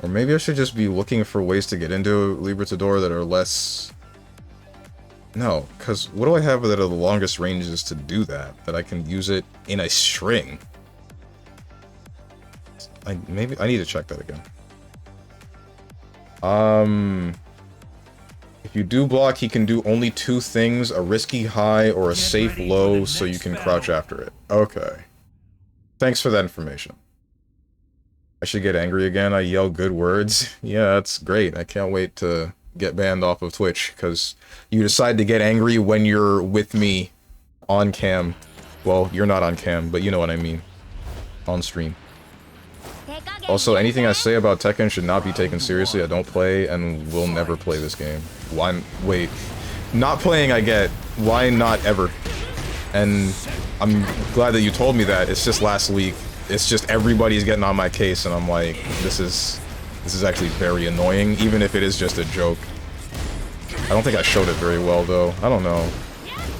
Or maybe I should just be looking for ways to get into Libertador that are less... No, because what do I have that are the longest ranges to do that? That I can use it in a string? Maybe I need to check that again. If you do block, he can do only 2 things, a risky high or a safe low, so you can crouch after it. Okay. Thanks for that information. I should get angry again, I yell good words. Yeah, that's great. I can't wait to get banned off of Twitch, because you decide to get angry when you're with me on cam. Well, you're not on cam, but you know what I mean. On stream. Also, anything I say about Tekken should not be taken seriously. I don't play and will never play this game. Why? Wait. Not playing, I get. Why not ever? And I'm glad that you told me that. It's just last week. It's just everybody's getting on my case, and I'm like, this is actually very annoying, even if it is just a joke. I don't think I showed it very well, though. I don't know.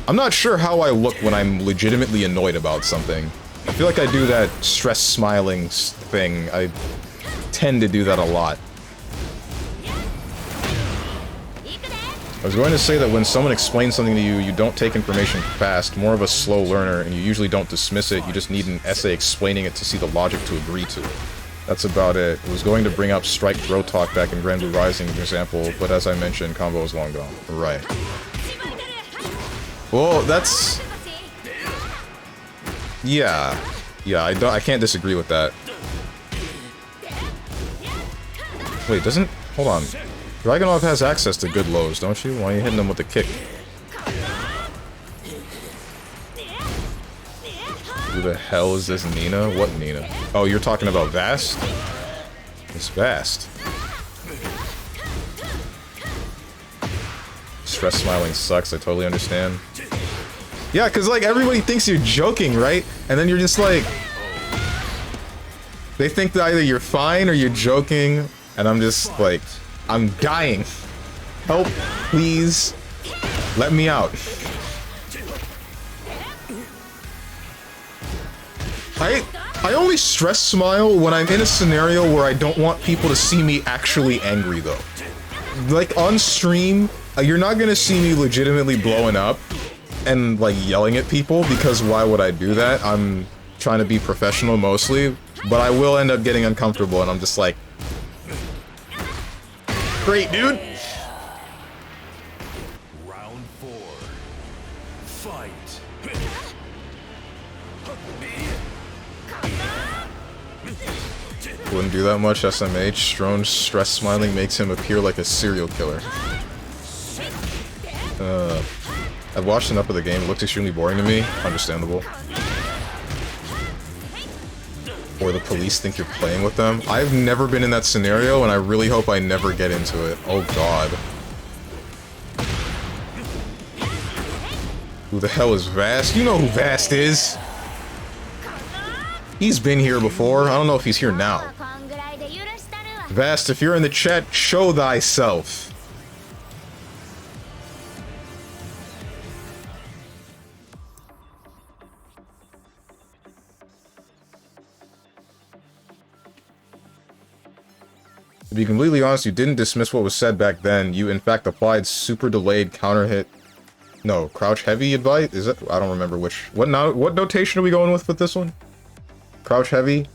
I'm not sure how I look when I'm legitimately annoyed about something. I feel like I do that stress smiling thing. tend to do that a lot. I was going to say that when someone explains something to you, you don't take information fast, more of a slow learner, and you usually don't dismiss it, you just need an essay explaining it to see the logic to agree to. That's about it. I was going to bring up Strike Bro Talk back in Grand Blue Rising example, but as I mentioned, combo is long gone. Right. Well, that's... Yeah. Yeah, I can't disagree with that. Wait, doesn't... Hold on. Dragunov has access to good lows, don't you? Why are you hitting them with a kick? Who the hell is this Nina? What Nina? Oh, you're talking about Vast? It's Vast. Stress smiling sucks, I totally understand. Yeah, because, like, everybody thinks you're joking, right? And then you're just like... They think that either you're fine or you're joking, and I'm just like... I'm dying. Help, please. Let me out. I only stress smile when I'm in a scenario where I don't want people to see me actually angry, though. Like, on stream, you're not gonna see me legitimately blowing up and, like, yelling at people, because why would I do that? I'm trying to be professional mostly, but I will end up getting uncomfortable, and I'm just like, great, dude. Round 4. Fight. Wouldn't do that much, SMH. Strone's stress smiling makes him appear like a serial killer. I've watched enough of the game. It looks extremely boring to me. Understandable. Or the police think you're playing with them. I've never been in that scenario, and I really hope I never get into it. Oh god. Who the hell is Vast? You know who Vast is! He's been here before. I don't know if he's here now. Vast, if you're in the chat, show thyself. To be completely honest, you didn't dismiss what was said back then. You, in fact, applied super delayed counter hit. No, crouch heavy advice? Is it? I don't remember which. What notation are we going with this one? Crouch heavy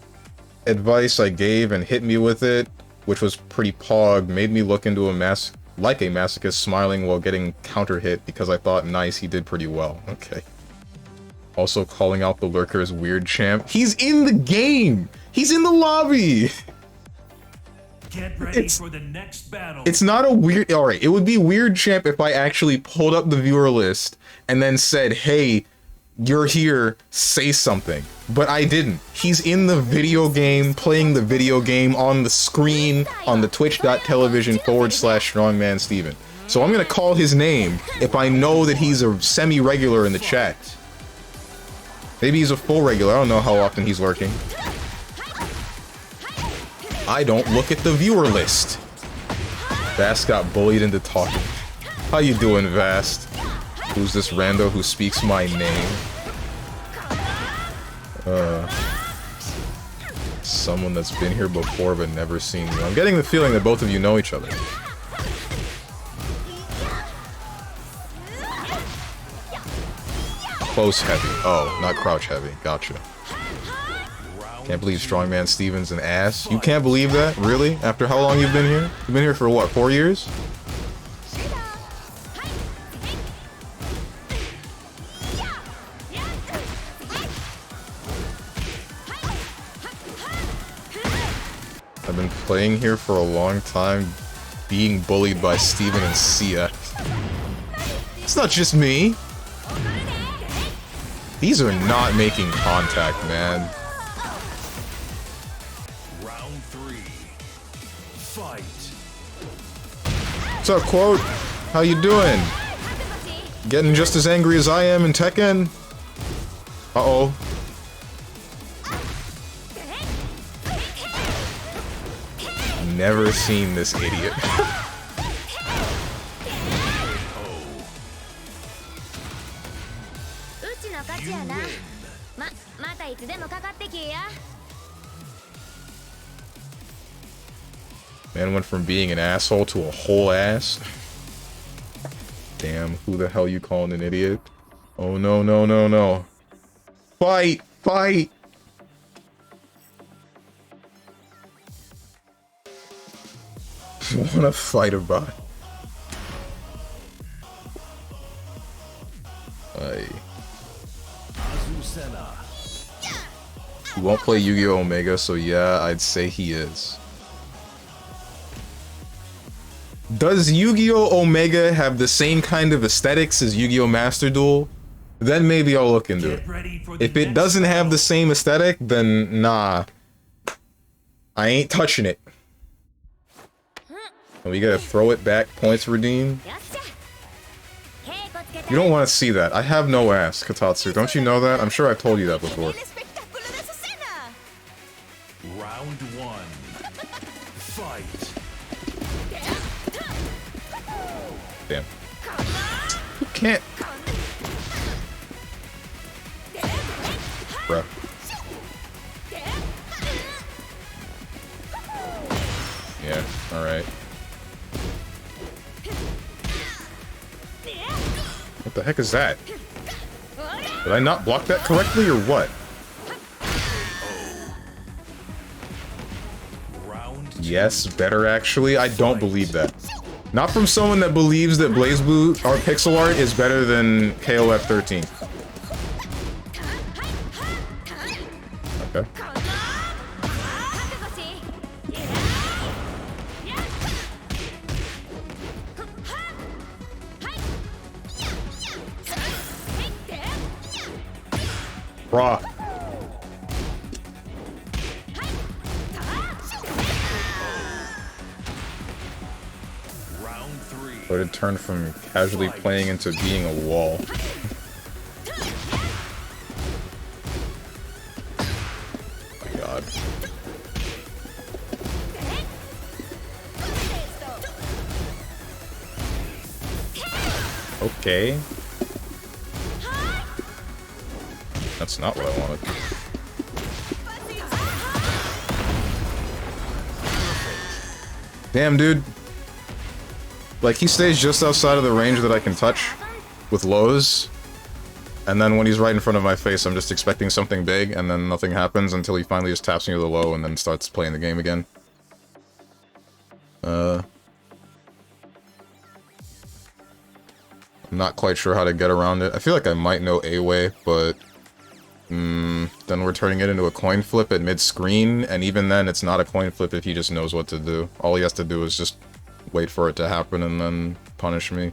advice I gave and hit me with it, which was pretty pog, made me look into a masochist smiling while getting counter hit because I thought, nice, he did pretty well. Okay. Also calling out the lurker as weird champ. He's in the game! He's in the lobby! Get ready for the next battle. It's not a weird... Alright, it would be weird champ if I actually pulled up the viewer list and then said, hey, you're here, say something. But I didn't. He's in the video game, playing the video game on the screen on the twitch.tv/StrongmanSteven. So I'm gonna call his name if I know that he's a semi-regular in the chat. Maybe he's a full regular, I don't know how often he's lurking. I don't look at the viewer list. Vast got bullied into talking. How you doing, Vast? Who's this rando who speaks my name? Someone that's been here before but never seen you. I'm getting the feeling that both of you know each other. Close heavy. Oh, not crouch heavy. Gotcha. Can't believe StrongmanSteven's an ass. You can't believe that? Really? After how long you've been here? You've been here for what, 4 years? I've been playing here for a long time, being bullied by Steven and Sia. It's not just me. These are not making contact, man. Round 3. Fight. What's up, Quote? How you doing? Getting just as angry as I am in Tekken? Uh-oh. Never seen this idiot. Man went from being an asshole to a whole ass. Damn, who the hell you calling an idiot? Oh no, no, no, no. Fight! Fight! Wanna fight about it? He won't play Yu-Gi-Oh! Omega, so yeah, I'd say he is. Does Yu-Gi-Oh! Omega have the same kind of aesthetics as Yu-Gi-Oh! Master Duel? Then maybe I'll look into it. If it doesn't have the same aesthetic, then nah. I ain't touching it. And we gotta throw it back, points redeemed. You don't want to see that. I have no ass, Katatsu. Don't you know that? I'm sure I've told you that before. Round one. Fight. Damn. You can't. Bruh. Yeah, alright. What the heck is that? Did I not block that correctly or what? Yes, better actually. I don't believe that. Not from someone that believes that BlazBlue or pixel art is better than KOF 13. Okay. Bruh. But it turned from casually playing into being a wall. Oh my god. Okay. That's not what I wanted. Damn, dude. Like, he stays just outside of the range that I can touch with lows. And then when he's right in front of my face, I'm just expecting something big, and then nothing happens until he finally just taps me with a low and then starts playing the game again. I'm not quite sure how to get around it. I feel like I might know a way, but... then we're turning it into a coin flip at mid-screen, and even then, it's not a coin flip if he just knows what to do. All he has to do is just wait for it to happen and then punish me.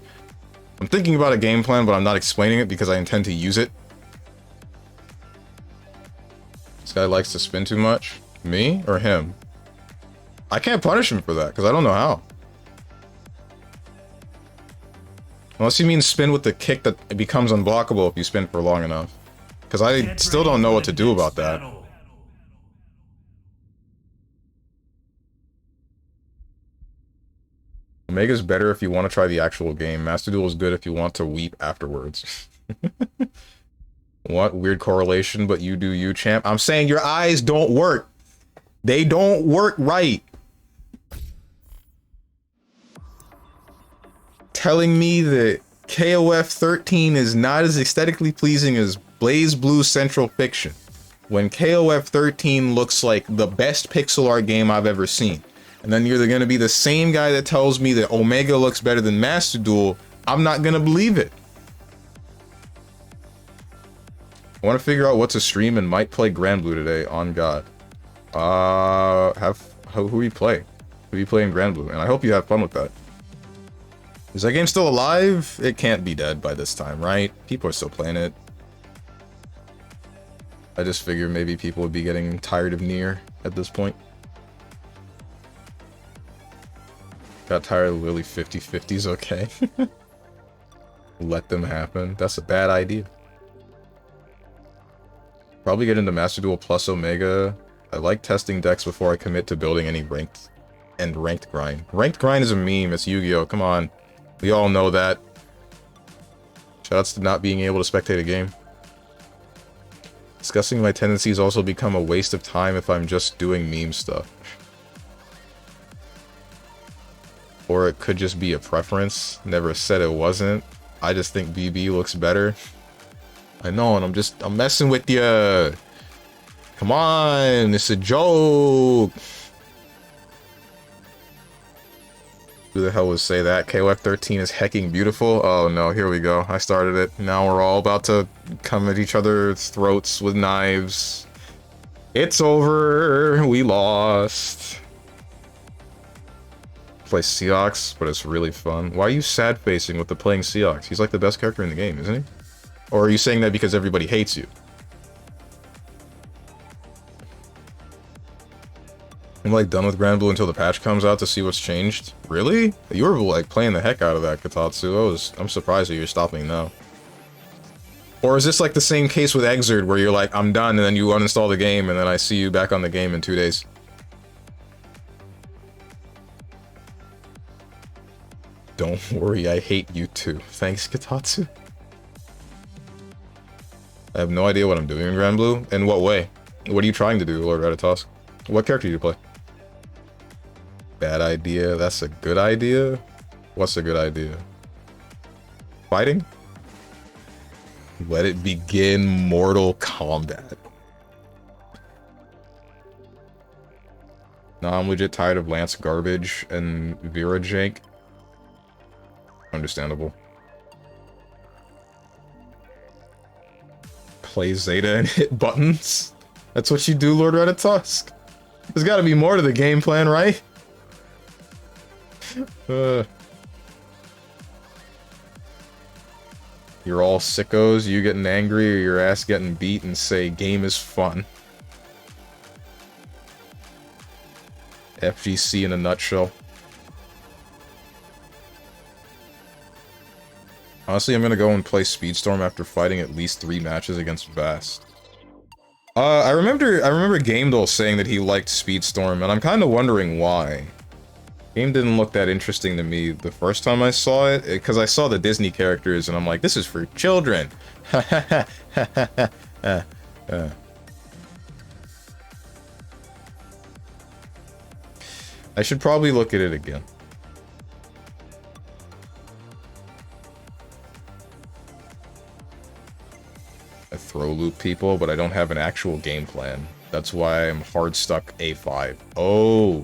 I'm thinking about a game plan, but I'm not explaining it because I intend to use it. This guy likes to spin too much. Me or him? I can't punish him for that because I don't know how. Unless you mean spin with the kick that it becomes unblockable if you spin for long enough. Because I still don't know what to do about that. Omega's better if you want to try the actual game. Master Duel is good if you want to weep afterwards. What? Weird correlation, but you do you, champ. I'm saying your eyes don't work. They don't work right. Telling me that KOF 13 is not as aesthetically pleasing as BlazBlue Central Fiction, when KOF 13 looks like the best pixel art game I've ever seen. And then you're gonna be the same guy that tells me that Omega looks better than Master Duel. I'm not gonna believe it. I want to figure out what to stream and might play Grand Blue today, on God. Who you play? Who you play in Grand Blue? And I hope you have fun with that. Is that game still alive? It can't be dead by this time, right? People are still playing it. I just figured maybe people would be getting tired of Nier at this point. Got tired of Lily 50/50s, okay. Let them happen. That's a bad idea. Probably get into Master Duel plus Omega. I like testing decks before I commit to building any ranked grind. Ranked grind is a meme, it's Yu-Gi-Oh! Come on. We all know that. Shoutouts to not being able to spectate a game. Discussing my tendencies also become a waste of time if I'm just doing meme stuff. Or it could just be a preference. Never said it wasn't. I just think BB looks better. I know, and I'm messing with you. Come on, it's a joke. Who the hell would say that? KOF 13 is hecking beautiful. Oh no, here we go. I started it. Now we're all about to come at each other's throats with knives. It's over. We lost. Play Seox, but it's really fun. Why are you sad facing with the playing Seox? He's like the best character in the game, isn't he? Or are you saying that because everybody hates you? I'm like done with Grand Blue until the patch comes out to see what's changed. Really? You were like playing the heck out of that, Katatsu. I'm surprised that you're stopping now. Or is this like the same case with Exerd where you're like, I'm done, and then you uninstall the game, and then I see you back on the game in 2 days? Don't worry, I hate you too. Thanks, Katatsu. I have no idea what I'm doing in Grand Blue. In what way? What are you trying to do, Lord Ratatosk? What character do you play? Bad idea. That's a good idea? What's a good idea? Fighting? Let it begin, Mortal Kombat. Nah, I'm legit tired of Lance garbage and Vera jank. Understandable. Play Zeta and hit buttons? That's what you do, Lord Ratatosk? There's gotta be more to the game plan, right? You're all sickos, you getting angry or your ass getting beat and say, game is fun. FGC in a nutshell. Honestly, I'm gonna go and play Speedstorm after fighting at least 3 matches against Vast. I remember Gamedol saying that he liked Speedstorm, and I'm kind of wondering why. Game didn't look that interesting to me the first time I saw it, because I saw the Disney characters, and I'm like, this is for children. I should probably look at it again. I throw loop people, but I don't have an actual game plan. That's why I'm hard stuck A5. Oh.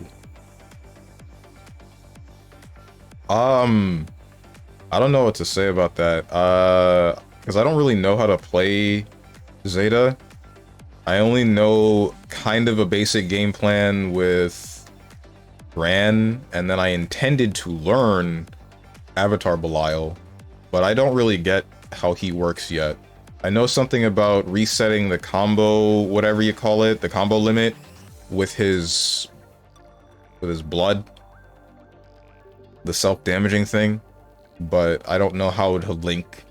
I don't know what to say about that. Because I don't really know how to play Zeta. I only know kind of a basic game plan with Gran, and then I intended to learn Avatar Belial, but I don't really get how he works yet. I know something about resetting the combo, whatever you call it, the combo limit with his blood, the self-damaging thing, but I don't know how to link.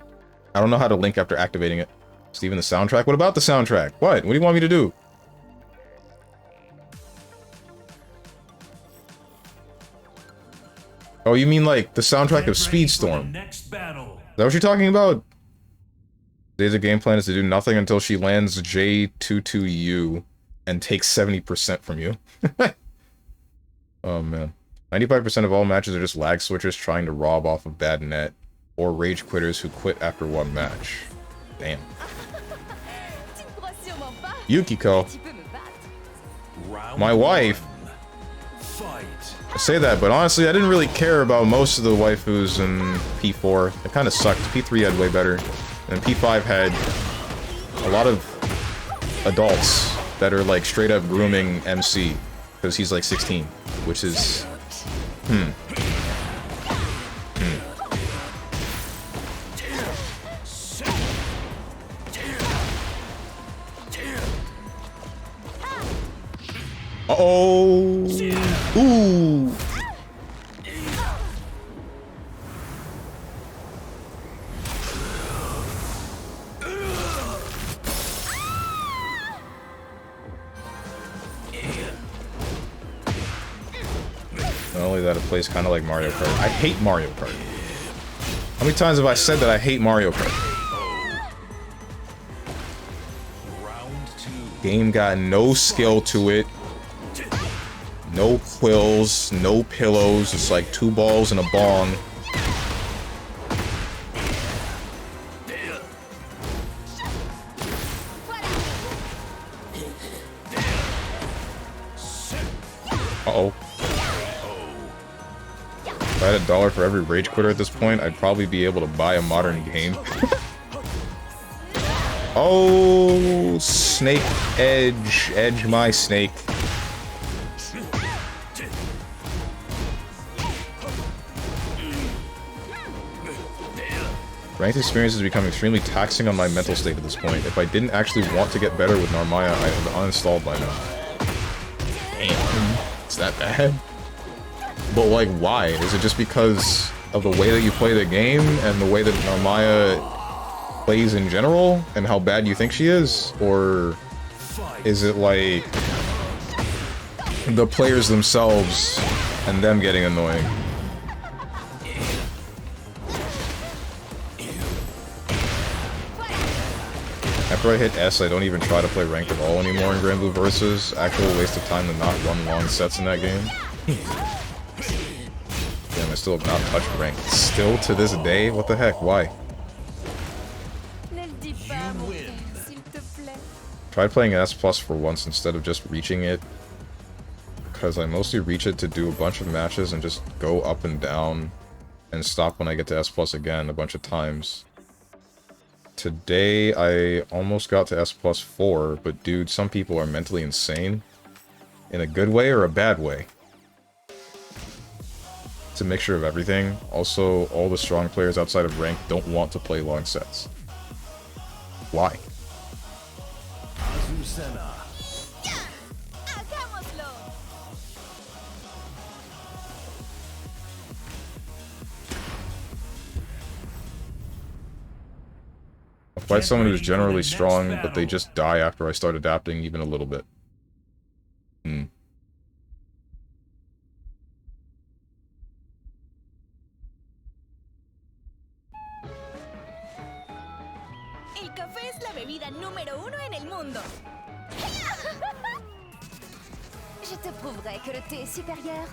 I don't know how to link after activating it. Steven, the soundtrack? What about the soundtrack? What do you want me to do? Oh, you mean like the soundtrack of Speedstorm? Is that what you're talking about? Today's game plan is to do nothing until she lands J22U and takes 70% from you. Oh man. 95% of all matches are just lag switchers trying to rob off of bad net, or rage quitters who quit after one match. Damn. Yukiko. My wife. I say that, but honestly, I didn't really care about most of the waifus in P4. It kind of sucked. P3 had way better. And P5 had a lot of adults that are like straight up grooming MC, because he's like 16, which is... Uh-oh! Ooh! Not only that, it plays kind of like Mario Kart. I hate Mario Kart. How many times have I said that I hate Mario Kart? Game got no skill to it. No quills, no pillows. It's like 2 balls and a bong. Uh-oh. If I had $1 for every rage quitter at this point, I'd probably be able to buy a modern game. Oh, snake edge. Edge my snake. Ranked experience has become extremely taxing on my mental state at this point. If I didn't actually want to get better with Narmaya, I would uninstalled by now. Damn, it's that bad? But like, why? Is it just because of the way that you play the game and the way that Narmaya plays in general and how bad you think she is? Or is it like the players themselves and them getting annoying? After I hit S, I don't even try to play ranked at all anymore in Grand Blue Versus. Actual waste of time to not run long sets in that game. Damn, I still have not touched ranked. Still to this day? What the heck? Why? Tried playing S plus for once instead of just reaching it. Because I mostly reach it to do a bunch of matches and just go up and down. And stop when I get to S plus again a bunch of times. Today, I almost got to S plus 4, but dude, some people are mentally insane. In a good way or a bad way? It's a mixture of everything. Also, all the strong players outside of rank don't want to play long sets. Why? I'll fight someone who's generally strong, but they just die after I start adapting even a little bit. Hmm. El café es la bebida número 1 en el mundo. Je te prouverai que le thé est supérieur.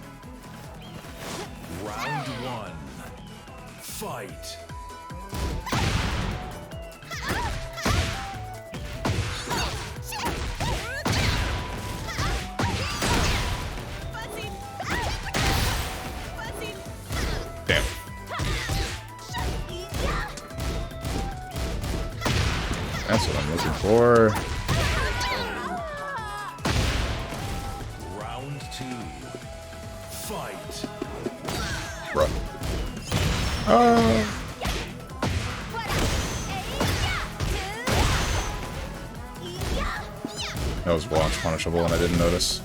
Round 1. Fight. Damn. That's what I'm looking for. Round 2. Fight. Bruh. That was launch punishable and I didn't notice.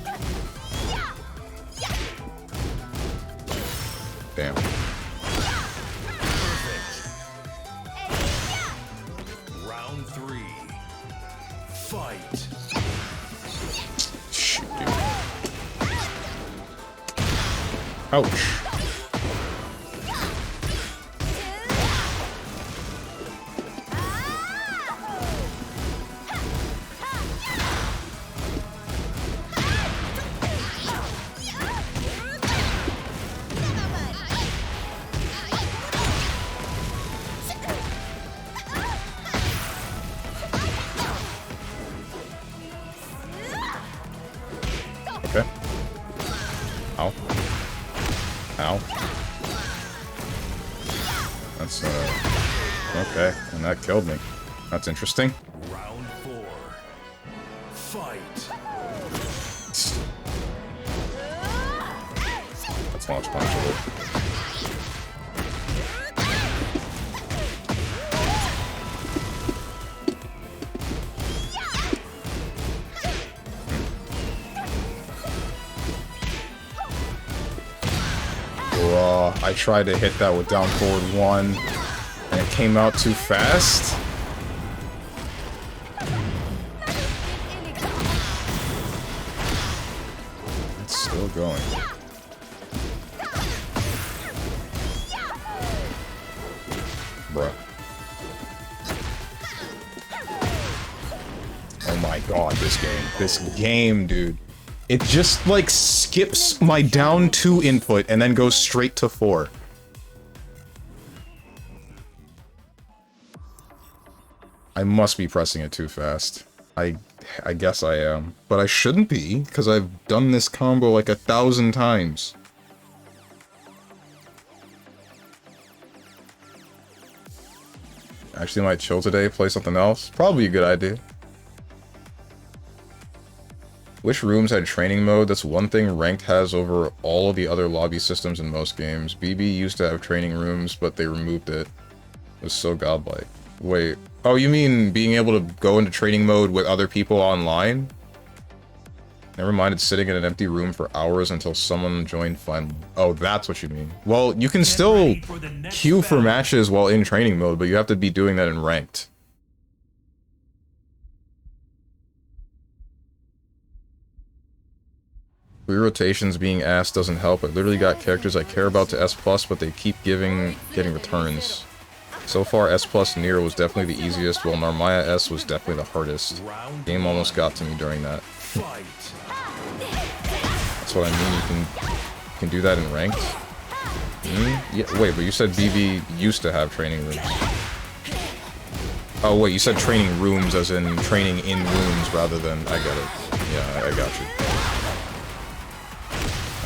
Damn. Round 3. Fight. Shoot, dude. Ouch. Okay. Ow. Ow. That's, okay. And that killed me. That's interesting. Round 4. Fight. That's launch punishable. I tried to hit that with down forward 1, and it came out too fast. It's still going. Bruh. Oh my god, this game. This game, dude. It just, like, skips my down 2 input and then goes straight to 4. I must be pressing it too fast. I guess I am. But I shouldn't be, because I've done this combo like 1,000 times. Actually might chill today, play something else. Probably a good idea. Which rooms had training mode? That's one thing Ranked has over all of the other lobby systems in most games. BB used to have training rooms, but they removed it. It was so godlike. Wait. Oh, you mean being able to go into training mode with other people online? Never mind, it's sitting in an empty room for hours until someone joined finally. Oh, that's what you mean. Well, you can still queue for matches while in training mode, but you have to be doing that in Ranked. Free rotations being asked doesn't help. I literally got characters I care about to S+, but they keep getting returns. So far, S+ Nier was definitely the easiest, while Narmaya S was definitely the hardest. Game almost got to me during that. That's what I mean, you can do that in Ranked? Yeah, wait, but you said BB used to have training rooms. Oh wait, you said training rooms as in training in rooms rather than... I get it. Yeah, I got you.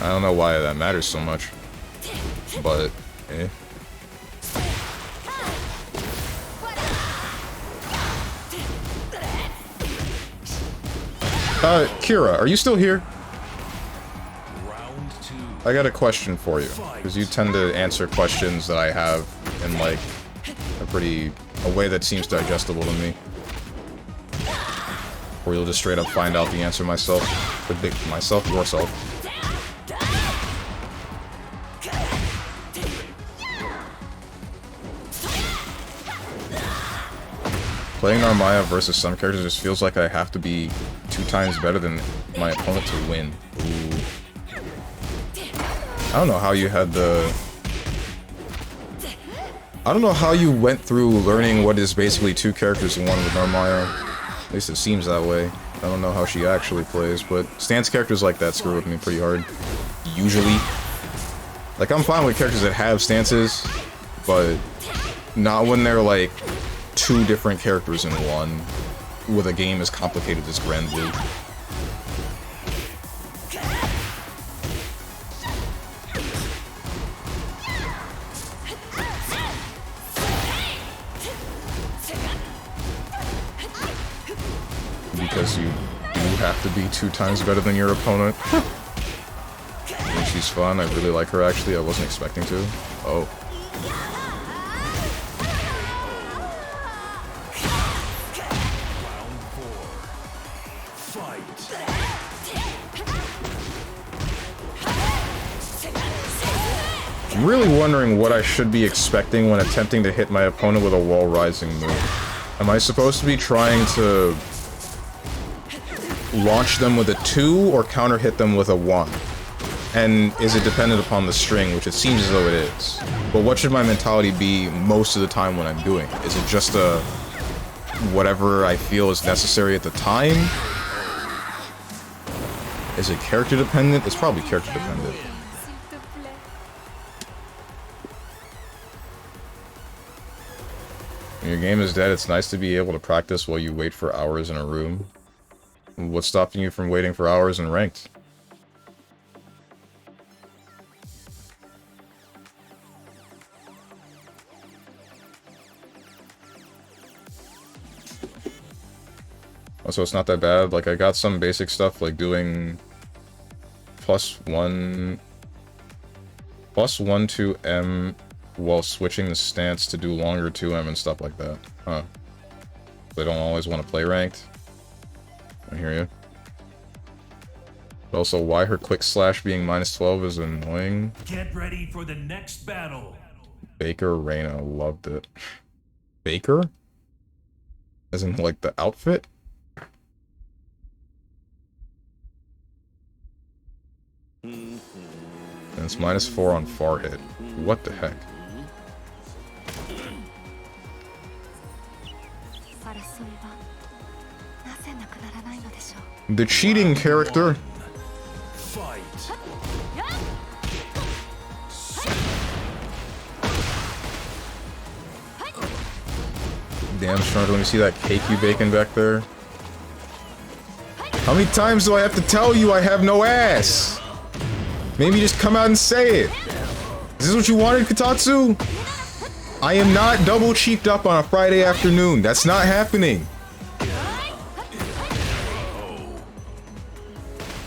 I don't know why that matters so much, but eh. Kira, are you still here? I got a question for you, because you tend to answer questions that I have in, like, a way that seems digestible to me. Or you'll just straight up find out the answer yourself. Playing Narmaya versus some characters just feels like I have to be 2 times better than my opponent to win. Ooh. I don't know how you had the... I don't know how you went through learning what is basically 2 characters in one with Narmaya. At least it seems that way. I don't know how she actually plays, but stance characters like that screw with me pretty hard. Usually. Like, I'm fine with characters that have stances, but not when they're like 2 different characters in one, with a game as complicated as Grand Blue. Because you do have to be 2 times better than your opponent. And she's fun, I really like her actually, I wasn't expecting to. Oh. I'm really wondering what I should be expecting when attempting to hit my opponent with a wall rising move. Am I supposed to be trying to launch them with a 2 or counter hit them with a 1? And is it dependent upon the string, which it seems as though it is. But what should my mentality be most of the time when I'm doing it? Is it just a whatever I feel is necessary at the time? Is it character dependent? It's probably character dependent. When your game is dead, it's nice to be able to practice while you wait for hours in a room. What's stopping you from waiting for hours in Ranked? Oh, so it's not that bad. Like, I got some basic stuff, like doing +1 to M while switching the stance to do longer 2M and stuff like that. Huh. They don't always want to play Ranked. I hear you. But also, why her quick slash being -12 is annoying. Get ready for the next battle. Baker Reina, loved it. Baker? As in, like, the outfit? And it's -4 on far hit. What the heck? The cheating character? Fight. Damn, Strong, let me see that cake you baking back there. How many times do I have to tell you I have no ass? Maybe just come out and say it. Is this what you wanted, Kotatsu? I am not double cheeked up on a Friday afternoon. That's not happening.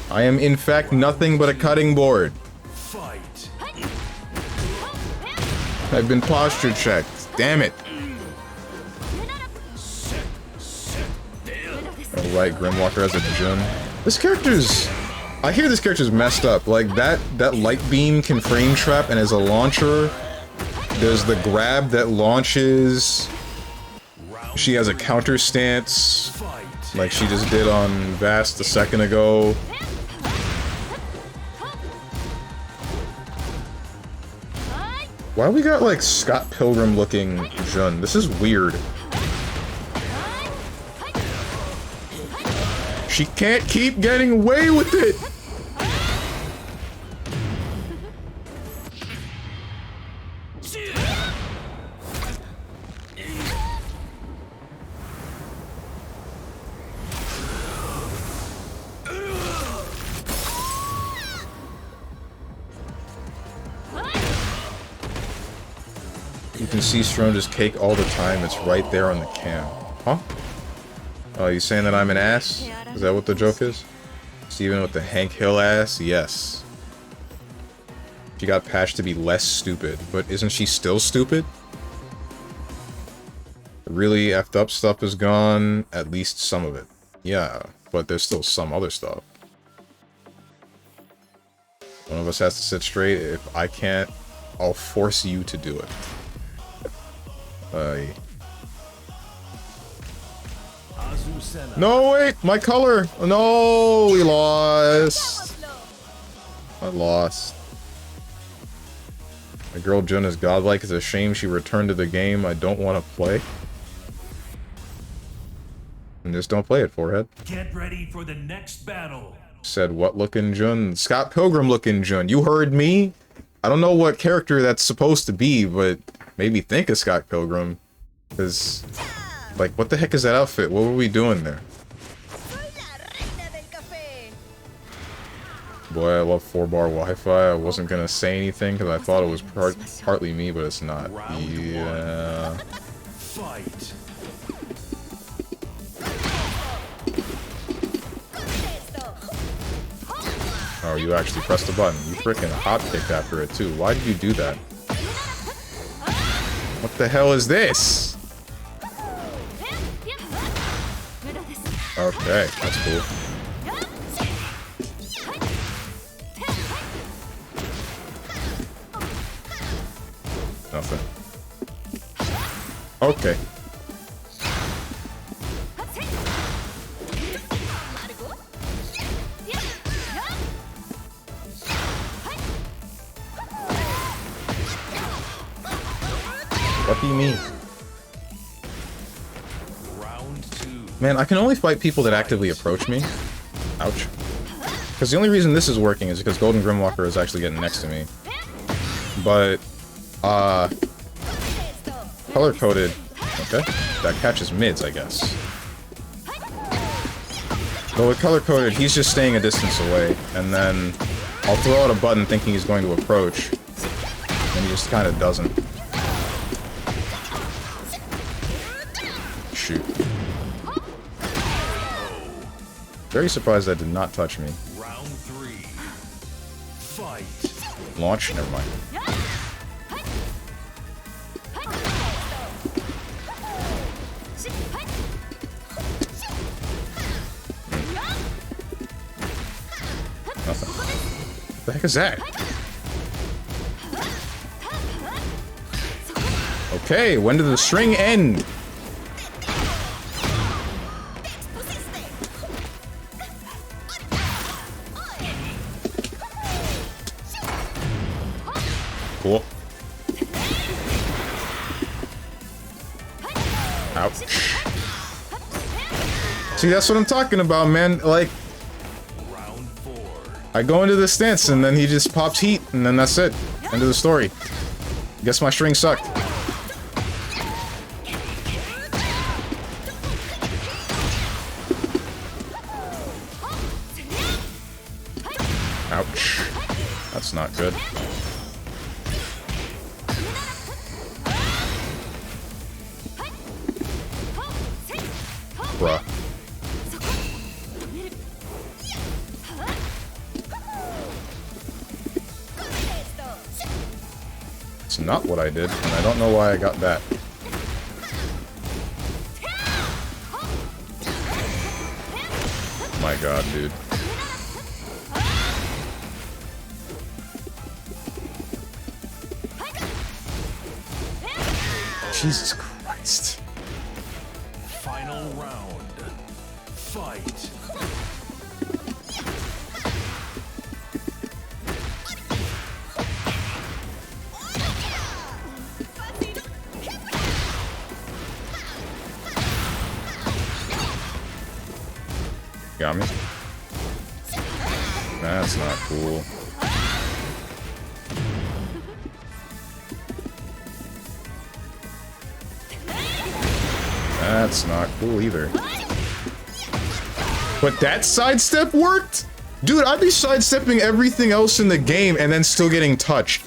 I am in fact nothing but a cutting board. Fight. I've been posture checked. Damn it. Alright, Grimwalker has a Jun. This character's... I hear this character's messed up. Like, that light beam can frame trap, and as a launcher, there's the grab that launches. She has a counter stance, like she just did on Vast a second ago. Why we got, like, Scott Pilgrim-looking Jun? This is weird. She can't keep getting away with it! You can see Stronge's cake all the time. It's right there on the cam. Huh? Oh, you saying that I'm an ass? Is that what the joke is? Steven with the Hank Hill ass? Yes. She got patched to be less stupid, but isn't she still stupid? The really effed up stuff is gone, at least some of it. Yeah, but there's still some other stuff. One of us has to sit straight. If I can't, I'll force you to do it. No, wait! My color! No, we lost. I lost. My girl Jun is godlike. It's a shame she returned to the game I don't want to play. And just don't play it, forehead. Get ready for the next battle. Said what looking Jun? Scott Pilgrim looking Jun. You heard me? I don't know what character that's supposed to be, but made me think of Scott Pilgrim. Because, like, what the heck is that outfit? What were we doing there? Boy, I love 4-bar Wi-Fi. I wasn't gonna say anything because I thought it was partly me, but it's not. Yeah. Fight. Oh, you actually pressed the button. You freaking hot-kicked after it, too. Why did you do that? What the hell is this? Okay, that's cool. Nothing. Okay. What do you mean? Man, I can only fight people that actively approach me. Ouch. Because the only reason this is working is because Golden Grimwalker is actually getting next to me. But, color-coded. Okay. That catches mids, I guess. But with color-coded, he's just staying a distance away. And then I'll throw out a button thinking he's going to approach. And he just kind of doesn't. Shoot. Very surprised that did not touch me. Round 3. Fight. Launch? Never mind. Nothing. What the heck is that? Okay, when did the string end? Cool. Ouch. See, that's what I'm talking about, man. Like, Round 4. I go into this stance, and then he just pops heat, and then that's it. End of the story. Guess my string sucked. Ouch. That's not good. Bruh. It's not what I did, and I don't know why I got that. My god, dude. Jesus Christ. Final round. Fight. Got me. That's not cool. That's not cool either. But that sidestep worked? Dude, I'd be sidestepping everything else in the game and then still getting touched.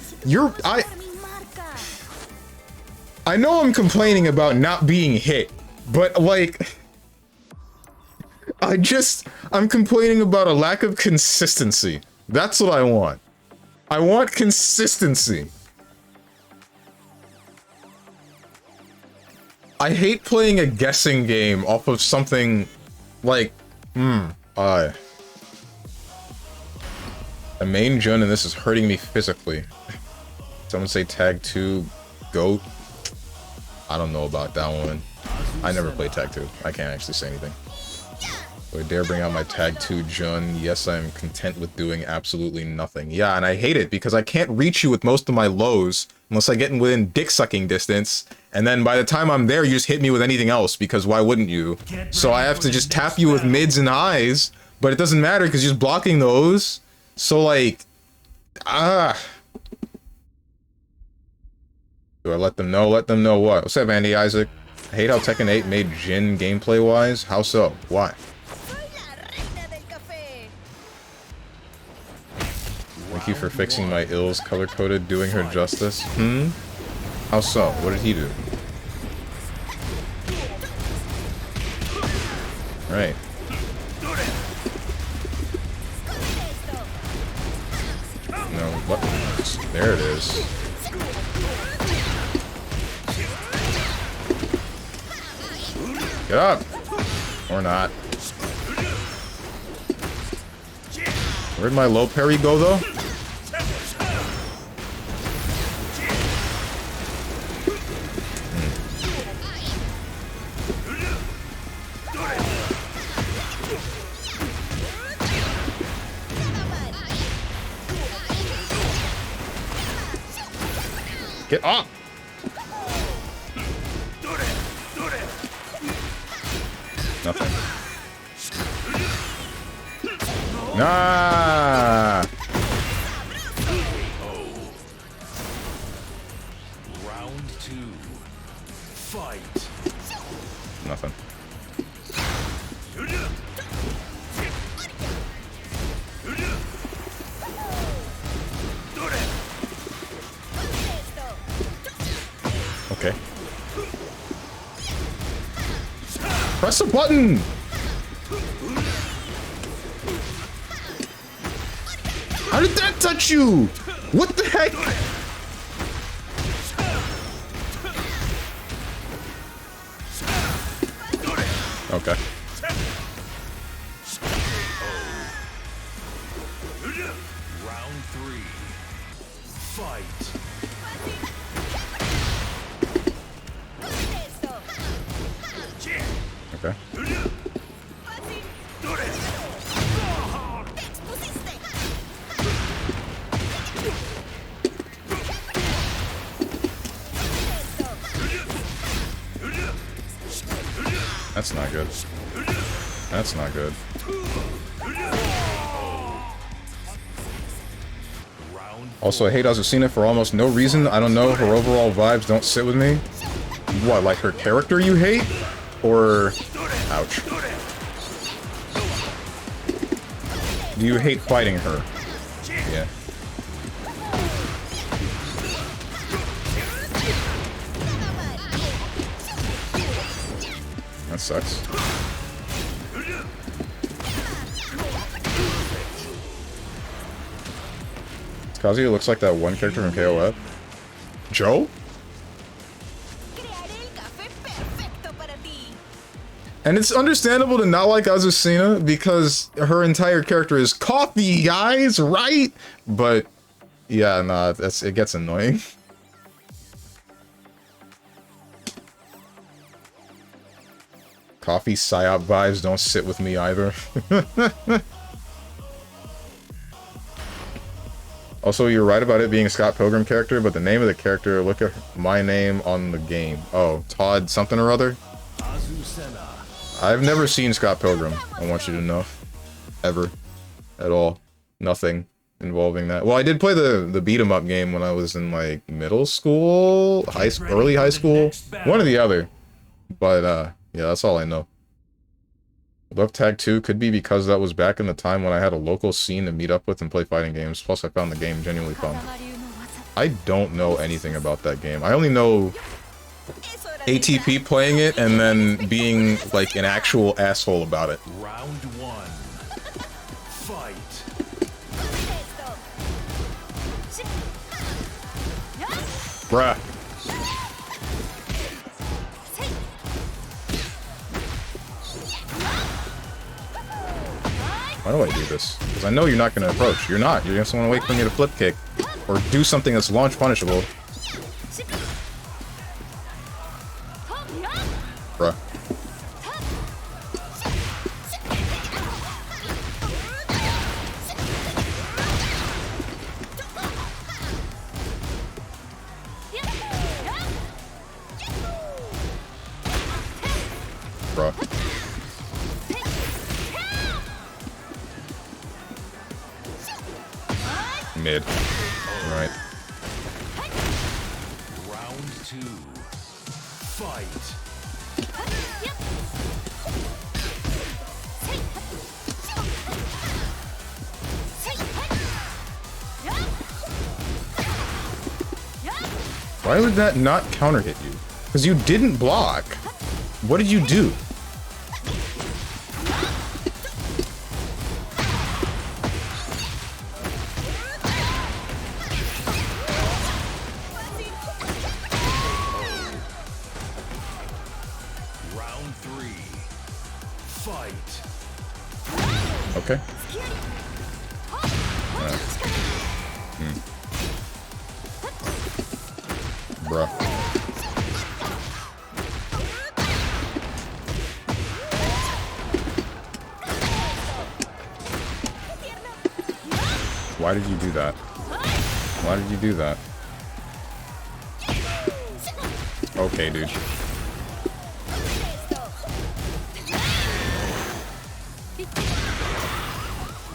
I know I'm complaining about not being hit, but like... I'm complaining about a lack of consistency. That's what I want. I want consistency. I hate playing a guessing game off of something like, the main Jun and this is hurting me physically. Someone say tag 2, GOAT. I don't know about that one. I never played tag 2. I can't actually say anything. I dare bring out my tag 2 Jun. Yes, I am content with doing absolutely nothing. Yeah, and I hate it because I can't reach you with most of my lows unless I get within dick-sucking distance. And then by the time I'm there, you just hit me with anything else because why wouldn't you? So I have to just tap you with mids and highs, but it doesn't matter because you're just blocking those. So like, Do I let them know? Let them know what? What's up, Andy Isaac? I hate how Tekken 8 made Jin gameplay-wise. How so? Why? Thank you for fixing my ills color-coded, doing her justice. How so? What did he do? Right. No, what? There it is. Get up! Or not. Where'd my low parry go, though? Get up! Nothing. Nah! Round 2. Fight. Nothing. Okay. Press a button! How did that touch you? What the heck? Okay. Round 3. Fight. Okay. That's not good. That's not good. Also, I hate Azucena for almost no reason. I don't know, her overall vibes don't sit with me. What, like her character you hate? Or... ouch. Do you hate fighting her? Yeah. That sucks. Kazuya looks like that one character from KOF. Joe? And it's understandable to not like Azucena because her entire character is coffee, guys, right? But yeah, nah, it gets annoying. Coffee psyop vibes don't sit with me either. Also, you're right about it being a Scott Pilgrim character, but the name of the character, look at my name on the game. Oh, Todd something or other? I've never seen Scott Pilgrim, I want you to know. Ever. At all. Nothing involving that. Well, I did play the beat-em-up game when I was in, like, middle school? Early high school? One or the other. But, yeah, that's all I know. Love Tag 2 could be because that was back in the time when I had a local scene to meet up with and play fighting games. Plus, I found the game genuinely fun. I don't know anything about that game. I only know ATP playing it and then being, like, an actual asshole about it. Round 1. Fight. Bruh. Why do I do this? Because I know you're not going to approach. You're not. You're just going to wait for me to flip kick. Or do something that's launch punishable. Bruh. Bruh. Mid. Right. Round 2. Fight. Why would that not counter hit you? Because you didn't block. What did you do? Round 3. Fight. Okay. Bruh. Why did you do that? Why did you do that? Okay, dude.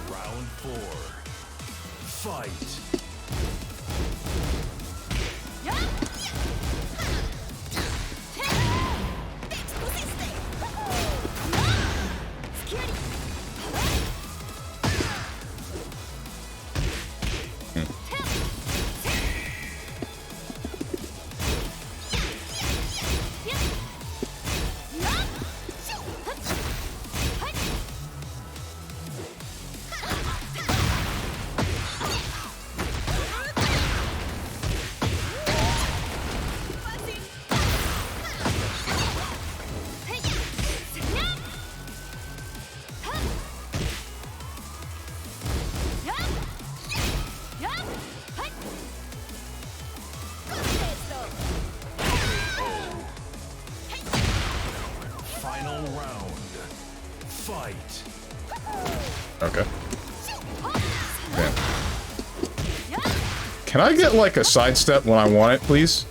Round 4. Fight. Final round. Fight. Okay. Damn. Can I get, like, a sidestep when I want it, please?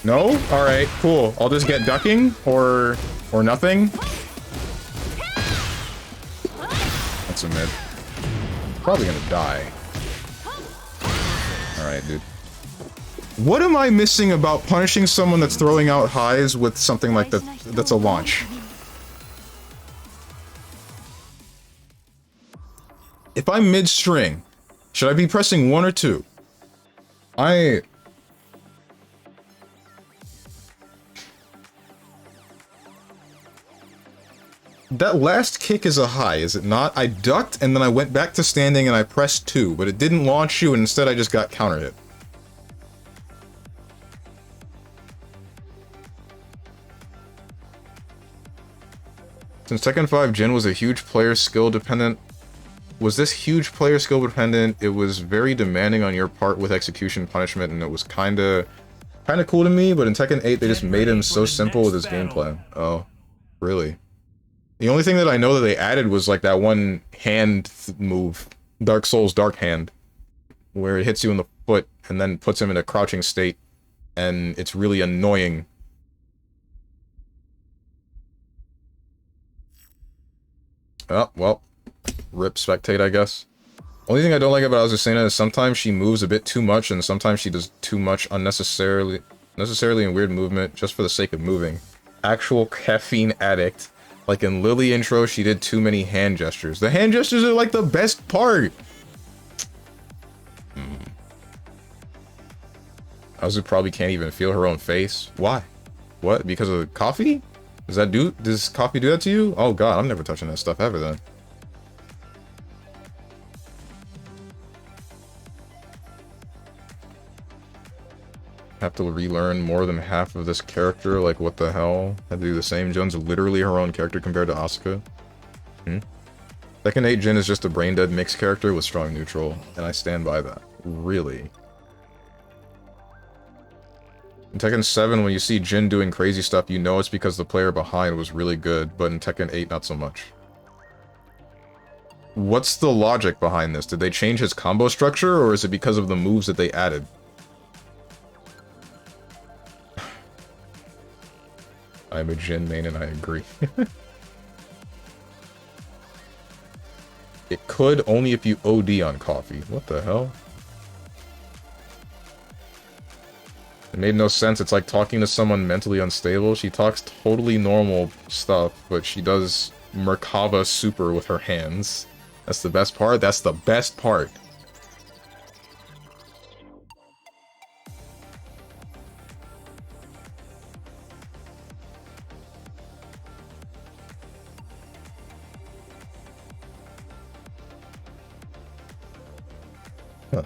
No? Alright, cool. I'll just get ducking, or nothing? That's a mid. Probably gonna die. Alright, dude. What am I missing about punishing someone that's throwing out highs with something like that that's a launch? If I'm mid-string, should I be pressing 1 or 2? That last kick is a high, is it not? I ducked and then I went back to standing and I pressed 2, but it didn't launch you and instead I just got counter hit. Since Tekken 5 Jin was a huge player skill dependent, was this huge player skill dependent? It was very demanding on your part with execution punishment, and it was kinda cool to me, but in Tekken 8 they just made him so simple with his gameplay. Oh, really? The only thing that I know that they added was like that one hand move, Dark Souls Dark Hand, where it hits you in the foot and then puts him in a crouching state, and it's really annoying. Oh, well, rip spectate, I guess. Only thing I don't like about Azucena is sometimes she moves a bit too much, and sometimes she does too much unnecessarily in weird movement just for the sake of moving. Actual caffeine addict. Like in Lily intro, she did too many hand gestures. The hand gestures are like the best part! Azu probably can't even feel her own face. Why? What? Because of the coffee? Does coffee do that to you? Oh god, I'm never touching that stuff ever then. Have to relearn more than half of this character, like what the hell? Had to do the same. Jun's literally her own character compared to Asuka. Tekken 8 Jin is just a brain-dead mixed character with strong neutral, and I stand by that. Really? In Tekken 7, when you see Jin doing crazy stuff, you know it's because the player behind was really good, but in Tekken 8, not so much. What's the logic behind this? Did they change his combo structure, or is it because of the moves that they added? I'm a Jin main and I agree. It could only if you OD on coffee. What the hell? It made no sense. It's like talking to someone mentally unstable. She talks totally normal stuff, but she does Merkava super with her hands. That's the best part? That's the best part. Huh.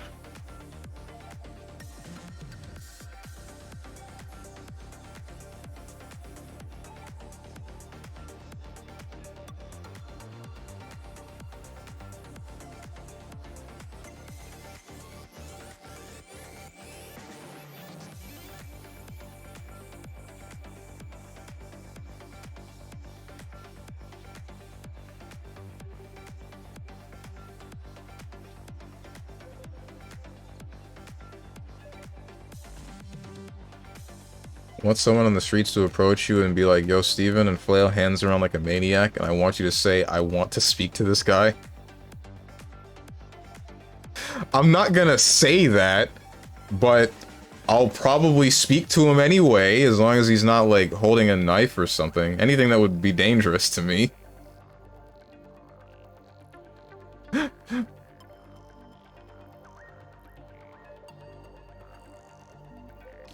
Want someone on the streets to approach you and be like, yo, Steven, and flail hands around like a maniac, and I want you to say, I want to speak to this guy. I'm not gonna say that, but I'll probably speak to him anyway, as long as he's not, like, holding a knife or something. Anything that would be dangerous to me.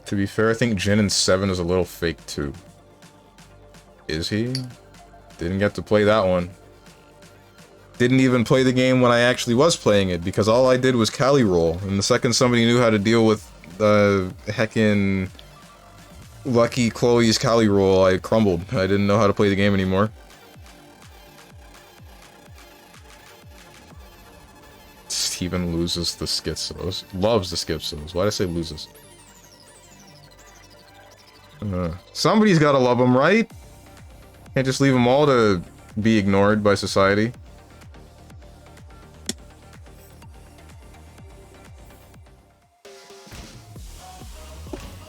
To be fair, I think Jin in 7 is a little fake too. Is he? Didn't get to play that one. Didn't even play the game when I actually was playing it, because all I did was Cali roll, and the second somebody knew how to deal with the heckin' Lucky Chloe's Cali roll, I crumbled. I didn't know how to play the game anymore. Steven loses the schizos. Loves the schizos. Why'd I say loses? Somebody's gotta love them, right? Can't just leave them all to be ignored by society.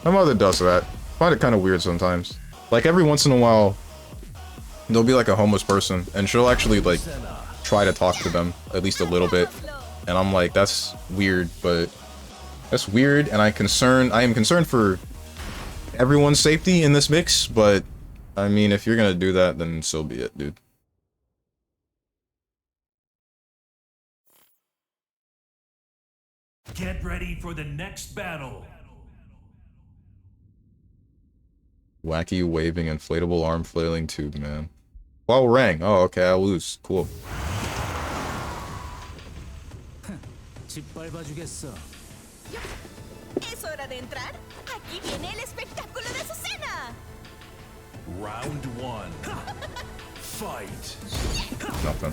My mother does that. I find it kind of weird sometimes. Like, every once in a while, there'll be like a homeless person, and she'll actually, like, try to talk to them, at least a little bit. And I'm like, that's weird, but That's weird, and I am concerned for everyone's safety in this mix, but I mean, if you're gonna do that, then so be it, dude. Get ready for the next battle. Wacky waving inflatable arm flailing tube, man. Wow, Rang. Oh, okay, I'll lose. Cool. ¿Es hora de entrar? Aquí viene el espectáculo de su cena. Round 1. Fight. Nothing.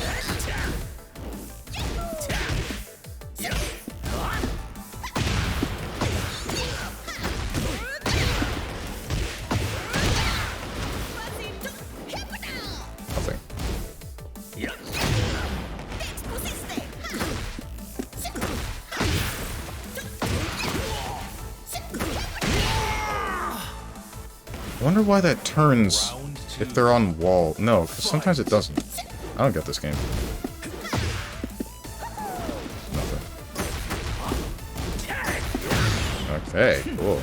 Nothing. I wonder why that turns if they're on wall. No, because sometimes it doesn't. I don't get this game. Nothing. Okay, cool.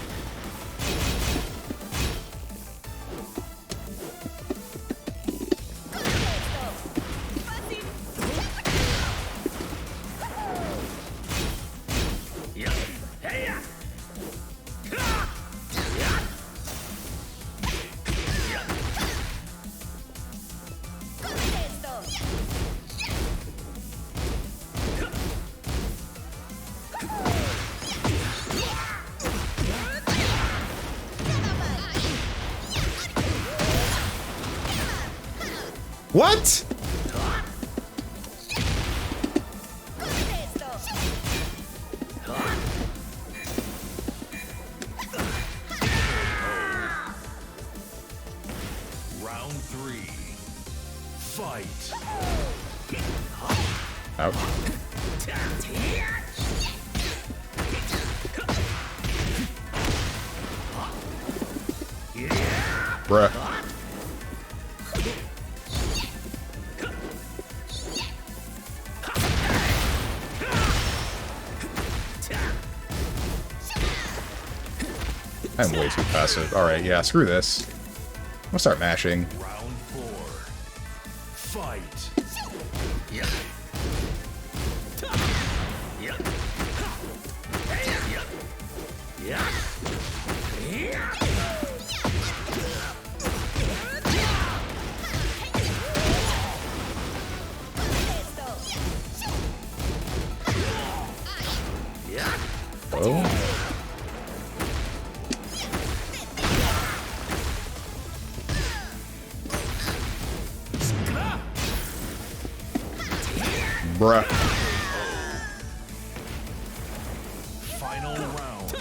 What? Round 3. Fight. Ouch. Bruh. I'm way too passive. Alright, yeah, screw this. I'm gonna start mashing. Round 4. Fight. Oh. Bruh. Final round.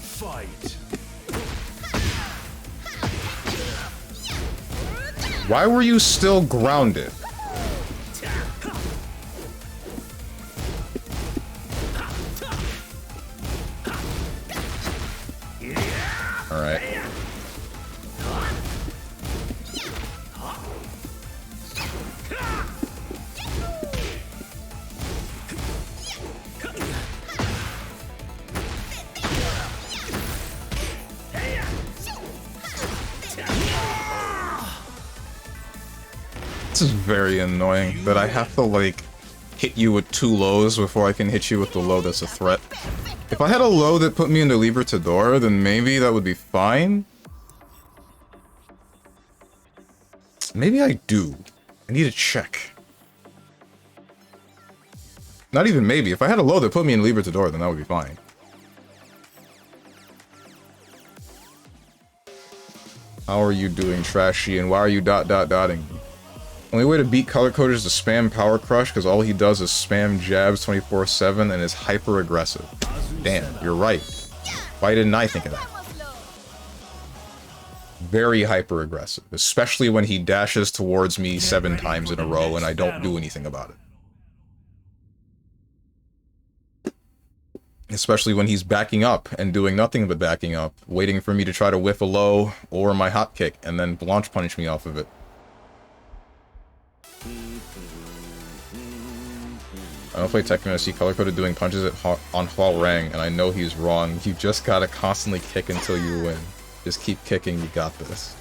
Fight. Why were you still grounded? Alright. This is very annoying that I have to, like, hit you with 2 lows before I can hit you with the low that's a threat. If I had a low that put me into Libertador, then maybe that would be fine. Maybe I do. I need to check. Not even maybe. If I had a low that put me in Libertador, then that would be fine. How are you doing, Trashy? And why are you dotting me? Only way to beat Color Coders is to spam Power Crush, because all he does is spam jabs 24/7 and is hyper aggressive. Damn, you're right. Why didn't I think of that? Very hyper aggressive, especially when he dashes towards me 7 times in a row and I don't do anything about it. Especially when he's backing up and doing nothing but backing up, waiting for me to try to whiff a low or my hop kick and then launch punch me off of it. I don't play Tekken and I see color-coded doing punches on Hwalrang, and I know he's wrong. You just gotta constantly kick until you win. Just keep kicking, you got this.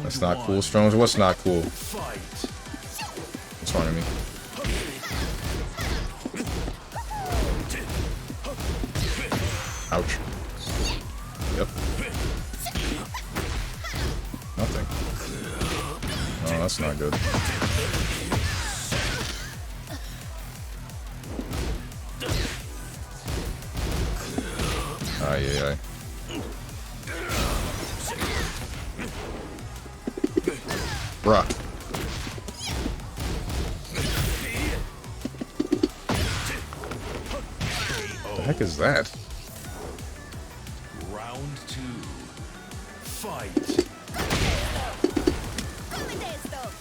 That's not cool, Strongs. What's not cool? What's wrong with me? Ouch. Yep. Nothing. Oh, that's not good. Ay, ay, ay. Bruh. What the heck is that? Round 2. Fight.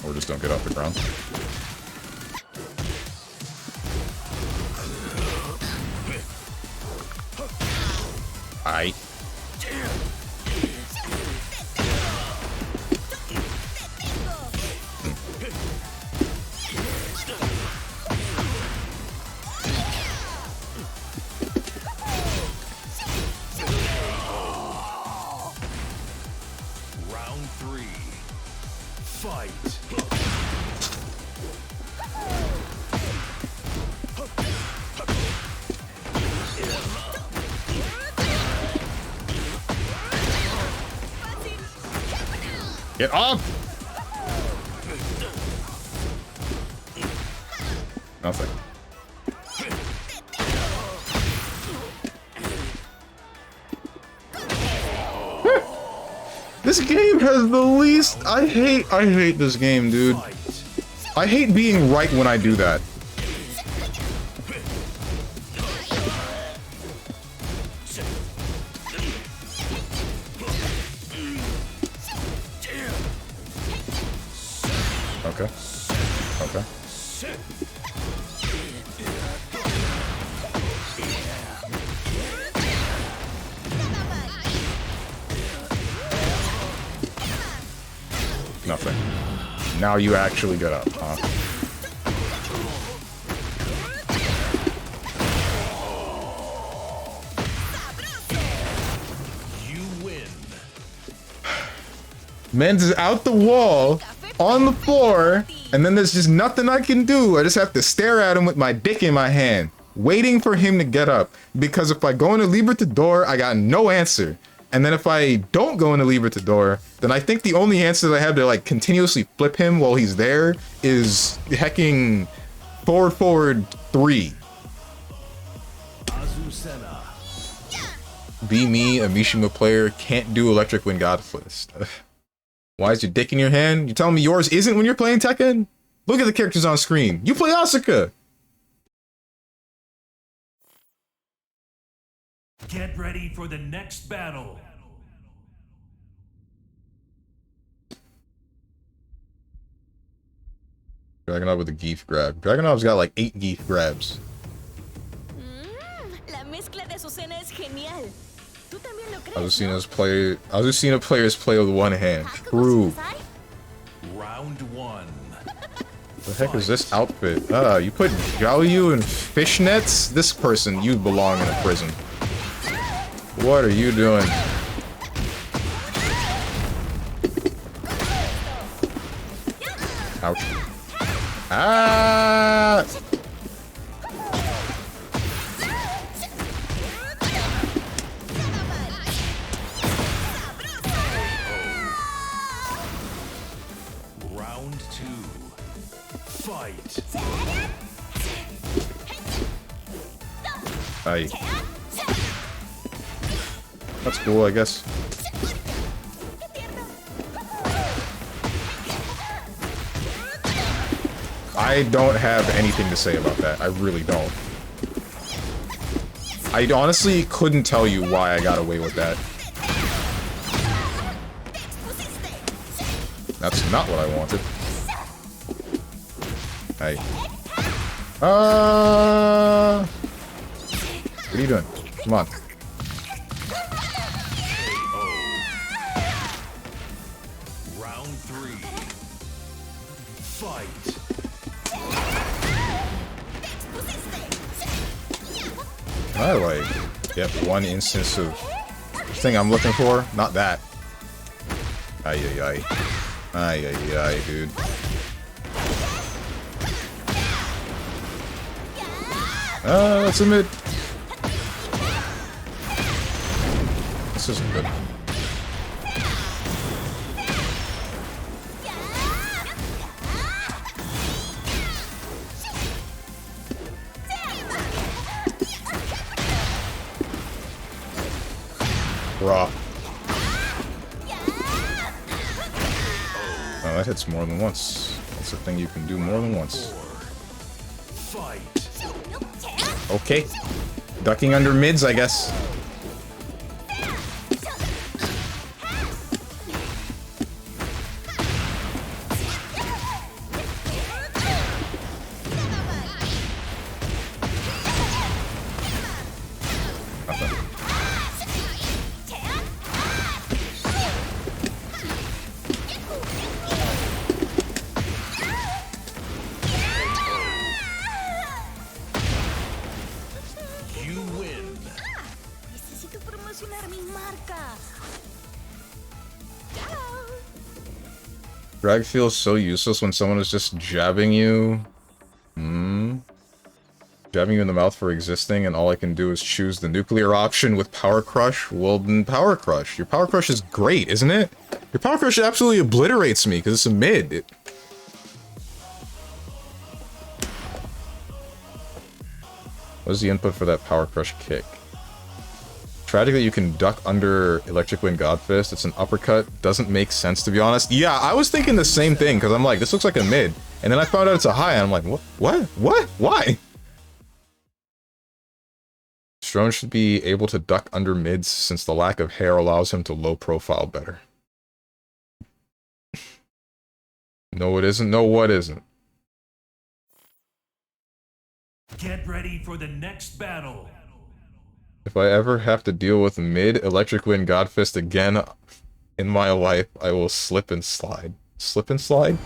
Or just don't get off the ground. Aight. Round 3. Fight. Get up! Nothing. This game has the least... I hate this game, dude. I hate being right when I do that. Okay. Okay. Nothing. Now you actually get up, huh? You win. Men's is out the wall, on the floor, and then there's just nothing I can do. I just have to stare at him with my dick in my hand, waiting for him to get up. Because if I go into Libertador, I got no answer. And then if I don't go into Libertador, then I think the only answer that I have to like continuously flip him while he's there is hecking forward 3. Azucena. Be me, a Mishima player, can't do Electric Wind God Fist. Why is your dick in your hand? You telling me yours isn't when you're playing Tekken? Look at the characters on screen. You play Asuka. Get ready for the next battle. Dragunov with a Geef grab. Dragunov's got like 8 Geef grabs. La mezcla de su cena es genial. ¿Tú también lo crees? I've just seen players play with one hand. True. Round 1. The heck is this outfit? You put Jiaoyu in fishnets? This person, you belong in a prison. What are you doing? Ouch. Ah! Round 2. Fight. Aye. That's cool, I guess. I don't have anything to say about that. I really don't. I honestly couldn't tell you why I got away with that. That's not what I wanted. Hey. What are you doing? Come on. Round 3. Fight. I like get one instance of thing I'm looking for? Not that. Ay ay ay. Ay ay ay, dude. That's a mid. This isn't good. Raw. Oh, that hits more than once. That's a thing you can do more than once. Okay. Ducking under mids, I guess. Drag feels so useless when someone is just jabbing you. Jabbing you in the mouth for existing, and all I can do is choose the nuclear option with Power Crush. Well, then Power Crush. Your Power Crush is great, isn't it? Your Power Crush absolutely obliterates me, because it's a mid. What is the input for that Power Crush kick? Tragic that you can duck under Electric Wind Godfist. It's an uppercut. Doesn't make sense, to be honest. Yeah, I was thinking the same thing, because I'm like, this looks like a mid. And then I found out it's a high, and I'm like, what? What? What? Why? Strong should be able to duck under mids, since the lack of hair allows him to low profile better. No, it isn't. No, what isn't? Get ready for the next battle. If I ever have to deal with mid Electric Wind Godfist again in my life, I will slip and slide. Slip and slide?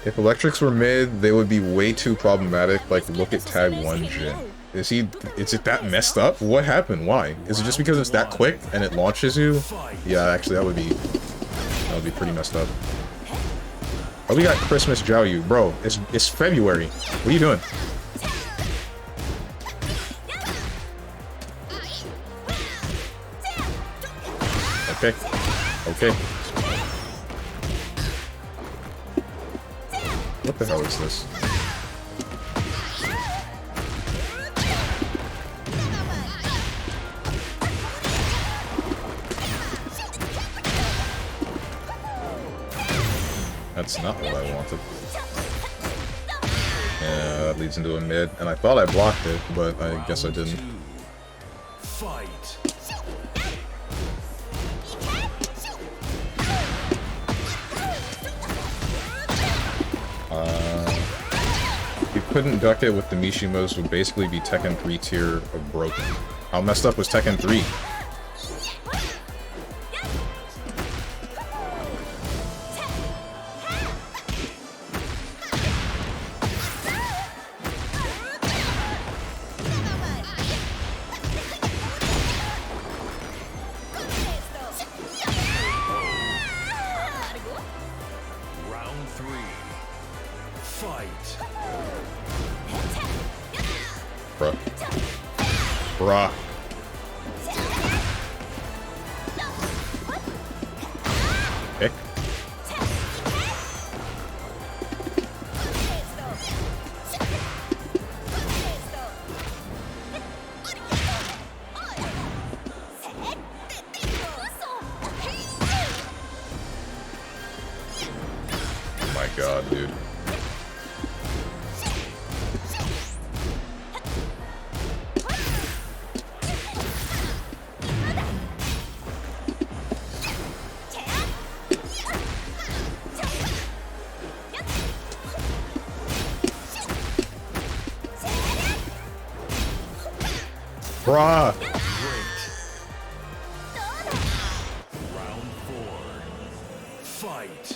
If electrics were mid, they would be way too problematic. Like, look at tag 1 Jin. Is it that messed up? What happened? Why? Is it just because it's that quick and it launches you? Yeah, actually, that would be pretty messed up. Oh, we got Christmas Jiaoyu. Bro, it's February. What are you doing? Okay. Okay. What the hell is this? That's not what I wanted. Yeah, that leads into a mid, and I thought I blocked it, but I guess I didn't. Fight. You couldn't duck it with the Mishimos would basically be Tekken 3 tier of broken. How messed up was Tekken 3? Round 3. Fight. Bruh. Bruh. Okay. Oh my god, dude. Bruh! Round 4. Fight.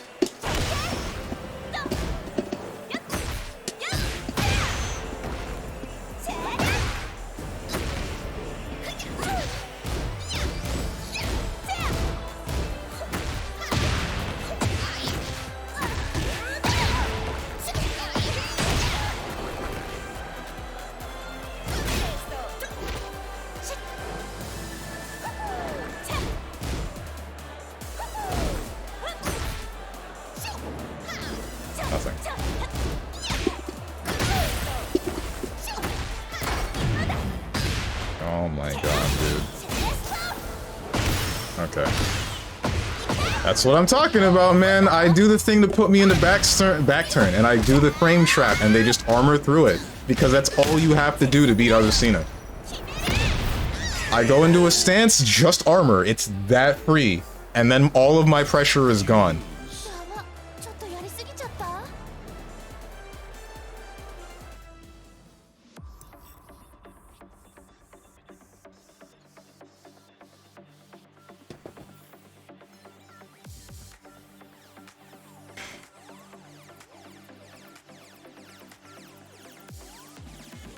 Oh my god, dude. Okay. That's what I'm talking about, man. I do the thing to put me in the back turn, and I do the frame trap, and they just armor through it. Because that's all you have to do to beat Azucena. I go into a stance, just armor. It's that free. And then all of my pressure is gone.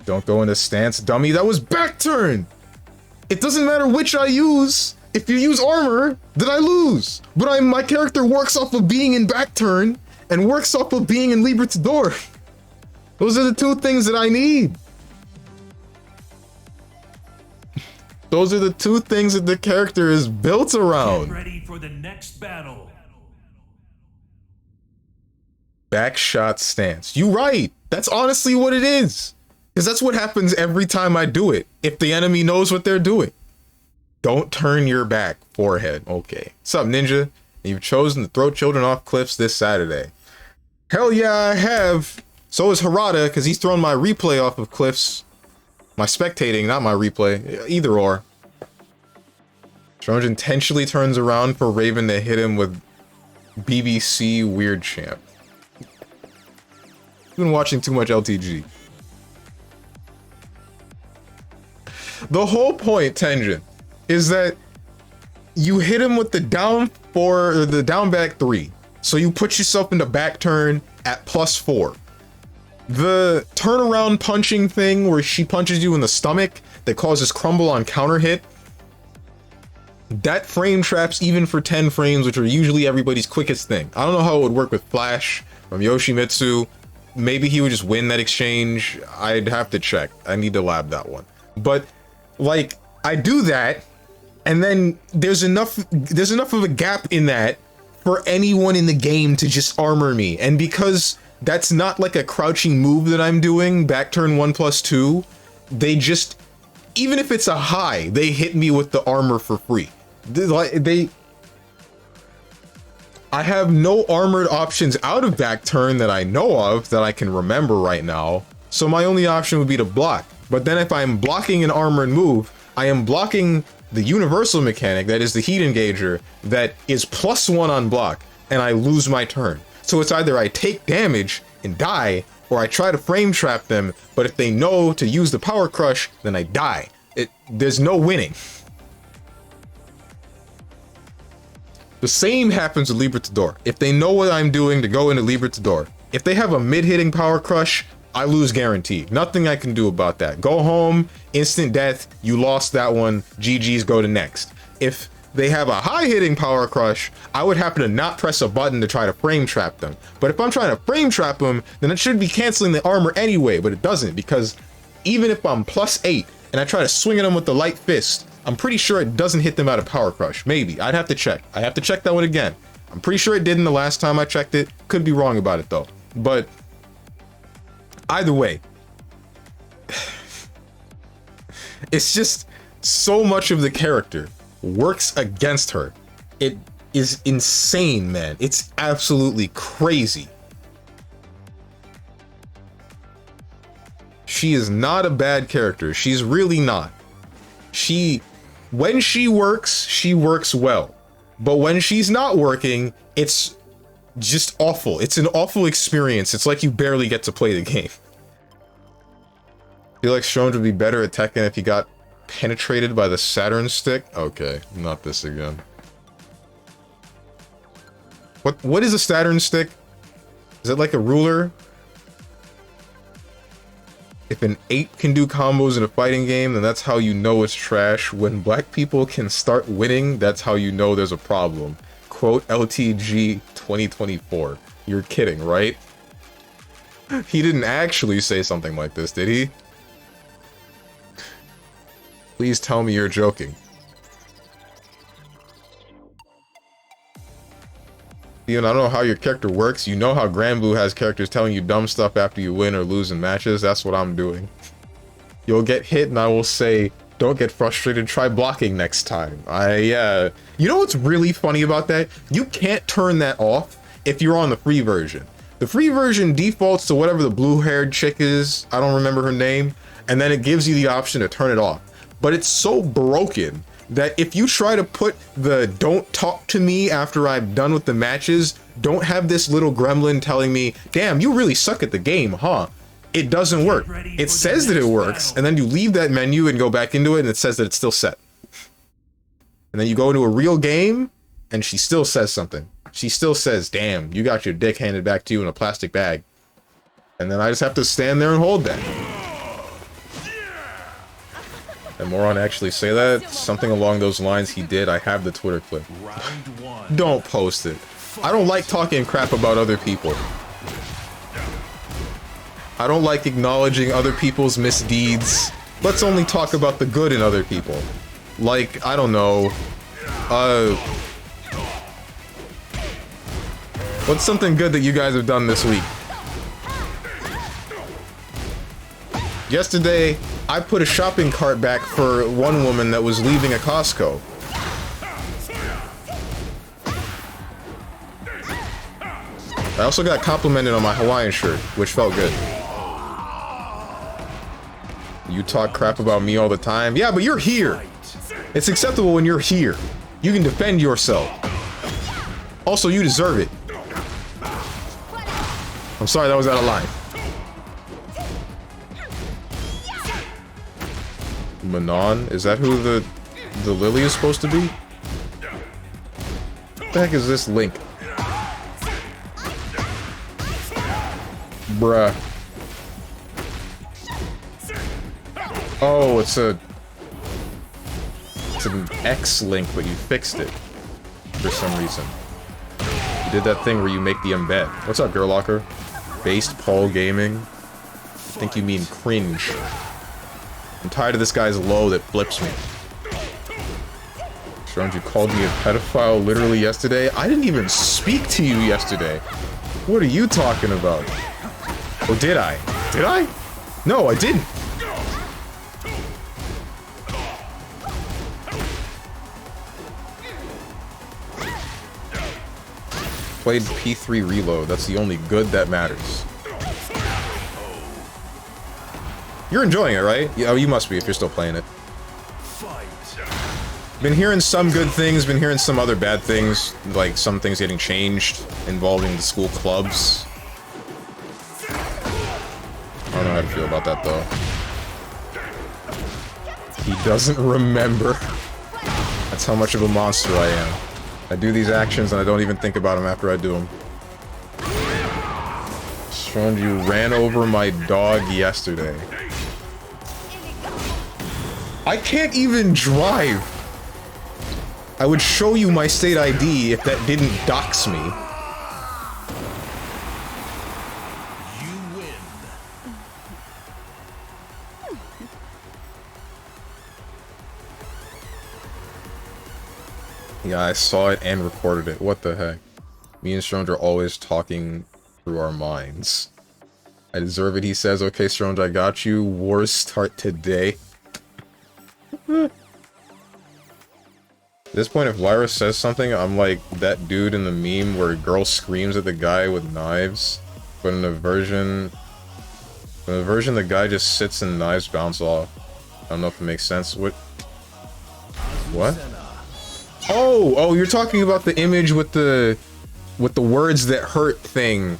Don't go into stance, dummy. That was back turn! It doesn't matter which I use. If you use armor, then I lose. But my character works off of being in back turn and works off of being in Libertador. Those are the two things that I need. Those are the two things that the character is built around. Get ready for the next battle. Back shot stance. You right. That's honestly what it is. Because that's what happens every time I do it. If the enemy knows what they're doing. Don't turn your back. Forehead. Okay. What's up, ninja? You've chosen to throw children off cliffs this Saturday. Hell yeah, I have. So is Harada, because he's thrown my replay off of cliffs. My spectating, not my replay. Either or. Strange intentionally turns around for Raven to hit him with BBC Weird Champ. Been watching too much LTG. The whole point, Tenjin, is that you hit him with the down 4 or the down back 3. So you put yourself into back turn at +4. The turnaround punching thing where she punches you in the stomach that causes crumble on counter hit. That frame traps even for 10 frames, which are usually everybody's quickest thing. I don't know how it would work with Flash from Yoshimitsu. Maybe he would just win that exchange. I'd have to check. I need to lab that one. But like, I do that, and then there's enough of a gap in that for anyone in the game to just armor me. And because that's not like a crouching move that I'm doing, back turn 1+2, they just, even if it's a high, they hit me with the armor for free. I have no armored options out of back turn that I know of that I can remember right now. So my only option would be to block. But then if I'm blocking an armored move, I am blocking the universal mechanic, that is the heat engager, that is +1 on block, and I lose my turn. So it's either I take damage and die, or I try to frame trap them, but if they know to use the power crush, then I die. There's no winning. The same happens with Libertador. If they know what I'm doing to go into Libertador, if they have a mid-hitting power crush, I lose guaranteed. Nothing I can do about that. Go home, instant death, you lost that one, GG's, go to next. If they have a high-hitting power crush, I would happen to not press a button to try to frame trap them. But if I'm trying to frame trap them, then it should be canceling the armor anyway, but it doesn't, because even if I'm +8 and I try to swing at them with the light fist, I'm pretty sure it doesn't hit them out of power crush. Maybe. I'd have to check. I have to check that one again. I'm pretty sure it didn't the last time I checked it. Could be wrong about it though. But either way, it's just so much of the character works against her. It is insane, man. It's absolutely crazy. She is not a bad character. She's really not. When she works well. But when she's not working, it's just awful. It's an awful experience. It's like you barely get to play the game. I feel like Strange would be better at Tekken if he got penetrated by the Saturn stick. Okay, not this again. What is a Saturn stick? Is it like a ruler? If an ape can do combos in a fighting game, then that's how you know it's trash. When black people can start winning, that's how you know there's a problem. Quote LTG 2024. You're kidding, right? He didn't actually say something like this, did he? Please tell me you're joking. Steven, I don't know how your character works. You know how Granblue has characters telling you dumb stuff after you win or lose in matches? That's what I'm doing. You'll get hit and I will say, Don't get frustrated, try blocking next time. You know what's really funny about that? You can't turn that off if you're on the free version. The free version defaults to whatever the blue-haired chick is, I don't remember her name, and then it gives you the option to turn it off. But it's so broken that if you try to put the don't talk to me after I'm done with the matches, don't have this little gremlin telling me, damn, you really suck at the game, huh? It doesn't work. It says that it works, and then you leave that menu and go back into it, and it says that it's still set. And then you go into a real game, and she still says something. She still says, damn, you got your dick handed back to you in a plastic bag. And then I just have to stand there and hold that. And moron actually say that? Something along those lines he did. I have the Twitter clip. Don't post it. I don't like talking crap about other people. I don't like acknowledging other people's misdeeds. Let's only talk about the good in other people. Like, I don't know. What's something good that you guys have done this week? Yesterday, I put a shopping cart back for one woman that was leaving a Costco. I also got complimented on my Hawaiian shirt, which felt good. You talk crap about me all the time. Yeah, but you're here. It's acceptable when you're here. You can defend yourself. Also, you deserve it. I'm sorry, that was out of line. Manon? Is that who the Lily is supposed to be? What the heck is this Link? Bruh. Oh, it's an X-Link, but you fixed it. For some reason. You did that thing where you make the embed. What's up, Girl Locker? Based Paul Gaming? I think you mean cringe. I'm tired of this guy's low that flips me. Strong, you called me a pedophile literally yesterday? I didn't even speak to you yesterday. What are you talking about? Or did I? Did I? No, I didn't. Played P3 Reload. That's the only good that matters. You're enjoying it, right? Oh, you must be if you're still playing it. Been hearing some good things, been hearing some other bad things, like some things getting changed involving the school clubs. I don't know how to feel about that, though. He doesn't remember. That's how much of a monster I am. I do these actions and I don't even think about them after I do them. Strong, you ran over my dog yesterday. I can't even drive. I would show you my state ID if that didn't dox me. You win. Yeah, I saw it and recorded it. What the heck? Me and Strange are always talking through our minds. I deserve it, he says. Okay, Strange, I got you. Wars start today. At this point, if Lyra says something, I'm like that dude in the meme where a girl screams at the guy with knives, but in the version, the guy just sits and knives bounce off. I don't know if it makes sense. What? Oh, you're talking about the image with the words that hurt thing,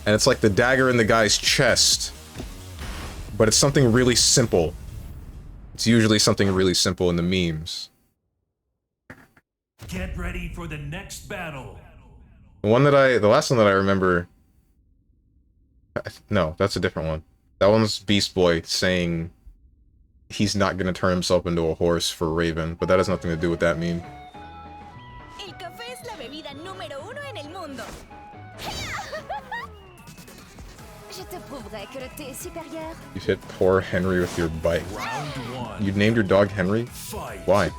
and it's like the dagger in the guy's chest, but it's something really simple. It's usually something really simple in the memes. Get ready for the next battle. The last one that I remember... No, that's a different one. That one's Beast Boy saying he's not gonna turn himself into a horse for Raven, but that has nothing to do with that meme. El café es la bebida número uno en el mundo. Je te prouverai que le thé est supérieur. You hit poor Henry with your bike. Round one. You named your dog Henry? Fight. Why?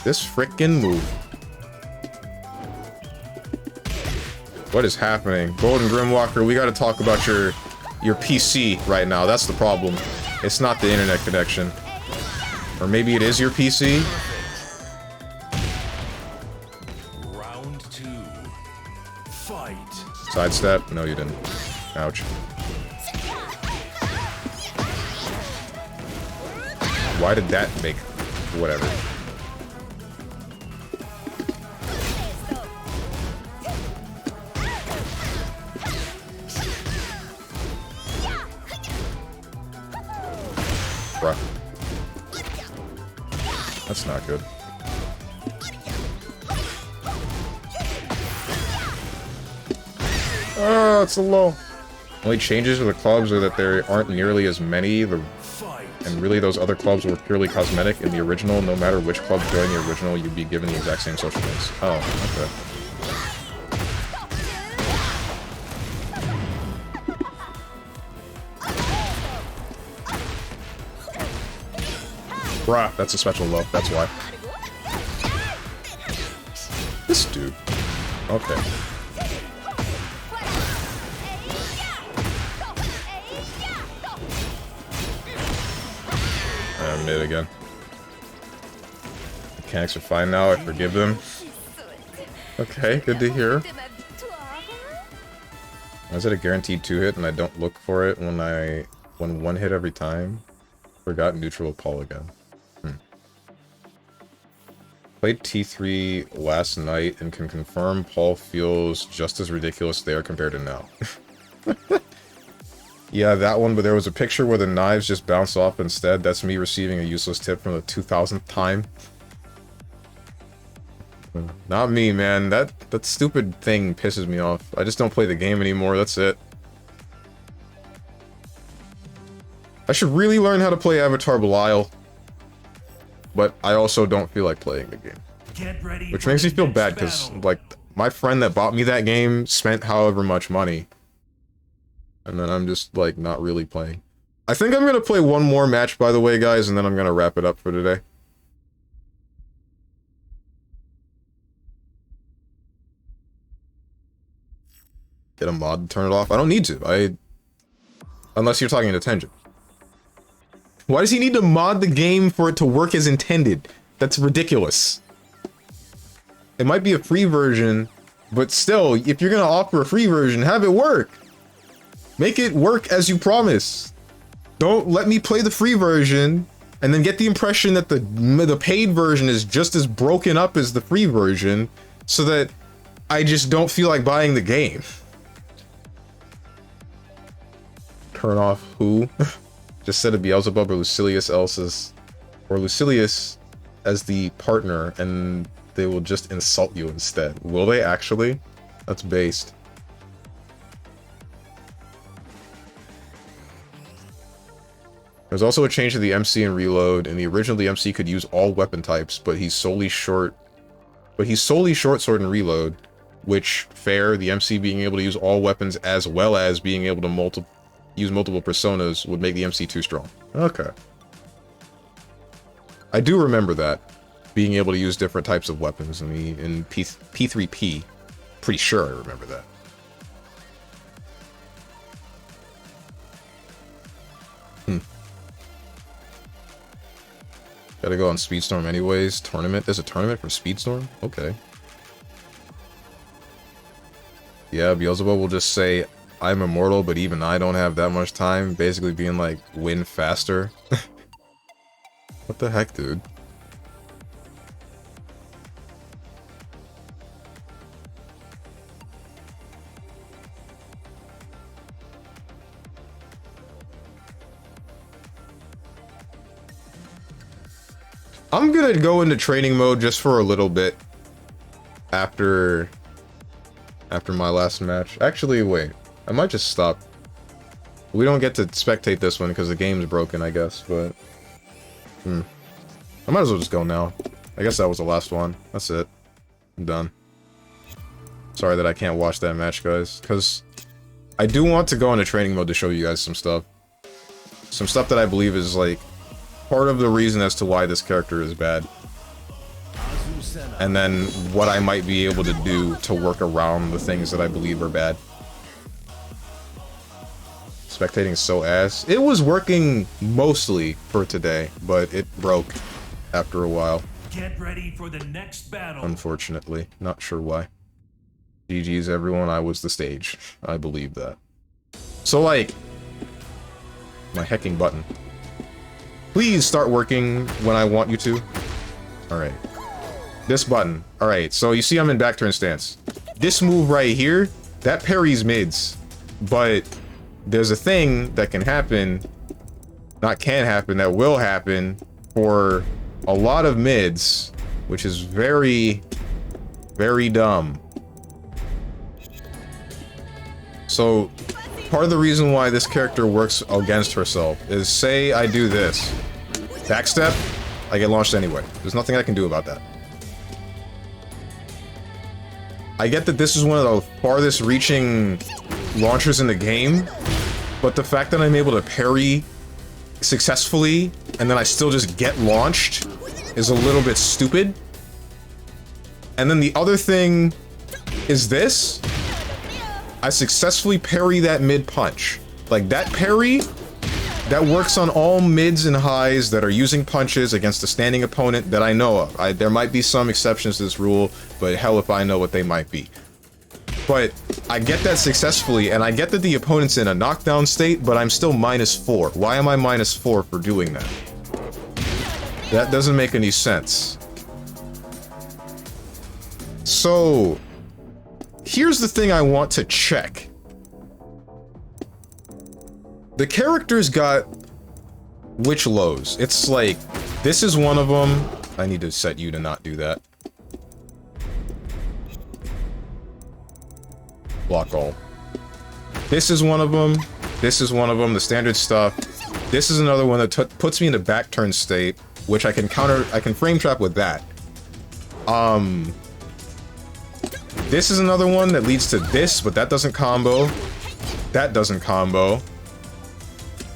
This frickin' move. What is happening? Golden Grimwalker, we gotta talk about your PC right now. That's the problem. It's not the internet connection. Or maybe it is your PC? Round 2. Fight. Sidestep? No, you didn't. Ouch. Why did that make... whatever. Bruh. That's not good. Oh, it's a low. Only changes with the clubs are that there aren't nearly as many, and really those other clubs were purely cosmetic. In the original, no matter which club joined the original, you'd be given the exact same social links. Oh, okay. Bruh, that's a special low, that's why. This dude. Okay. Mid again. Mechanics are fine now, I forgive them. Okay, good to hear. Is it a guaranteed 2-hit and I don't look for it when one hit every time? Forgot neutral Paul again. Played T3 last night and can confirm Paul feels just as ridiculous there compared to now. Yeah, that one, but there was a picture where the knives just bounce off instead. That's me receiving a useless tip from the 2000th time. Not me, man. That stupid thing pisses me off. I just don't play the game anymore, that's it. I should really learn how to play Avatar Belial. But I also don't feel like playing the game. Which makes me feel bad, because, like, my friend that bought me that game spent however much money. And then I'm just, like, not really playing. I think I'm gonna play one more match, by the way, guys, and then I'm gonna wrap it up for today. Get a mod to turn it off? I don't need to. Unless you're talking to Tenjin. Why does he need to mod the game for it to work as intended? That's ridiculous. It might be a free version, but still, if you're gonna offer a free version, have it work. Make it work as you promise. Don't let me play the free version and then get the impression that the paid version is just as broken up as the free version, so that I just don't feel like buying the game. Turn off who? Just said a Beelzebub or Lucilius as the partner, and they will just insult you instead. Will they actually? That's based. There's also a change to the MC and reload. In the original, the MC could use all weapon types, but he's solely short sword and reload, which, fair, the MC being able to use all weapons as well as being able to use multiple personas would make the MC too strong. Okay. I do remember that, being able to use different types of weapons in P3P. Pretty sure I remember that. Gotta go on Speedstorm anyways. Tournament? There's a tournament for Speedstorm? Okay. Yeah, Beelzebub will just say, I'm immortal, but even I don't have that much time. Basically being like, win faster. What the heck, dude? I'm gonna go into training mode just for a little bit after my last match. Actually, wait. I might just stop. We don't get to spectate this one because the game's broken, I guess, but... I might as well just go now. I guess that was the last one. That's it. I'm done. Sorry that I can't watch that match, guys, because I do want to go into training mode to show you guys some stuff. Some stuff that I believe is, like, part of the reason as to why this character is bad. And then what I might be able to do to work around the things that I believe are bad. Spectating so ass. It was working mostly for today, but it broke after a while. Get ready for the next battle. Unfortunately. Not sure why. GG's everyone, I was the stage. I believe that. So like... My hecking button. Please start working when I want you to. Alright. This button. Alright, so you see I'm in back turn stance. This move right here, that parries mids. But there's a thing that can happen, not can happen, that will happen for a lot of mids, which is very, very dumb. So, part of the reason why this character works against herself is, say I do this. Backstep, I get launched anyway. There's nothing I can do about that. I get that this is one of the farthest reaching launchers in the game, but the fact that I'm able to parry successfully and then I still just get launched is a little bit stupid. And then the other thing is this. I successfully parry that mid punch. Like, that parry, that works on all mids and highs that are using punches against a standing opponent that I know of. There might be some exceptions to this rule, but hell if I know what they might be. But I get that successfully, and I get that the opponent's in a knockdown state, but I'm still -4. Why am I -4 for doing that? That doesn't make any sense. So... here's the thing I want to check. The character's got which lows? It's like, this is one of them. I need to set you to not do that. Block all. This is one of them. This is one of them, the standard stuff. This is another one that puts me into back turn state, which I can counter, I can frame trap with that. This is another one that leads to this, but that doesn't combo. That doesn't combo.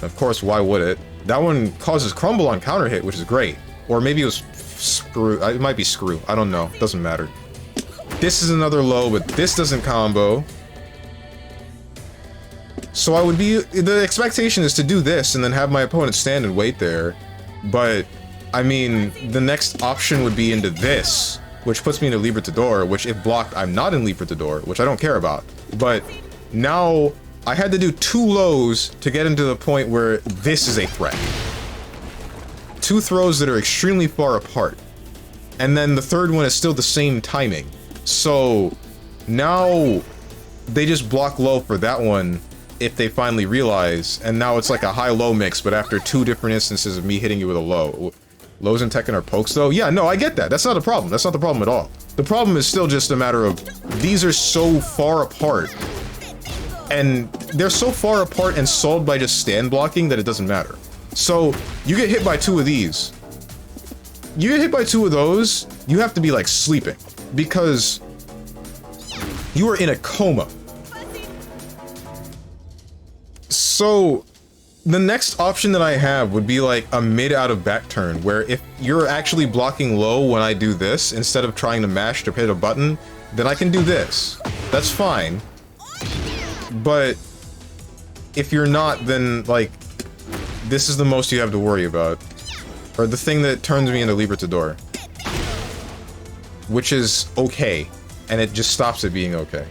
Of course, why would it? That one causes crumble on counter hit, which is great. Or maybe it was screw. It might be screw. I don't know. Doesn't matter. This is another low, but this doesn't combo. So I would be... the expectation is to do this and then have my opponent stand and wait there. But, I mean, the next option would be into this, which puts me into Libertador, which if blocked, I'm not in Libertador, which I don't care about. But now, I had to do 2 lows to get into the point where this is a threat. 2 throws that are extremely far apart. And then the third one is still the same timing. So, now, they just block low for that one if they finally realize, and now it's like a high-low mix, but after 2 different instances of me hitting you with a low. Lows in Tekken are pokes, though? Yeah, no, I get that. That's not a problem. That's not the problem at all. The problem is still just a matter of, these are so far apart. And they're so far apart and solved by just stand blocking that it doesn't matter. So, you get hit by 2 of these. You get hit by 2 of those, you have to be, like, sleeping. Because you are in a coma. So... the next option that I have would be like a mid out of back turn, where if you're actually blocking low when I do this, instead of trying to mash to hit a button, then I can do this. That's fine. But if you're not, then like, this is the most you have to worry about. Or the thing that turns me into Libertador. Which is okay, and it just stops it being okay.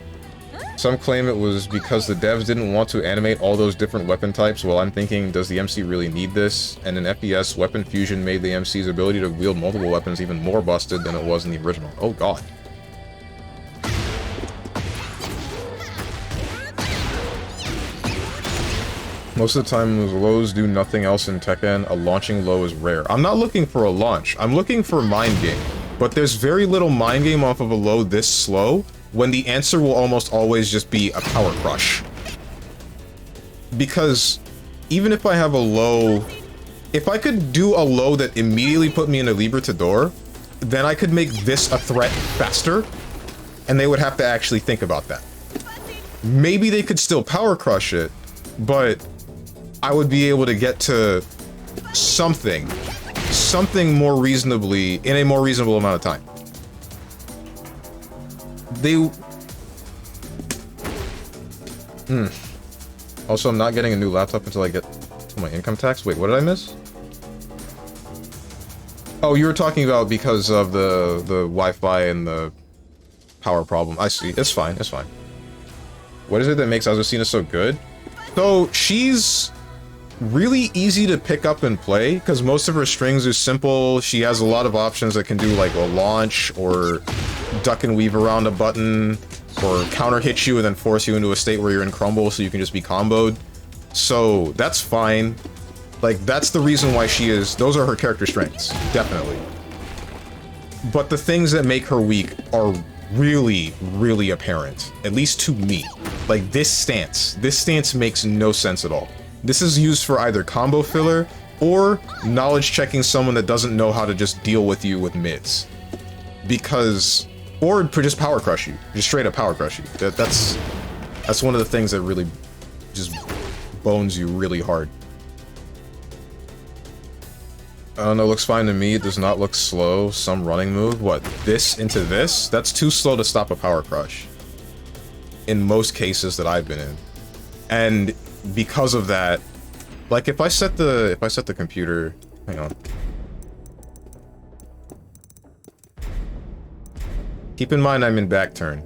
Some claim it was because the devs didn't want to animate all those different weapon types. Well, I'm thinking, does the MC really need this? And in FPS, weapon fusion made the MC's ability to wield multiple weapons even more busted than it was in the original. Oh god. Most of the time, those lows do nothing else in Tekken. A launching low is rare. I'm not looking for a launch. I'm looking for mind game. But there's very little mind game off of a low this slow, when the answer will almost always just be a power crush. Because even if I have a low... if I could do a low that immediately put me in a Libertador, then I could make this a threat faster, and they would have to actually think about that. Maybe they could still power crush it, but I would be able to get to something more reasonably, in a more reasonable amount of time. Also, I'm not getting a new laptop until I get to my income tax. Wait, what did I miss? Oh, you were talking about because of the Wi-Fi and the power problem. I see. It's fine. It's fine. What is it that makes Azucena so good? So, she's really easy to pick up and play, because most of her strings are simple. She has a lot of options that can do, like, a launch, or duck and weave around a button, or counter hit you and then force you into a state where you're in crumble so you can just be comboed. So, that's fine. Like, that's the reason why she is... Those are her character strengths. Definitely. But the things that make her weak are really, really apparent. At least to me. Like, this stance. This stance makes no sense at all. This is used for either combo filler, or knowledge checking someone that doesn't know how to just deal with you with mids. Because... Or just power crush you. Just straight up power crush you. That's one of the things that really just bones you really hard. I don't know, looks fine to me. It does not look slow. Some running move. What? This into this? That's too slow to stop a power crush. In most cases that I've been in. And because of that, like if I set the computer, hang on. Keep in mind I'm in back turn.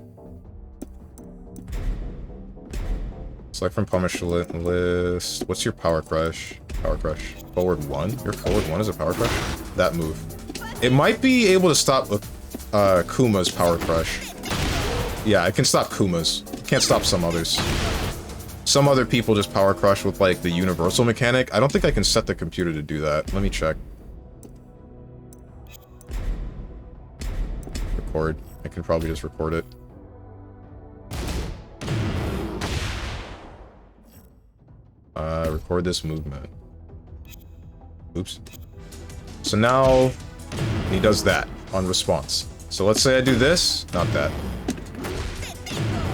Select from punish list. What's your power crush? Power crush. Forward 1? Your forward 1 is a power crush? That move. It might be able to stop Kuma's power crush. Yeah, it can stop Kuma's. Can't stop some others. Some other people just power crush with like the universal mechanic. I don't think I can set the computer to do that. Let me check. Record. I can probably just record it. Record this movement. Oops. So now he does that on response. So let's say I do this, not that.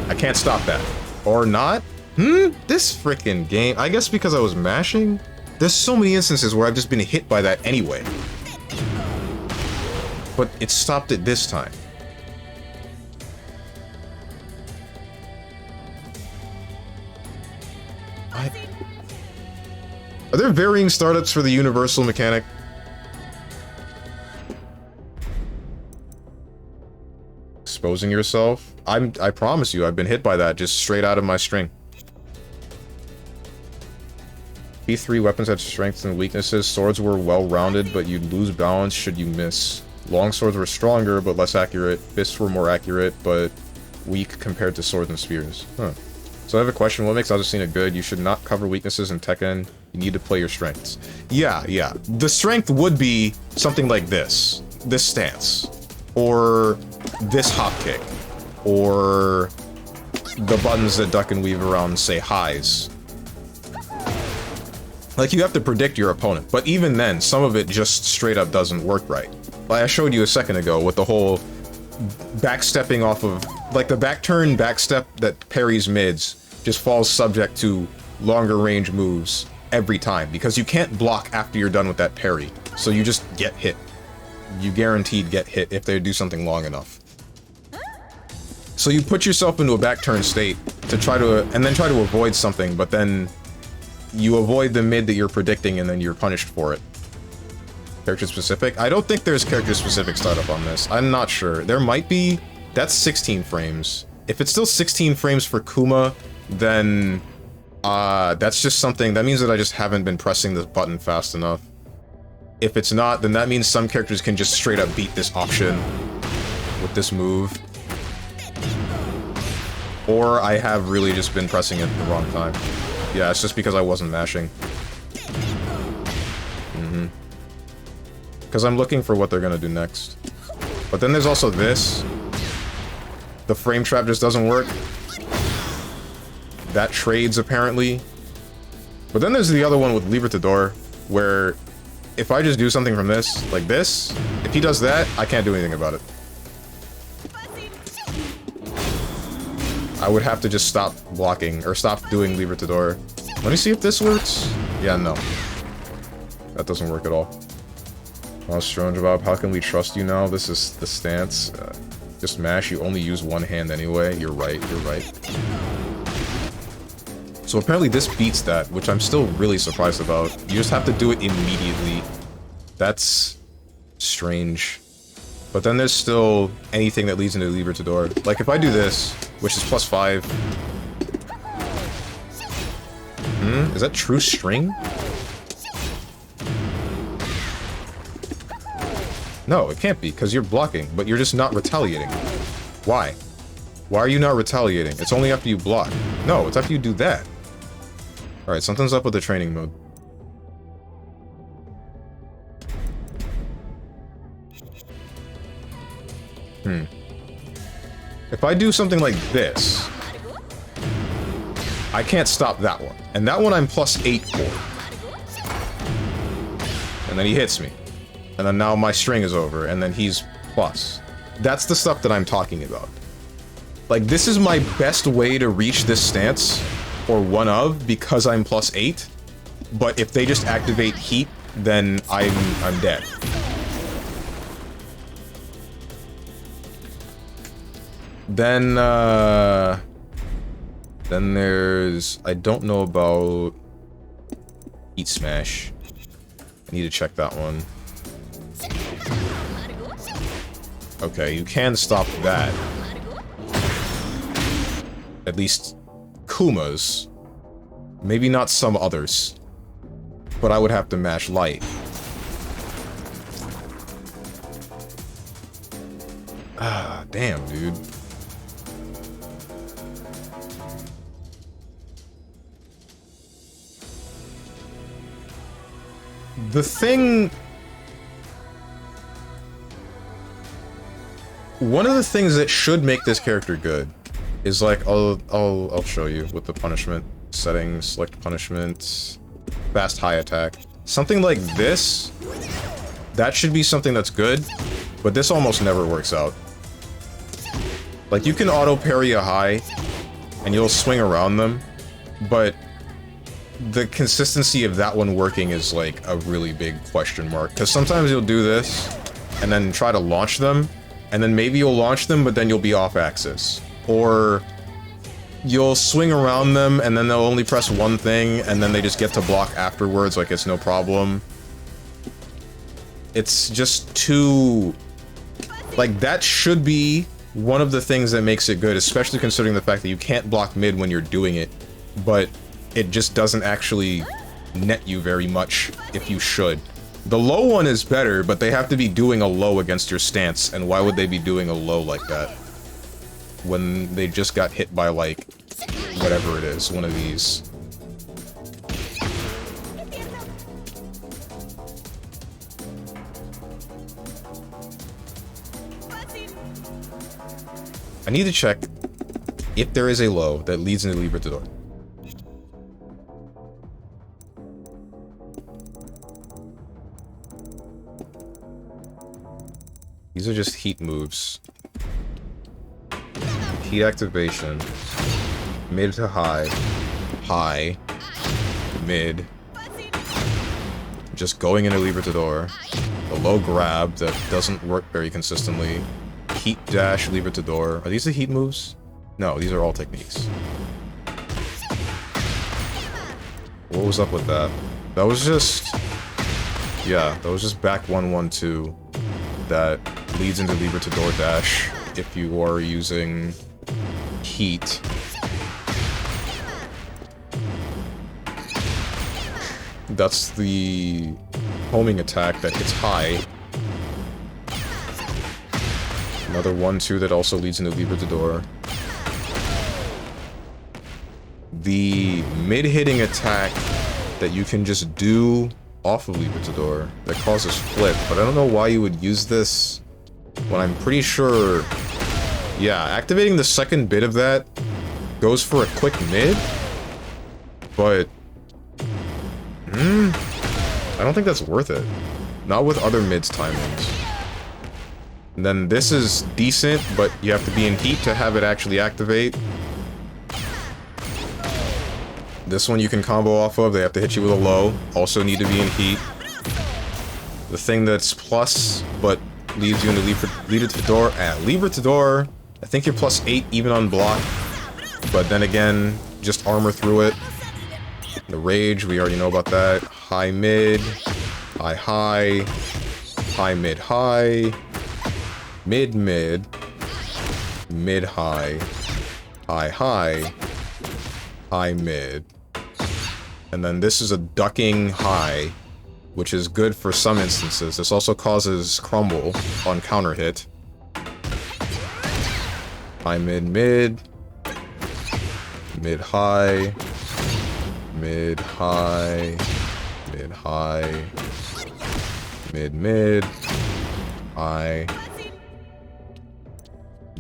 I can't stop that. Or not? This freaking game. I guess because I was mashing? There's so many instances where I've just been hit by that anyway. But it stopped it this time. Are there varying startups for the universal mechanic? Exposing yourself? I promise you, I've been hit by that just straight out of my string. P3 weapons had strengths and weaknesses. Swords were well-rounded, but you'd lose balance should you miss. Long swords were stronger, but less accurate. Fists were more accurate, but weak compared to swords and spears. Huh. So I have a question. What makes Azucena good? You should not cover weaknesses in Tekken. You need to play your strengths. Yeah. The strength would be something like this. This stance. Or this hop kick. Or the buttons that duck and weave around say highs. Like, you have to predict your opponent. But even then, some of it just straight up doesn't work right. Like I showed you a second ago with the whole backstepping off of... Like, the back turn backstep that parries mids just falls subject to longer range moves every time, because you can't block after you're done with that parry, so you just get hit. You guaranteed get hit if they do something long enough. So you put yourself into a back turn state to try to, and then try to avoid something, but then you avoid the mid that you're predicting and then you're punished for it. Character specific? I don't think there's character specific startup on this. I'm not sure. There might be. That's 16 frames. If it's still 16 frames for Kuma, then that's just something, that means that I just haven't been pressing this button fast enough. If it's not, then that means some characters can just straight up beat this option with this move. Or I have really just been pressing it at the wrong time. Yeah, it's just because I wasn't mashing. Because I'm looking for what they're gonna do next. But then there's also this. The frame trap just doesn't work. That trades, apparently. But then there's the other one with Libertador, where if I just do something from this, like this, if he does that, I can't do anything about it. I would have to just stop blocking, or stop doing Libertador. Let me see if this works. Yeah, no. That doesn't work at all. Oh, StrongmanSteven, how can we trust you now? This is the stance. Just mash, you only use one hand anyway. You're right, you're right. So apparently this beats that, which I'm still really surprised about. You just have to do it immediately. That's strange. But then there's still anything that leads into Libertador. Like if I do this, which is +5. Is that true string? No, it can't be, because you're blocking, but you're just not retaliating. Why? Why are you not retaliating? It's only after you block. No, it's after you do that. Alright, something's up with the training mode. If I do something like this, I can't stop that one. And that one I'm +8 for. And then he hits me. And then now my string is over, and then he's plus. That's the stuff that I'm talking about. Like, this is my best way to reach this stance, or one of, because I'm +8. But if they just activate heat, then I'm dead. Then there's... I don't know about... Heat Smash. I need to check that one. Okay, you can stop that. At least Kuma's. Maybe not some others. But I would have to mash light. Ah, damn, dude. The thing... One of the things that should make this character good is like, I'll show you with the punishment settings, select punishment, fast high attack. Something like this, that should be something that's good, but this almost never works out. Like, you can auto parry a high, and you'll swing around them, but the consistency of that one working is like a really big question mark. Because sometimes you'll do this, and then try to launch them, and then maybe you'll launch them, but then you'll be off axis. Or you'll swing around them, and then they'll only press one thing, and then they just get to block afterwards like it's no problem. It's just too... Like, that should be one of the things that makes it good, especially considering the fact that you can't block mid when you're doing it, but it just doesn't actually net you very much if you should. The low one is better, but they have to be doing a low against your stance, and why would they be doing a low like that? When they just got hit by, like, whatever it is, one of these. I need to check if there is a low that leads into Libertador. These are just heat moves. Heat activation. Mid to high. High. Mid. Just going into Libertador. A low grab that doesn't work very consistently. Heat dash Libertador. Are these the heat moves? No, these are all techniques. What was up with that? That was just... Yeah, that was just back 1-1-2. That leads into Libertador dash if you are using heat. That's the homing attack that hits high. Another 1-2 that also leads into Libertador. The mid-hitting attack that you can just do off of Libertador that causes flip, but I don't know why you would use this when I'm pretty sure... Yeah, activating the second bit of that goes for a quick mid, but... I don't think that's worth it. Not with other mids timings. And then this is decent, but you have to be in heat to have it actually activate. This one you can combo off of, they have to hit you with a low. Also need to be in heat. The thing that's plus, but leads you into Libertador. Libertador, I think you're +8 even on block. But then again, just armor through it. The rage, we already know about that. High mid, high high, high mid high, mid mid, mid high, high high, high mid. And then this is a ducking high, which is good for some instances. This also causes crumble on counter hit. High mid mid, mid high, mid high, mid high, mid mid, high.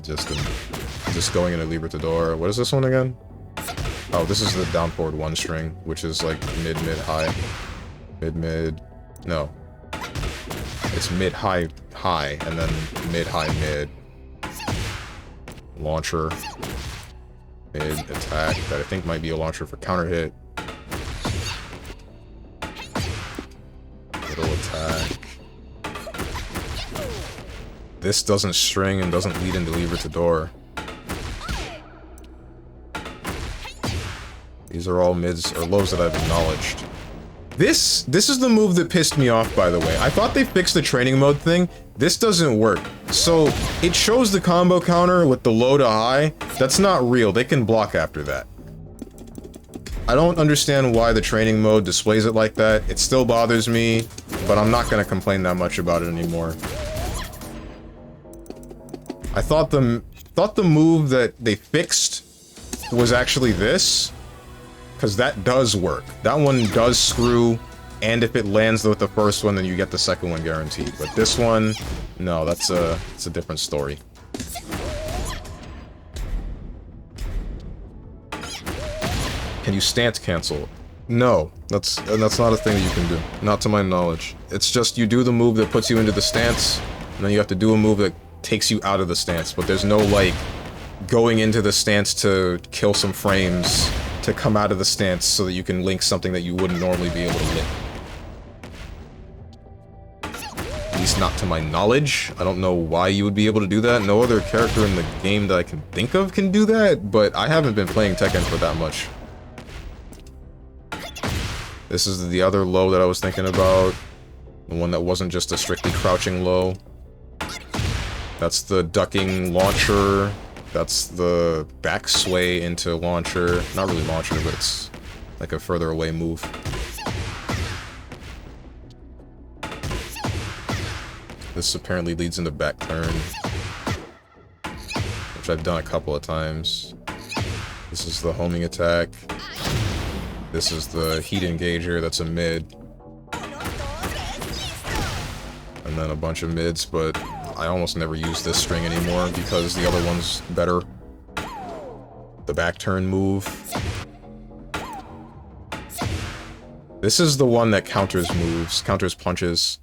Just going into Libertador. What is this one again? Oh, this is the down forward one string, which is like mid mid high, mid mid. No, it's mid high high, and then mid high mid. Launcher, mid attack that I think might be a launcher for counter hit. Middle attack. This doesn't string and doesn't lead into Libertador. These are all mids or lows that I've acknowledged. This is the move that pissed me off, by the way. I thought they fixed the training mode thing. This doesn't work. So, it shows the combo counter with the low to high. That's not real. They can block after that. I don't understand why the training mode displays it like that. It still bothers me, but I'm not gonna complain that much about it anymore. I thought the move that they fixed was actually this. Because that does work. That one does screw, and if it lands with the first one, then you get the second one guaranteed. But this one, no, it's a different story. Can you stance cancel? No, that's not a thing that you can do. Not to my knowledge. It's just you do the move that puts you into the stance, and then you have to do a move that takes you out of the stance. But there's no, like, going into the stance to kill some frames to come out of the stance so that you can link something that you wouldn't normally be able to link. At least not to my knowledge. I don't know why you would be able to do that. No other character in the game that I can think of can do that, but I haven't been playing Tekken for that much. This is the other low that I was thinking about. The one that wasn't just a strictly crouching low. That's the ducking launcher. That's the back sway into launcher. Not really launcher, but it's like a further away move. This apparently leads into back turn, which I've done a couple of times. This is the homing attack. This is the heat engager, that's a mid. And then a bunch of mids, but I almost never use this string anymore because the other one's better. The back turn move. This is the one that counters moves, counters punches.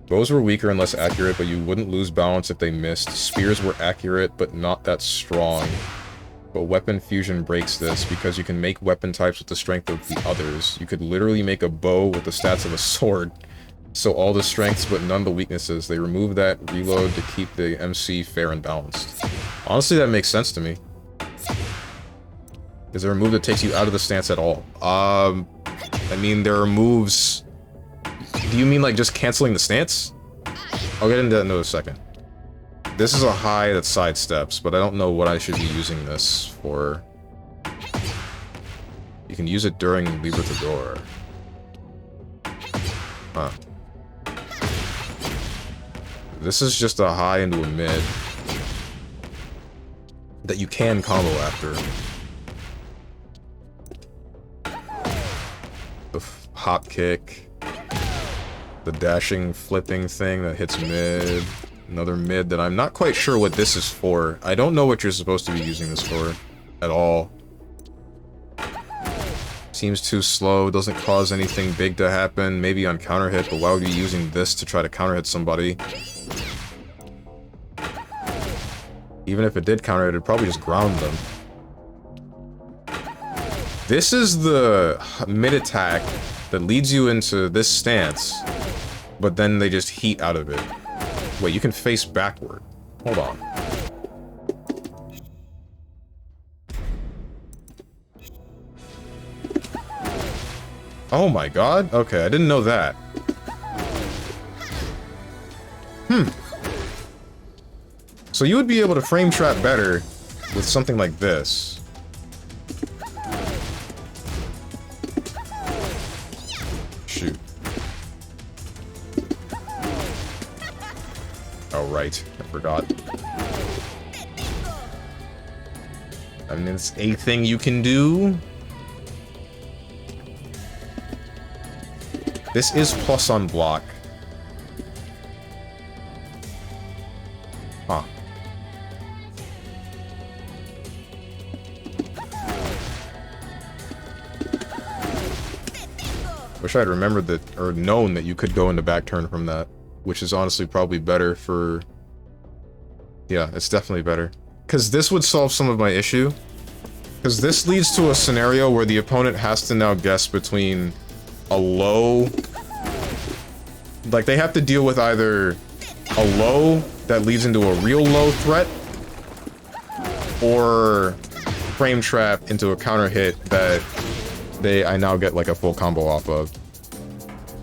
Bows were weaker and less accurate, but you wouldn't lose balance if they missed. Spears were accurate, but not that strong. But weapon fusion breaks this because you can make weapon types with the strength of the others. You could literally make a bow with the stats of a sword. So all the strengths, but none the weaknesses. They remove that reload to keep the MC fair and balanced. Honestly, that makes sense to me. Is there a move that takes you out of the stance at all? I mean, there are moves... Do you mean, like, just canceling the stance? I'll get into that in a second. This is a high that sidesteps, but I don't know what I should be using this for. You can use it during Libertador. Huh. This is just a high into a mid that you can combo after. The hop kick. The dashing, flipping thing that hits mid. Another mid that I'm not quite sure what this is for. I don't know what you're supposed to be using this for at all. Seems too slow, doesn't cause anything big to happen, maybe on counter hit, but why would you be using this to try to counter hit somebody? Even if it did counter hit, it'd probably just ground them. This is the mid attack that leads you into this stance, but then they just heat out of it. Wait, you can face backward. Hold on. Oh my god. Okay, I didn't know that. So you would be able to frame trap better with something like this. Shoot. Oh, right. I forgot. I mean, it's a thing you can do. This is plus on block. Huh. Wish I'd remembered that, or known that you could go into back turn from that. Which is honestly probably better for... Yeah, it's definitely better. Because this would solve some of my issue. Because this leads to a scenario where the opponent has to now guess between a low... Like, they have to deal with either a low that leads into a real low threat, or frame trap into a counter hit that I now get like a full combo off of.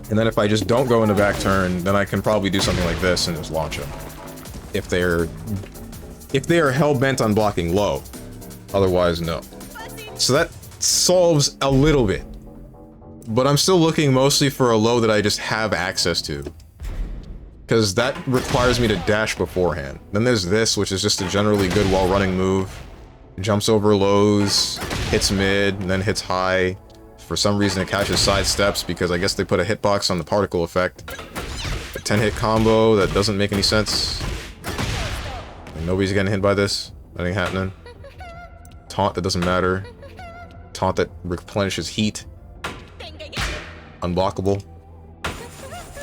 And then if I just don't go into back turn, then I can probably do something like this and just launch him. If they are hell-bent on blocking low. Otherwise, no. So that solves a little bit. But I'm still looking mostly for a low that I just have access to. Because that requires me to dash beforehand. Then there's this, which is just a generally good while-running move. Jumps over lows, hits mid, and then hits high. For some reason it catches side steps because I guess they put a hitbox on the particle effect. A 10-hit combo that doesn't make any sense. And nobody's getting hit by this. That ain't happening. Taunt that doesn't matter. Taunt that replenishes heat. Unblockable.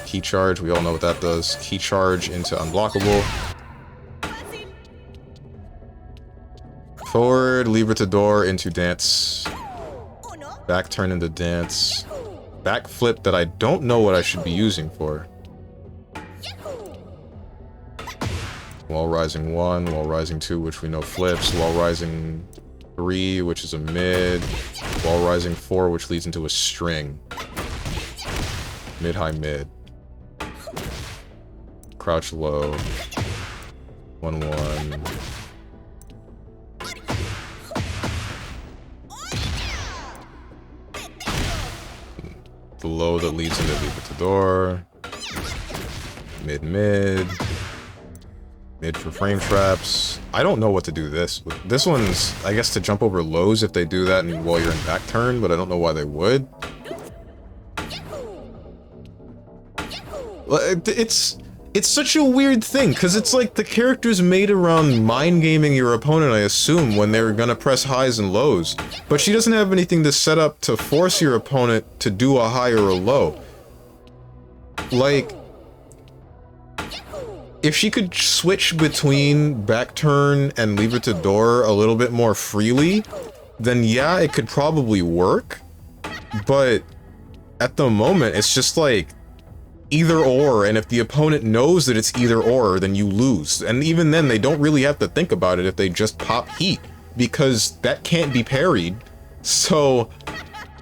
Key charge, we all know what that does. Key charge into unblockable. Forward, Libertador into dance. Back turn into dance. Back flip that I don't know what I should be using for. Wall rising 1, wall rising 2, which we know flips. Wall rising 3, which is a mid. Wall rising 4, which leads into a string. Mid, high, mid. Crouch low. 1-1. The low that leads into Libertador. Mid, mid. Mid for frame traps. I don't know what to do this. This one's, I guess, to jump over lows if they do that while you're in back turn, but I don't know why they would. It's such a weird thing, because it's like the character's made around mind gaming your opponent, I assume, when they're gonna press highs and lows. But she doesn't have anything to set up to force your opponent to do a high or a low. Like, if she could switch between back turn and Libertador a little bit more freely, then yeah, it could probably work. But at the moment, it's just like either or, and if the opponent knows that it's either or, then you lose. And even then, they don't really have to think about it if they just pop heat, because that can't be parried. So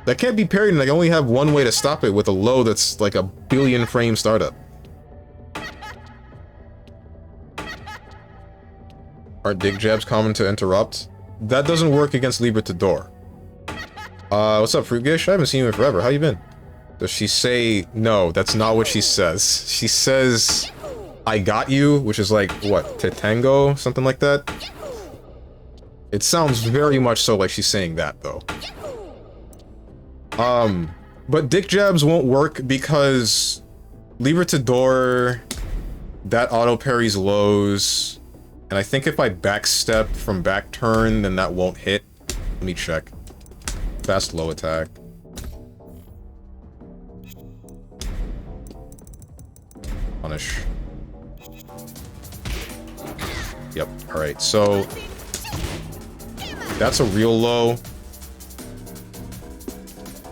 that can't be parried, and I only have one way to stop it with a low that's like a billion frame startup. Aren't dig jabs common to interrupt? That doesn't work against Libertador. What's up, Fruitgish? I haven't seen you in forever. How you been? Does she say... No, that's not what she says. She says, I got you, which is like, what, Tetango? Something like that? It sounds very much so like she's saying that, though. But dick jabs won't work because Libertador, that auto parries lows, and I think if I backstep from back turn, then that won't hit. Let me check. Fast low attack. Punish. Yep, alright, so that's a real low.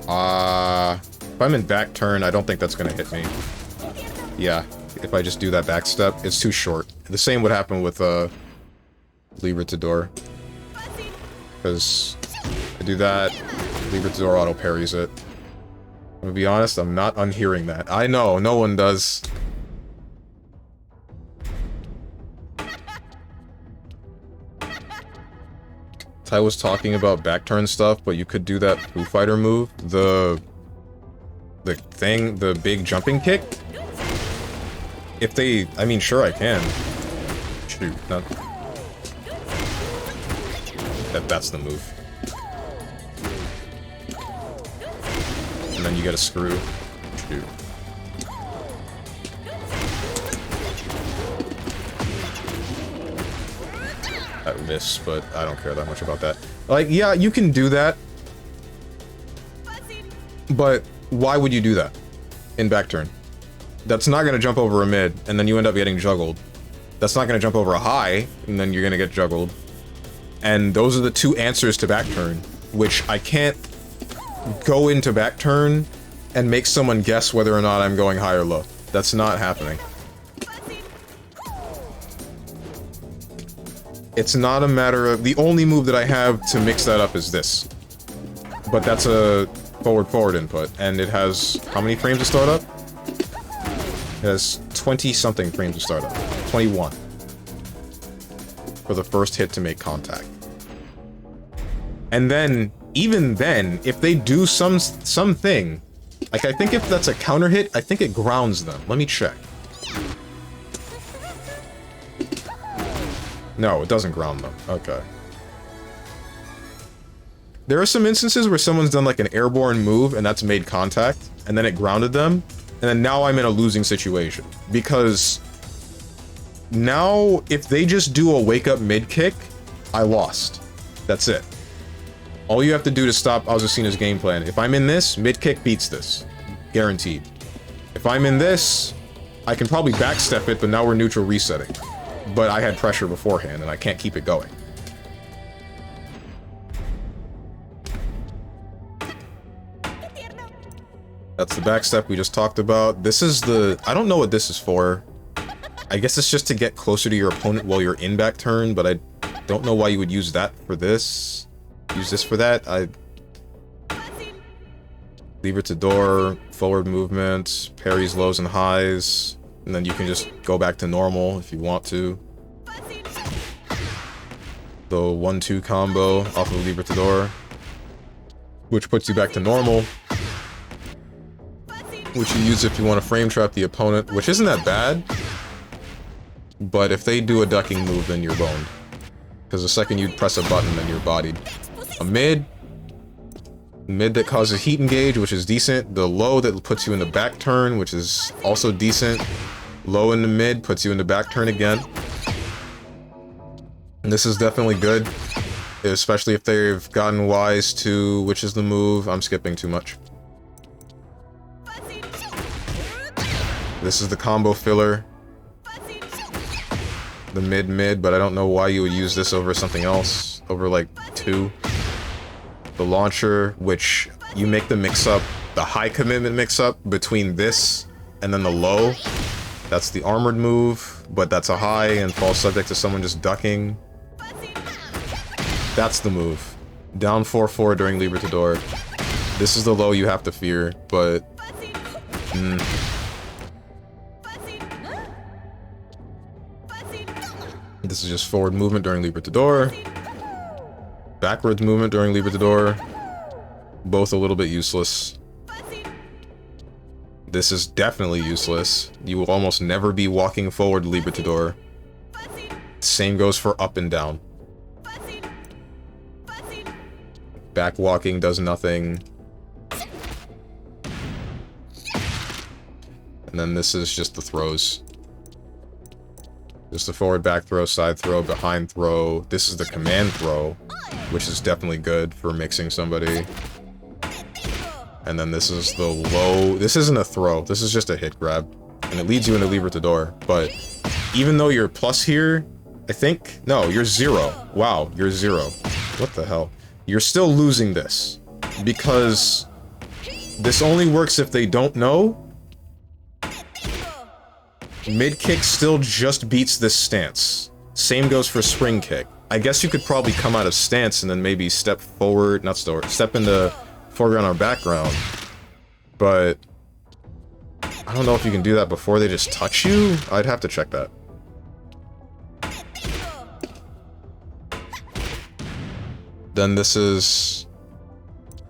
If I'm in back turn, I don't think that's gonna hit me. Yeah, if I just do that back step, it's too short. The same would happen with Libertador. Because I do that, Libertador auto parries it. I'm gonna be honest, I'm not unhearing that. I know, no one does. Ty was talking about back turn stuff, but you could do that Foo Fighter move. The thing, the big jumping kick. If they, I mean, sure I can. Shoot, not... That's the move. And then you get a screw. Shoot. That miss, but I don't care that much about that. Like, yeah, you can do that. But why would you do that in back turn? That's not going to jump over a mid, and then you end up getting juggled. That's not going to jump over a high, and then you're going to get juggled. And those are the two answers to back turn, which I can't go into back turn and make someone guess whether or not I'm going high or low. That's not happening. It's not a matter of... The only move that I have to mix that up is this. But that's a forward input, and it has... How many frames to start up? It has 20-something frames to start up. 21. For the first hit to make contact. And then, even then, if they do something... Like, I think if that's a counter hit, I think it grounds them. Let me check. No, it doesn't ground them. Okay. There are some instances where someone's done like an airborne move and that's made contact, and then it grounded them, and then now I'm in a losing situation. Because now, if they just do a wake-up mid-kick, I lost. That's it. All you have to do to stop Azucena's game plan, if I'm in this, mid-kick beats this. Guaranteed. If I'm in this, I can probably backstep it, but now we're neutral resetting. But I had pressure beforehand, and I can't keep it going. That's the backstep we just talked about. This is the... I don't know what this is for. I guess it's just to get closer to your opponent while you're in back turn, but I don't know why you would use that for this. Use this for that. Libertador, forward movement, parries, lows, and highs. And then you can just go back to normal if you want to. The 1-2 combo off of Libertador, which puts you back to normal. Which you use if you want to frame trap the opponent, which isn't that bad. But if they do a ducking move, then you're boned. Because the second you press a button, then you're bodied. A mid that causes heat engage, which is decent. The low that puts you in the back turn, which is also decent. Low in the mid puts you in the back turn again. And this is definitely good, especially if they've gotten wise to which is the move. I'm skipping too much. This is the combo filler. The mid, but I don't know why you would use this over something else. Over like 2. The launcher, which you make the mix-up, the high commitment mix-up between this and then the low. That's the armored move, but that's a high and falls subject to someone just ducking. That's the move. Down 4-4 during Libertador. This is the low you have to fear, but... This is just forward movement during Libertador. Backwards movement during Libertador. Both a little bit useless. This is definitely useless. You will almost never be walking forward Libertador. Same goes for up and down. Back walking does nothing. And then this is just the throws. Just the forward back throw, side throw, behind throw. This is the command throw, which is definitely good for mixing somebody. And then this is the low. This isn't a throw. This is just a hit grab. And it leads you into Libertador. But even though you're plus here, I think... No, you're 0. Wow, you're 0. What the hell? You're still losing this. Because this only works if they don't know. Mid kick still just beats this stance. Same goes for spring kick. I guess you could probably come out of stance and then maybe step forward, not step into foreground or background. But I don't know if you can do that before they just touch you. I'd have to check that. Then this is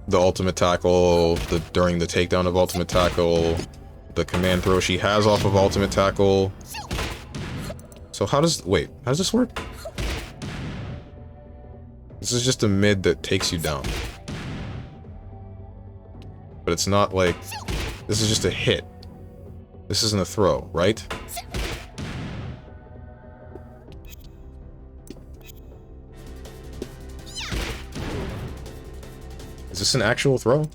the ultimate tackle, during the takedown of ultimate tackle, the command throw she has off of ultimate tackle. So how does this work? This is just a mid that takes you down. But it's not like, this is just a hit. This isn't a throw, right? Is this an actual throw?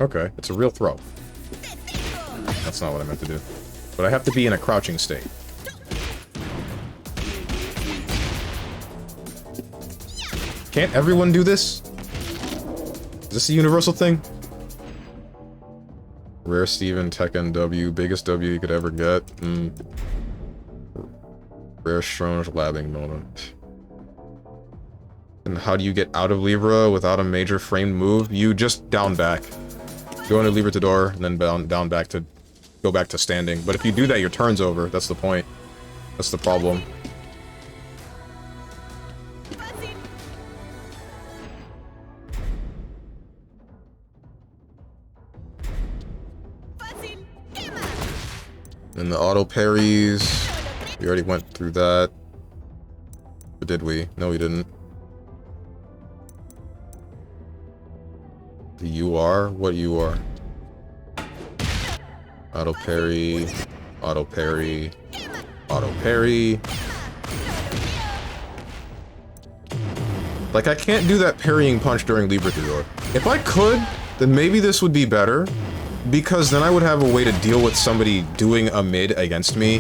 Okay, it's a real throw. That's not what I meant to do. But I have to be in a crouching state. Can't everyone do this? Is this a universal thing? Rare Steven, Tekken W, biggest W you could ever get. Rare Strange labbing moment. And how do you get out of Libra without a major framed move? You just down back. Go into Libertador, and then down back to go back to standing. But if you do that, your turn's over. That's the point. That's the problem. And the auto parries. We already went through that. Or did we? No, we didn't. The UR? What UR? Auto parry. Auto parry. Auto parry. Like, I can't do that parrying punch during Libertador. If I could, then maybe this would be better. Because then I would have a way to deal with somebody doing a mid against me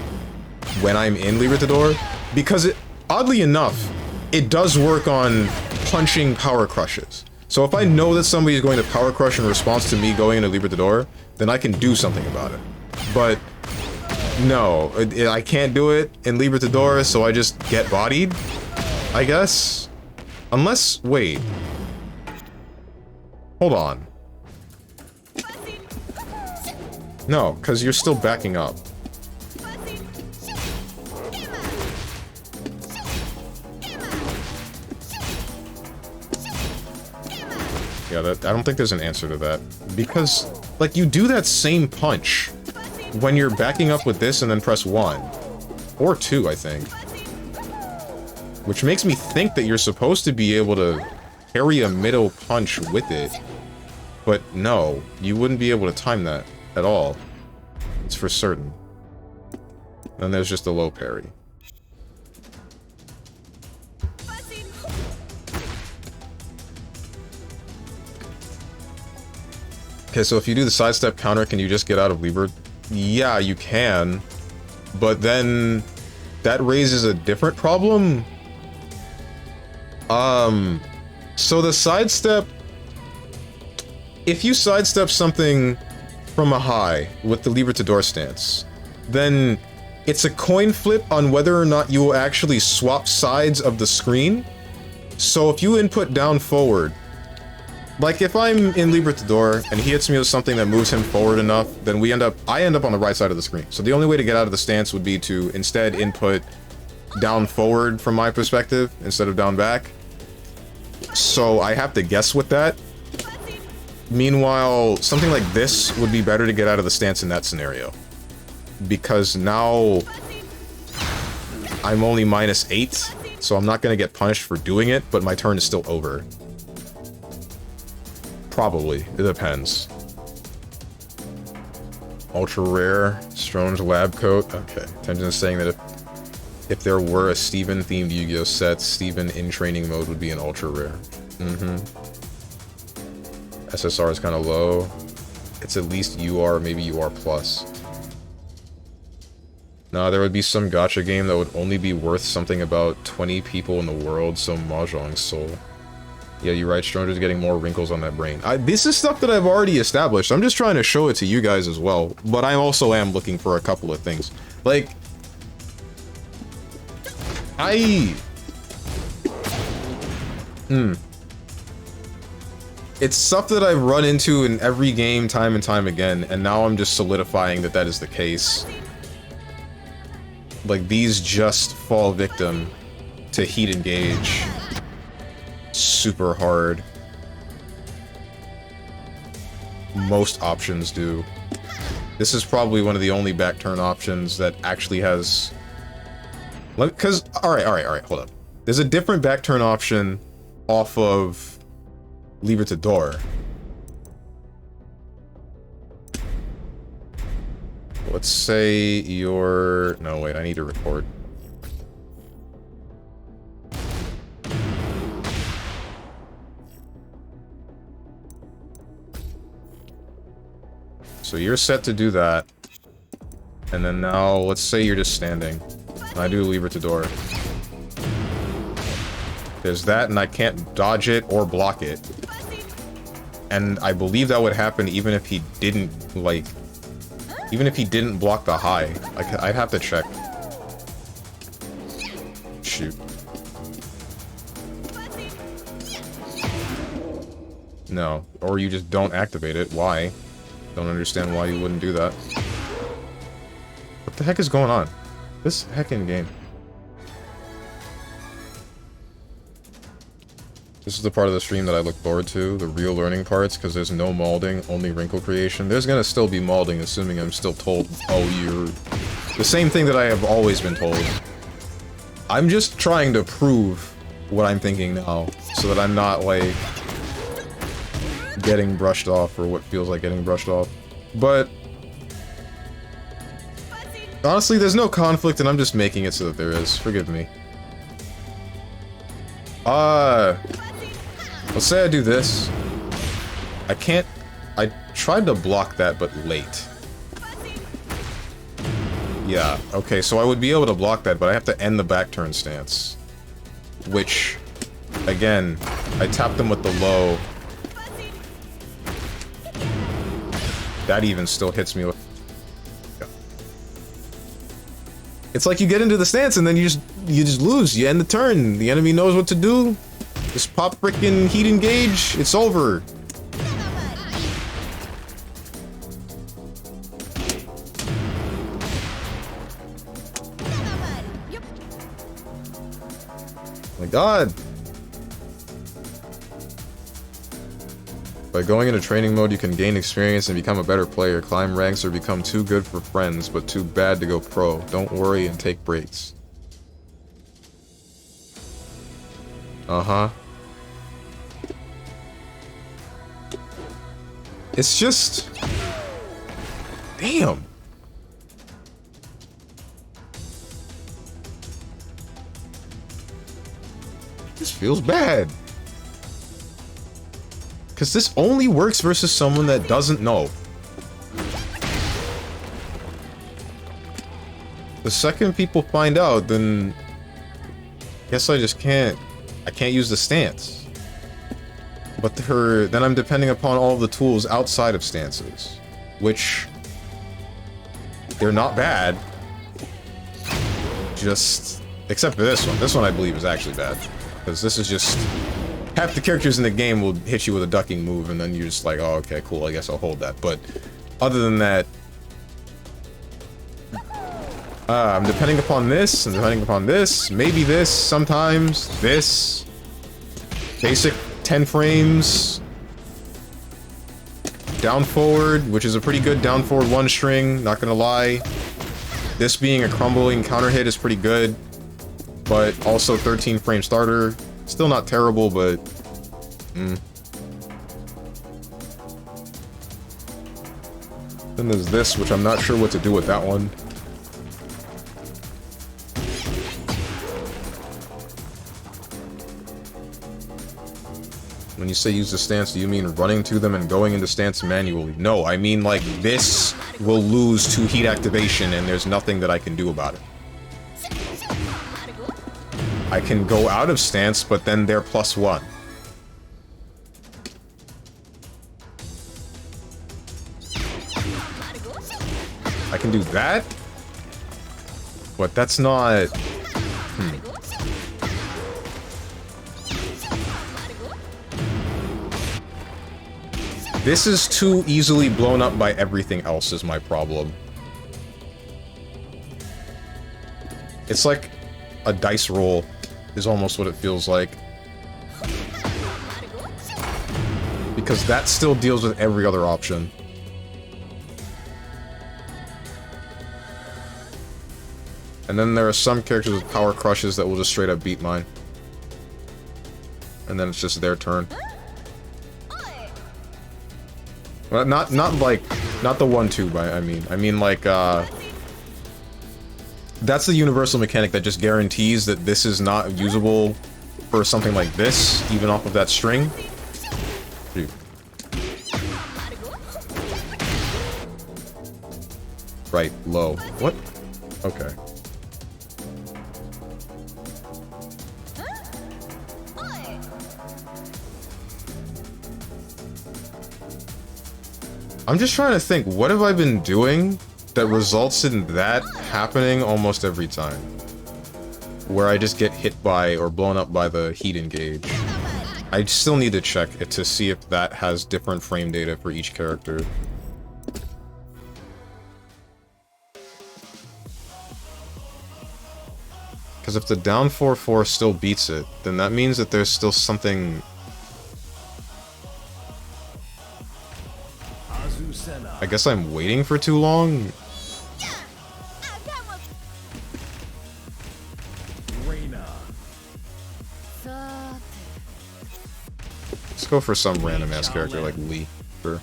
when I'm in Libertador. Because oddly enough, it does work on punching power crushes. So if I know that somebody is going to power crush in response to me going into Libertador, then I can do something about it. But no, I can't do it in Libertador, so I just get bodied, I guess. Unless, wait. Hold on. No, because you're still backing up. Yeah, I don't think there's an answer to that. Because, like, you do that same punch when you're backing up with this and then press 1. Or 2, I think. Which makes me think that you're supposed to be able to parry a middle punch with it. But no, you wouldn't be able to time that at all. It's for certain. Then there's just a low parry. Okay, so if you do the sidestep counter, can you just get out of Liber? Yeah, you can. But then that raises a different problem. So the sidestep, if you sidestep something from a high with the Libertador stance, then it's a coin flip on whether or not you will actually swap sides of the screen. So if you input down forward, like if I'm in Libertador and he hits me with something that moves him forward enough, then I end up on the right side of the screen. So the only way to get out of the stance would be to instead input down forward from my perspective instead of down back. So I have to guess with that. Meanwhile, something like this would be better to get out of the stance in that scenario. Because now I'm only -8, so I'm not going to get punished for doing it, but my turn is still over. Probably. It depends. Ultra rare, Strange lab coat. Okay. Tenjin is saying that if there were a Steven themed Yu-Gi-Oh set, Steven in training mode would be an ultra rare. SSR is kind of low. It's at least UR, maybe UR plus. Nah, there would be some gacha game that would only be worth something about 20 people in the world, so Mahjong Soul. Yeah, you're right, Stranger's getting more wrinkles on that brain. This is stuff that I've already established. I'm just trying to show it to you guys as well. But I also am looking for a couple of things. Like, It's stuff that I've run into in every game time and time again, and now I'm just solidifying that that is the case. Like, these just fall victim to heat engage super hard. Most options do. This is probably one of the only back turn options that actually has... Because, alright, hold up. There's a different back turn option off of Libertador. Let's say you're... No, wait, I need to record. So you're set to do that. And then now, let's say you're just standing. And I do Libertador. There's that, and I can't dodge it or block it. And I believe that would happen even if he didn't, like... Even if he didn't block the high. I'd have to check. Shoot. No. Or you just don't activate it. Why? Don't understand why you wouldn't do that. What the heck is going on? This heckin' game. This is the part of the stream that I look forward to, the real learning parts, because there's no molding, only wrinkle creation. There's gonna still be molding, assuming I'm still told, oh, you're... The same thing that I have always been told. I'm just trying to prove what I'm thinking now, so that I'm not, like, getting brushed off, or what feels like getting brushed off. But... honestly, there's no conflict, and I'm just making it so that there is. Forgive me. Let's say I do this. I can't... I tried to block that, but late. Yeah, okay, so I would be able to block that, but I have to end the back turn stance. Which, again, I tapped them with the low. That even still hits me with... It's like you get into the stance and then you just lose. You end the turn. The enemy knows what to do. Just pop frickin' heat engage. It's over. My god. By going into training mode, you can gain experience and become a better player, climb ranks, or become too good for friends, but too bad to go pro. Don't worry and take breaks. Uh-huh. It's just... Damn. This feels bad. Because this only works versus someone that doesn't know. The second people find out, then... I guess I just can't... I can't use the stance. But then I'm depending upon all the tools outside of stances. Which... they're not bad. Just... except for this one. This one I believe is actually bad. Because this is just... half the characters in the game will hit you with a ducking move, and then you're just like, oh, okay, cool, I guess I'll hold that. But other than that, I'm depending upon this, and depending upon this, maybe this, sometimes, this, basic 10 frames, down forward, which is a pretty good down forward one string, not gonna lie. This being a crumbling counter hit is pretty good, but also 13 frame starter. Still not terrible, but... Then there's this, which I'm not sure what to do with that one. When you say use the stance, do you mean running to them and going into stance manually? No, I mean like this will lose to heat activation and there's nothing that I can do about it. I can go out of stance, but then they're +1. I can do that? But that's not... This is too easily blown up by everything else is my problem. It's like a dice roll is almost what it feels like. Because that still deals with every other option. And then there are some characters with power crushes that will just straight up beat mine. And then it's just their turn. Well, not the 1-2, I mean like, that's the universal mechanic that just guarantees that this is not usable for something like this, even off of that string. Dude. Right, low. What? Okay. I'm just trying to think, what have I been doing that results in that happening almost every time? Where I just get hit by or blown up by the heat engage. I still need to check it to see if that has different frame data for each character. Because if the down 4-4 still beats it, then that means that there's still something... I guess I'm waiting for too long? Let's go for some random ass character like Lee. Sure.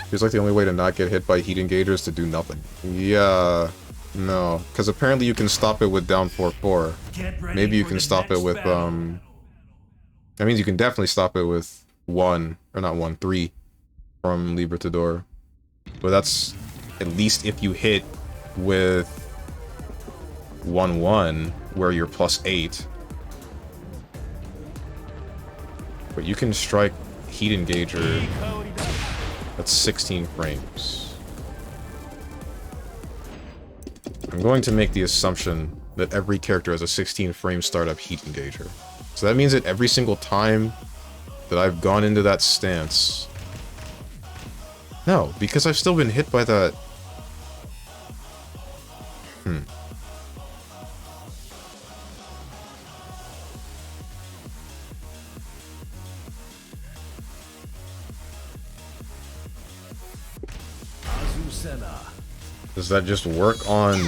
Feels like the only way to not get hit by heat engager is to do nothing. Yeah, no, because apparently you can stop it with down 4-4. Maybe you can stop it with That means you can definitely stop it with 3 from Libertador. But that's at least if you hit with 1-1, where you're +8. But you can strike heat engager. That's 16 frames. I'm going to make the assumption that every character has a 16 frame startup heat engager. So that means that every single time that I've gone into that stance... No, because I've still been hit by that... Does that just work on...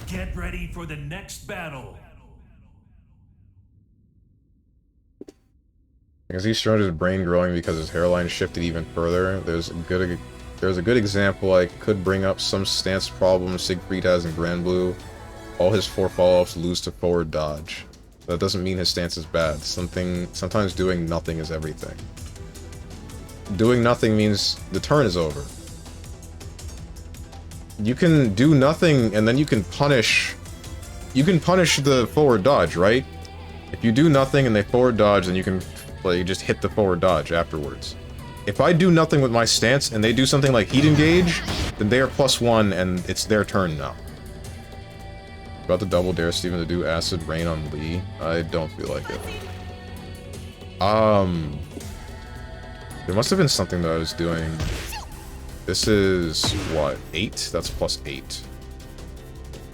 Get ready for the next battle. I can see Stroner's brain growing because his hairline shifted even further. There's a good example I could bring up. Some stance problems Siegfried has in Grand Blue. All his 4 follow-ups lose to forward dodge. That doesn't mean his stance is bad. Sometimes doing nothing is everything. Doing nothing means the turn is over. You can do nothing and then you can punish the forward dodge, right? If you do nothing and they forward dodge, then you can you just hit the forward dodge afterwards. If I do nothing with my stance and they do something like heat engage, then they are +1 and it's their turn now. About to double dare Steven to do acid rain on Lee. I don't feel like it. There must have been something that I was doing. This is, what, 8? That's +8.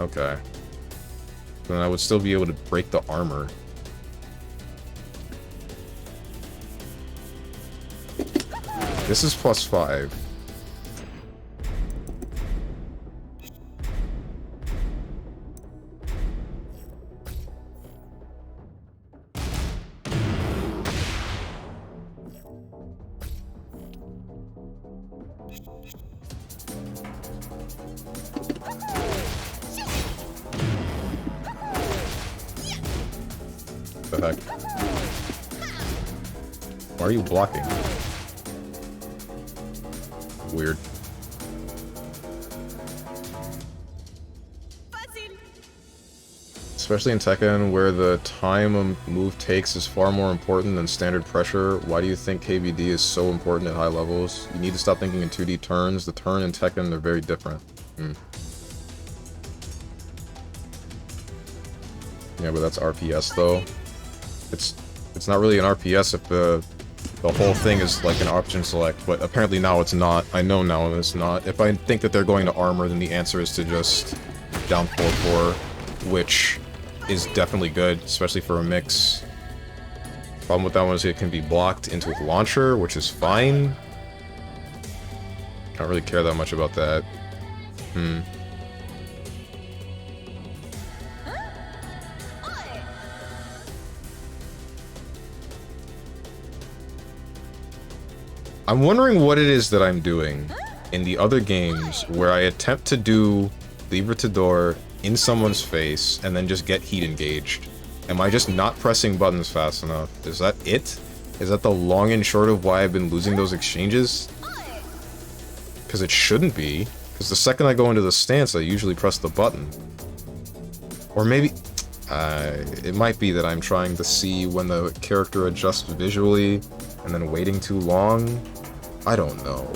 Okay. Then I would still be able to break the armor. This is +5. The heck? Why are you blocking? Weird. Especially in Tekken, where the time a move takes is far more important than standard pressure. Why do you think KBD is so important at high levels? You need to stop thinking in 2D turns. The turn in Tekken are very different. Yeah, but that's RPS though. It's not really an RPS if the whole thing is like an option select, but apparently now it's not. I know now it's not. If I think that they're going to armor, then the answer is to just down 4-4, which is definitely good, especially for a mix. Problem with that one is it can be blocked into a launcher, which is fine. I don't really care that much about that. I'm wondering what it is that I'm doing in the other games where I attempt to do Libertador in someone's face and then just get heat engaged. Am I just not pressing buttons fast enough? Is that it? Is that the long and short of why I've been losing those exchanges? Because it shouldn't be. Because the second I go into the stance, I usually press the button. Or maybe... it might be that I'm trying to see when the character adjusts visually and then waiting too long. I don't know.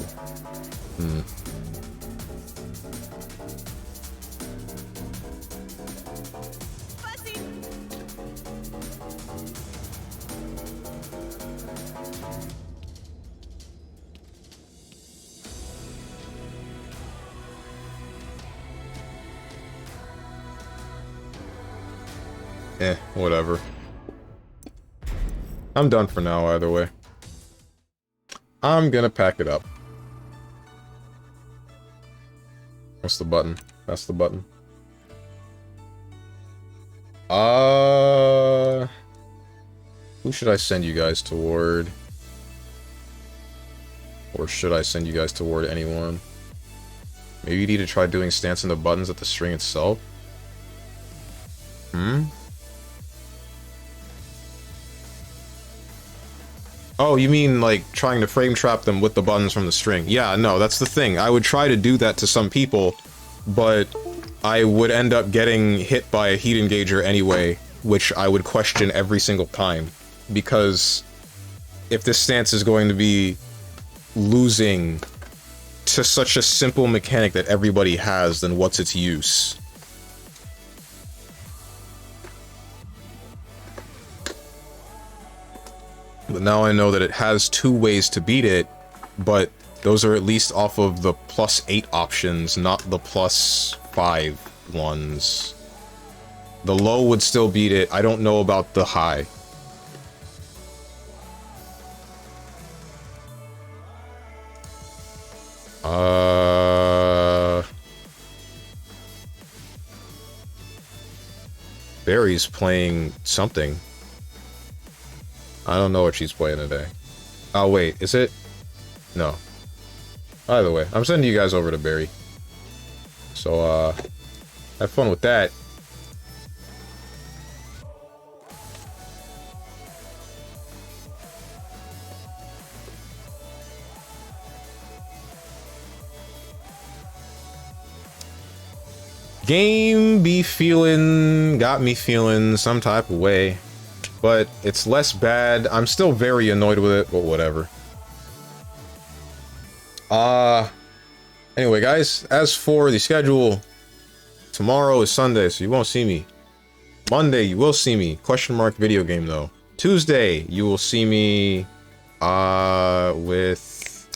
Whatever. I'm done for now, either way. I'm gonna pack it up. What's the button? That's the button. Who should I send you guys toward? Or should I send you guys toward anyone? Maybe you need to try doing stance in the buttons at the string itself? Oh, you mean like trying to frame trap them with the buttons from the string? Yeah, no, that's the thing. I would try to do that to some people, but I would end up getting hit by a heat engager anyway, which I would question every single time. Because if this stance is going to be losing to such a simple mechanic that everybody has, then what's its use? But now I know that it has 2 ways to beat it, but those are at least off of the +8 options, not the +5 ones. The low would still beat it. I don't know about the high. Barry's playing something. I don't know what she's playing today. Oh, wait, is it? No. Either way, I'm sending you guys over to Barry. So, have fun with that. Game got me feeling some type of way. But it's less bad. I'm still very annoyed with it, but whatever. Anyway, guys, as for the schedule, tomorrow is Sunday, so you won't see me. Monday, you will see me. Question mark video game, though. Tuesday, you will see me, with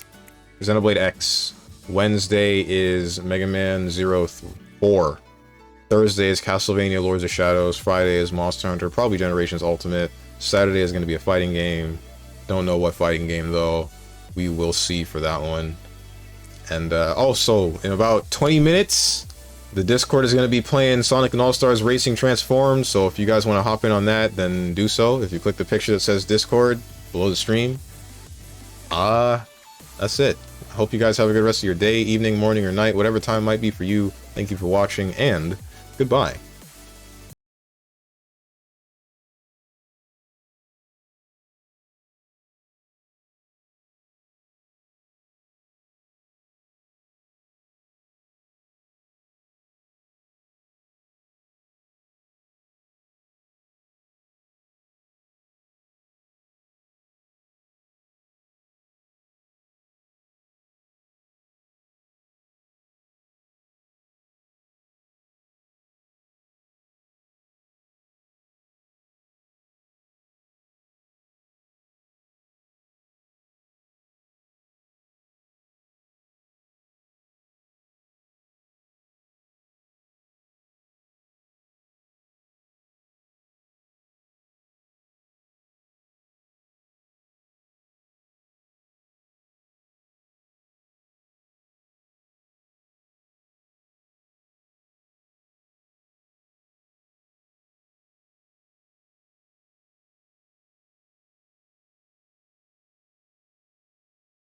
Xenoblade X. Wednesday is Mega Man 04. Thursday is Castlevania Lords of Shadows. Friday is Monster Hunter, probably Generations Ultimate. Saturday is going to be a fighting game. Don't know what fighting game, though. We will see for that one. And also, in about 20 minutes, the Discord is going to be playing Sonic and All-Stars Racing Transformed. So if you guys want to hop in on that, then do so. If you click the picture that says Discord below the stream. That's it. I hope you guys have a good rest of your day, evening, morning, or night, whatever time might be for you. Thank you for watching, and goodbye.